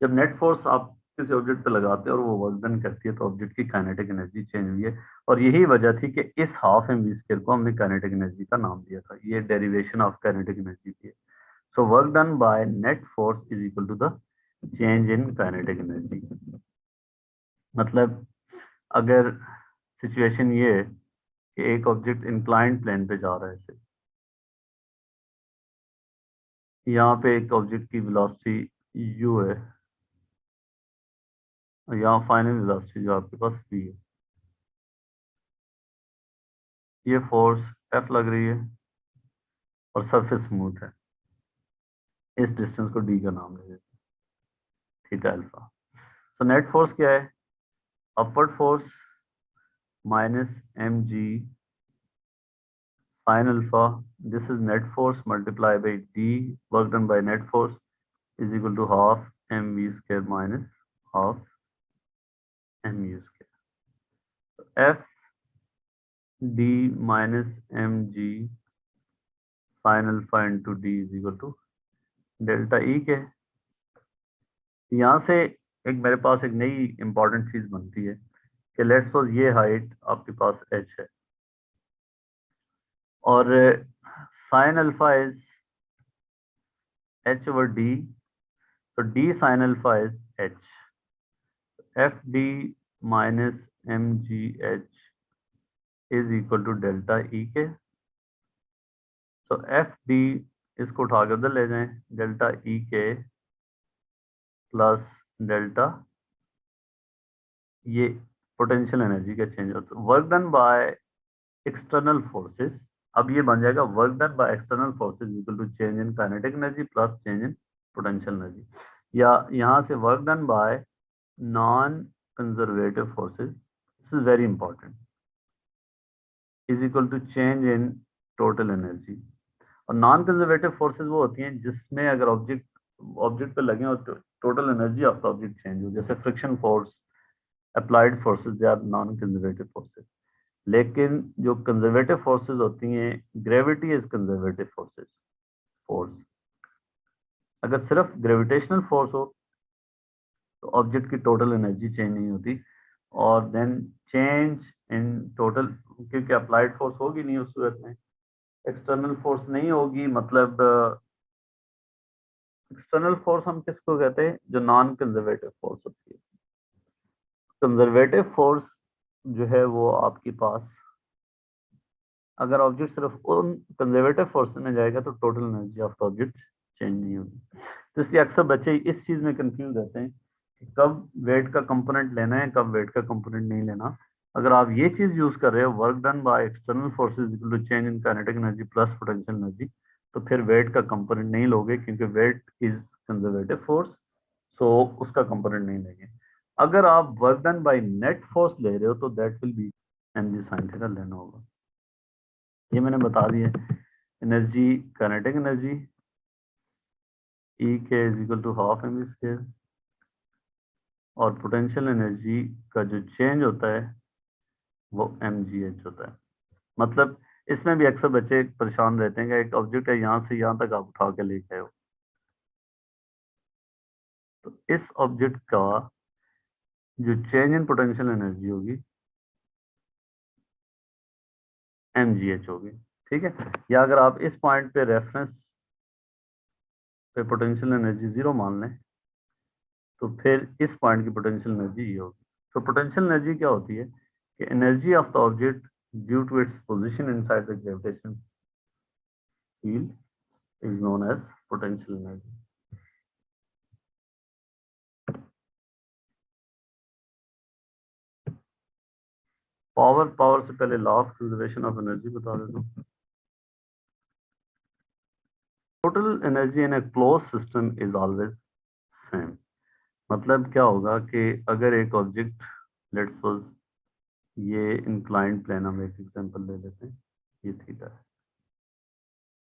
जब net force आप किसी object पे लगाते हैं और वो वर्क डन करती है तो ऑब्जेक्ट की काइनेटिक एनर्जी चेंज हुई है, और यही वजह थी कि इस हाफ mv² को हमने काइनेटिक एनर्जी का नाम दिया था। ये डेरिवेशन ऑफ काइनेटिक एनर्जी थी। So work done by net force is equal to the change in kinetic energy. मतलब अगर सिचुएशन ये है कि एक ऑब्जेक्ट इंक्लाइंड प्लेन पे जा रहा है, से यहाँ पे एक ऑब्जेक्ट की वेलोसिटी u है, और यहाँ फाइनल वेलोसिटी जो आपके पास v है, ये फोर्स F लग रही है और सरफेस स्मूथ है, इस डिस्टेंस को d का नाम दे देते हैं थीटा अल्फा। तो नेट फोर्स क्या है, upward force minus mg sin alpha, this is net force multiplied by d work done by net force is equal to half mv² minus half mu²। so f d minus mg sin alpha into d is equal to delta E के। यहाँ से एक मेरे पास एक नई important चीज बनती है कि लेट्स सपोज ये हाइट आपके पास h है, और sign alpha is h over d, तो d sin alpha is h, fd minus mgh is equal to delta E के। तो fd इसको उठा कर उधर ले जाएं, delta E K plus delta, ये पोटेंशियल एनर्जी का चेंज होता है। Work done by external forces अब ये बन जाएगा work done by external forces equal to change in kinetic energy plus change in potential energy. या यहाँ से work done by non conservative forces, this is very important, is equal to change in total energy. और non conservative forces वो होती हैं जिसमें अगर object पे लगे और total energy of the object change हो, जैसे friction force, applied forces, they are non conservative forces. लेकिन जो कंजर्वेटिव फोर्सेज होती हैं, ग्रेविटी इज कंजर्वेटिव फोर्स। अगर सिर्फ ग्रेविटेशनल फोर्स हो तो ऑब्जेक्ट की टोटल एनर्जी चेंज नहीं होती, और देन चेंज इन टोटल, क्योंकि अप्लाइड फोर्स होगी नहीं उस सूरत में, एक्सटर्नल फोर्स नहीं होगी, मतलब एक्सटर्नल फोर्स हम किसको कहते हैं, जो नॉन कंजर्वेटिव फोर्स होती है। कंजर्वेटिव फोर्स जो है वो आपके पास, अगर ऑब्जेक्ट सिर्फ उन कंजर्वेटिव फोर्स में जाएगा तो total energy of the object change नहीं होगी। तो इसलिए अक्सर बच्चे इस चीज में कंफ्यूज रहते हैं कि कब वेट का कंपोनेंट लेना है, कब वेट का कंपोनेंट नहीं लेना। अगर आप ये चीज यूज कर रहे हो, work done by external forces equal to change in kinetic energy plus potential energy, तो फिर वेट का कंपोनेंट नहीं लोगे, क्योंकि weight is conservative force, so उसका कंपोनेंट नहीं लेंगे। अगर आप work done by net force ले रहे हो तो that will be mg sin theta लेना होगा। ये मैंने बता दिया। Energy, kinetic energy E K is equal to half M square, और पोटेंशियल एनर्जी का जो चेंज होता है वो mgh होता है। मतलब इसमें भी अक्सर बच्चे परेशान रहते हैं कि एक ऑब्जेक्ट है, यहाँ से यहाँ तक आप उठा के लेके आए हो, तो इस ऑब्जेक्ट का जो चेंज इन पोटेंशियल एनर्जी होगी mgh होगी, ठीक है। या अगर आप इस पॉइंट पे रेफरेंस पे पोटेंशियल एनर्जी 0 मान लें, तो फिर इस पॉइंट की पोटेंशियल एनर्जी ये होगी। तो पोटेंशियल एनर्जी क्या होती है कि energy of the object due to its position inside the gravitation field is known as potential energy. Power से पहले law of conservation of energy बता देता हूँ। Total energy in a close system is always same. मतलब क्या होगा कि अगर एक ऑब्जेक्ट, लेट्स सपोज ये इंक्लाइंड प्लेन, हम एक एग्जांपल ले लेते हैं, ये थीटा है,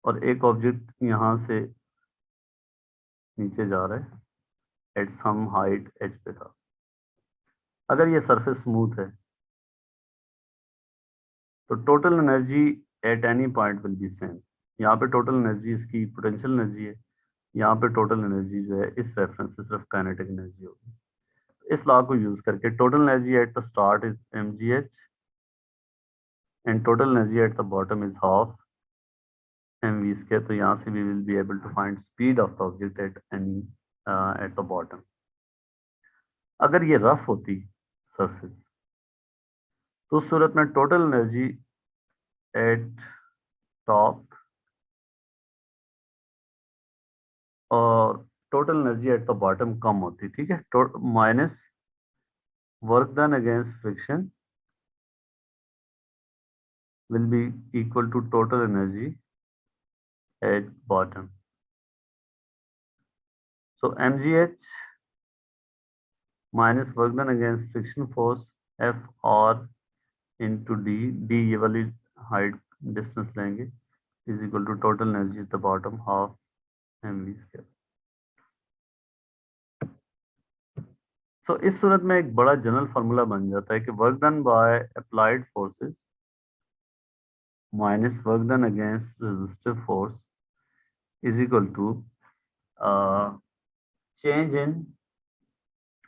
और एक ऑब्जेक्ट यहाँ से नीचे जा रहा है एट सम हाइट h पे था। अगर ये सरफेस स्मूथ है तो total energy at any point will be same. यहाँ पे टोटल एनर्जी इसकी पोटेंशियल एनर्जी है, यहाँ पे टोटल एनर्जी जो है इस रेफरेंस से सिर्फ काइनेटिक एनर्जी होगी। इस लॉ को यूज करके total energy at the start is mgh and total energy at the bottom is half mv square. तो यहाँ से we will be able to find speed of the object at any at the bottom. अगर ये rough होती surface तो उस सूरत में टोटल एनर्जी एट टॉप और total energy at the bottom कम होती, ठीक है। Minus work done against friction will be equal to total energy at bottom. So mgh minus work done against friction force Fr into d ये वाली height distance लेंगे is equal to total energy at the bottom half mv square. So इस सूरत में एक बड़ा general formula बन जाता है कि work done by applied forces minus work done against resistive force is equal to change in,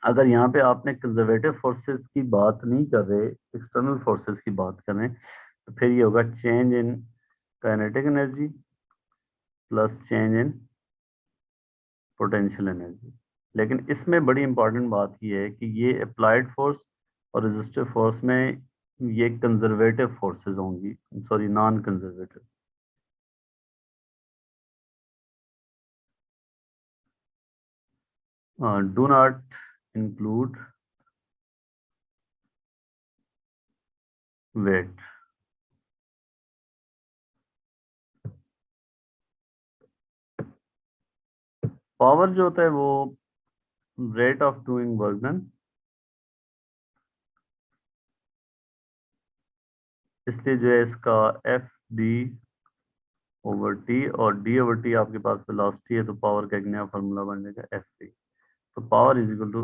अगर यहाँ पे आपने कंजर्वेटिव फोर्सेस की बात नहीं कर रहे, एक्सटर्नल फोर्सेस की बात कर रहे हैं, तो फिर ये होगा change in kinetic energy plus change in potential energy. लेकिन इसमें बड़ी इंपॉर्टेंट बात ये है कि ये अप्लाइड फोर्स और रेजिस्टिव फोर्स में ये कंजर्वेटिव फोर्सेस होंगी, sorry non conservative. Do not include weight. Power जो होता है वो rate of doing work done, इसलिए जो है इसका एफ डी ओवर टी, और डी ओवर टी आपके पास वेलोसिटी है, तो पावर का एक नया फॉर्मूला बन जाएगा एफ टी। तो power is equal to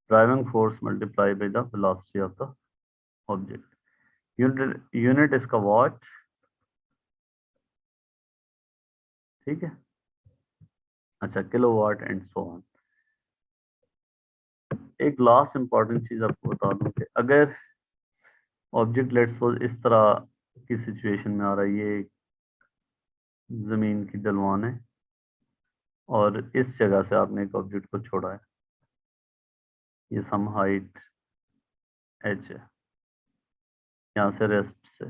driving force multiply by the velocity of the object. Unit इसका वॉट, ठीक है। अच्छा, kilo watt and so on. एक लास्ट इंपॉर्टेंट चीज आपको बता दूं कि अगर ऑब्जेक्ट लेट्स सपोज इस तरह की सिचुएशन में आ रहा है, ये जमीन की ढलवान है और इस जगह से आपने एक ऑब्जेक्ट को छोड़ा है, ये सम हाइट एच है, यहाँ से रेस्ट से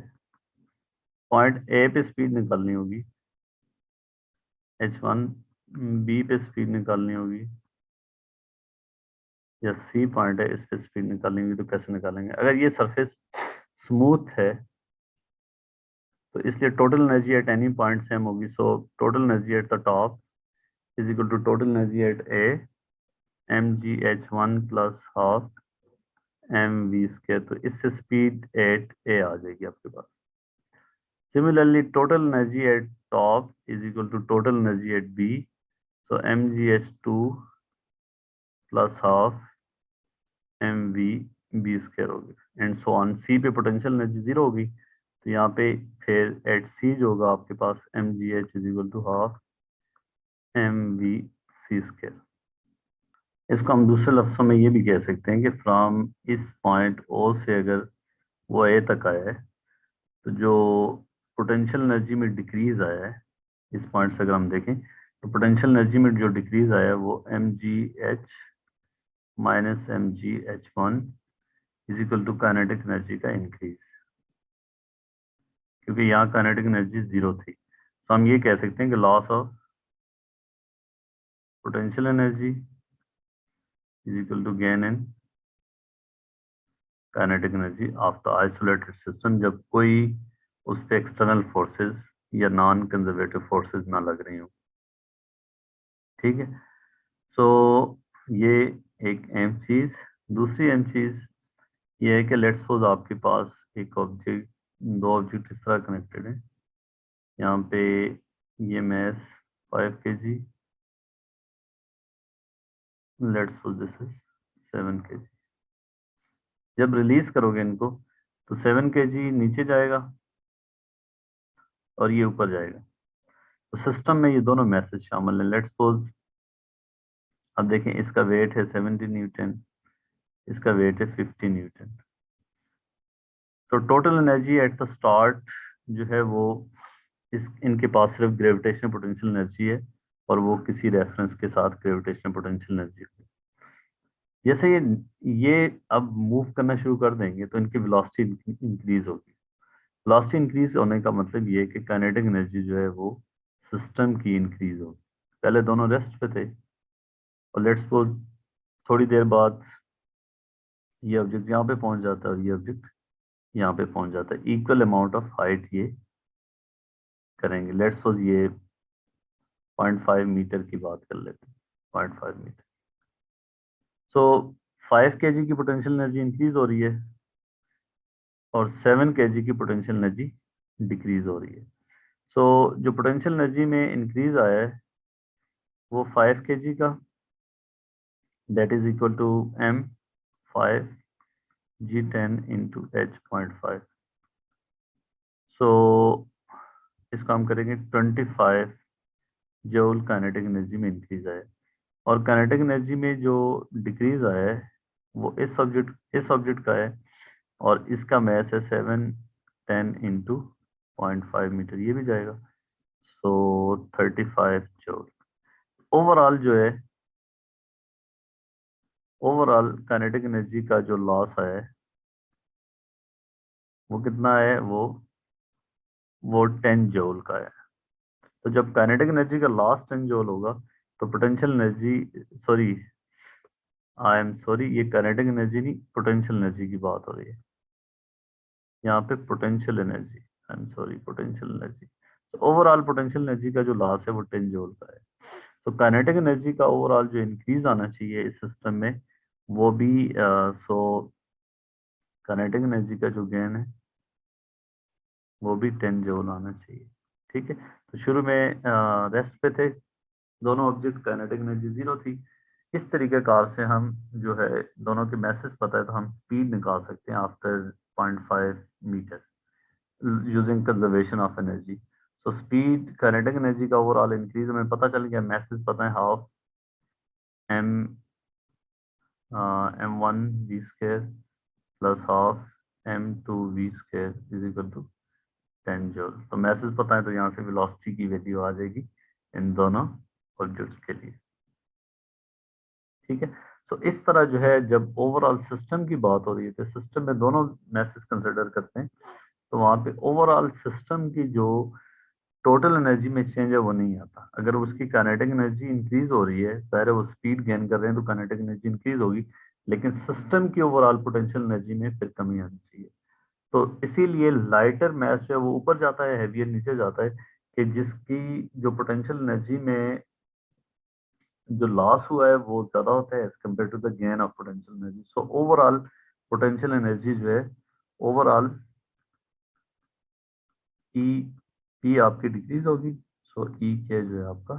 पॉइंट ए पे स्पीड निकालनी होगी h1, बी पे स्पीड निकालनी होगी, या सी पॉइंट है इस पे स्पीड निकालनी होगी। तो कैसे निकालेंगे? अगर ये सरफेस स्मूथ है तो इसलिए total energy at any point same होगी। So total energy at the top is equal to total energy at A mgh1 plus half mv²। तो इससे स्पीड एट ए आ जाएगी आपके पास। Similarly total energy at top is equal to total energy at B, so mgh2 plus half mv b² होगी and so on. सी पे potential energy zero होगी, तो यहाँ पे फिर एट सी जो होगा आपके पास mgh is equal to half mv c²। इसको हम दूसरे लफ्जों में ये भी कह सकते हैं कि फ्रॉम इस पॉइंट ओ से अगर वो ए तक आया है, तो जो पोटेंशियल एनर्जी में डिक्रीज आया है इस पॉइंट से अगर हम देखें, तो पोटेंशियल एनर्जी में जो डिक्रीज आया है वो mgh minus mgh1 is equal to kinetic energy का इंक्रीज, क्योंकि यहाँ काइनेटिक एनर्जी जीरो थी। तो हम ये कह सकते हैं कि loss of potential energy is equal to gain in kinetic energy of the isolated system, जब कोई उस पर एक्सटर्नल फोर्सेस या नॉन कंजर्वेटिव फोर्सेस ना लग रही हो। ठीक है। सो ये एक अहम चीज। दूसरी अहम चीज ये है कि लेट्स सपोज आपके पास एक ऑब्जेक्ट, दो ऑब्जेक्ट इस तरह कनेक्टेड है। यहाँ पे ये mass 5 kg, let's suppose this is 7 kg। जब रिलीज करोगे इनको तो 7 kg नीचे जाएगा और ये ऊपर जाएगा। तो सिस्टम में ये दोनों मैसेज शामिल हैं। लेट्स सपोज अब देखें, इसका वेट है 70 न्यूटन, इसका वेट है 50 न्यूटन। तो total energy at the start जो है वो इनके पास सिर्फ ग्रेविटेशनल पोटेंशियल एनर्जी है, और वो किसी रेफरेंस के साथ ग्रेविटेशनल पोटेंशियल एनर्जी है। जैसे ये अब मूव करना शुरू कर देंगे तो इनकी वेलोसिटी इंक्रीज होगी। वेलोसिटी इंक्रीज होने का मतलब ये है कि काइनेटिक एनर्जी जो है वो सिस्टम की इंक्रीज होगी। पहले दोनों रेस्ट पे थे, और लेट्स सपोज थोड़ी देर बाद ये ऑब्जेक्ट यहाँ पे पहुंच जाता है और ये ऑब्जेक्ट यहाँ पे पहुंच जाता है। इक्वल अमाउंट ऑफ हाइट ये करेंगे। लेट्स सपोज ये 0.5 मीटर की बात कर लेते हैं, 0.5 मीटर। सो 5 kg की पोटेंशियल एनर्जी इंक्रीज हो रही है और 7 kg की पोटेंशियल एनर्जी डिक्रीज हो रही है। सो जो पोटेंशियल एनर्जी में इंक्रीज आया है वो 5 kg का, that is equal to m5g10 into h.5। So इसका हम करेंगे 25 जूल काइनेटिक एनर्जी में इंक्रीज आया है, और काइनेटिक एनर्जी में जो डिक्रीज आया है वो इस ऑब्जेक्ट का है, और इसका मैस है 710 इंटू 0.5 मीटर, ये भी जाएगा। सो 35 जूल। ओवरऑल जो है, ओवरऑल काइनेटिक एनर्जी का जो लॉस है वो कितना है? वो 10 जूल का है। तो जब काइनेटिक एनर्जी का लॉस 10 जूल होगा तो potential energy, sorry I am sorry, ये काइनेटिक एनर्जी नहीं, पोटेंशियल एनर्जी की बात हो रही है यहाँ पे। Potential energy, I am sorry, potential energy. Overall potential energy का जो लॉस है वो 10 जूल का है। तो काइनेटिक एनर्जी का ओवरऑल जो इंक्रीज आना चाहिए इस सिस्टम में वो भी सो काइनेटिक एनर्जी का जो गेन है वो भी 10 जूल आना चाहिए। ठीक है, तो शुरू में रेस्ट पे थे दोनों ऑब्जेक्ट, काइनेटिक एनर्जी 0 थी। इस तरीके कार से हम जो है दोनों के मैसेज पता है तो हम स्पीड निकाल सकते हैं after 0.5 metre using conservation of energy. तो स्पीड काइनेटिक एनर्जी का ओवरऑल इंक्रीज हमें पता चल गया, मैसेज पता है half M m1 v² plus half m2 v² is equal to 10 joule. तो मैसेज पता है तो यहाँ से वेलोसिटी की वैल्यू आ जाएगी इन दोनों ऑब्जेक्ट्स के लिए। ठीक है, तो इस तरह जो है जब ओवरऑल सिस्टम की बात हो रही है तो सिस्टम में दोनों मैसेज कंसिडर करते हैं, तो वहाँ पे ओवरऑल सिस्टम की जो टोटल एनर्जी में चेंज है वो नहीं आता। अगर उसकी काइनेटिक एनर्जी इंक्रीज हो रही है, पहले वो स्पीड गेन कर रहे हैं तो काइनेटिक एनर्जी इंक्रीज होगी, लेकिन सिस्टम की ओवरऑल पोटेंशियल एनर्जी में फिर कमी आनी चाहिए। तो इसीलिए लाइटर मैस जो है वो ऊपर जाता है, हेवियर नीचे जाता है, कि जिसकी जो पोटेंशियल एनर्जी में जो लॉस हुआ है वो ज्यादा होता है as compare to the gain of potential energy. So overall potential energy जो है ओवरऑल ई पी आपकी डिक्रीज होगी, सो ई के जो है आपका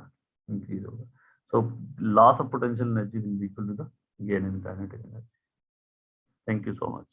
इंक्रीज होगा। So loss of potential energy will be equal to the gain in kinetic energy. Thank you so much.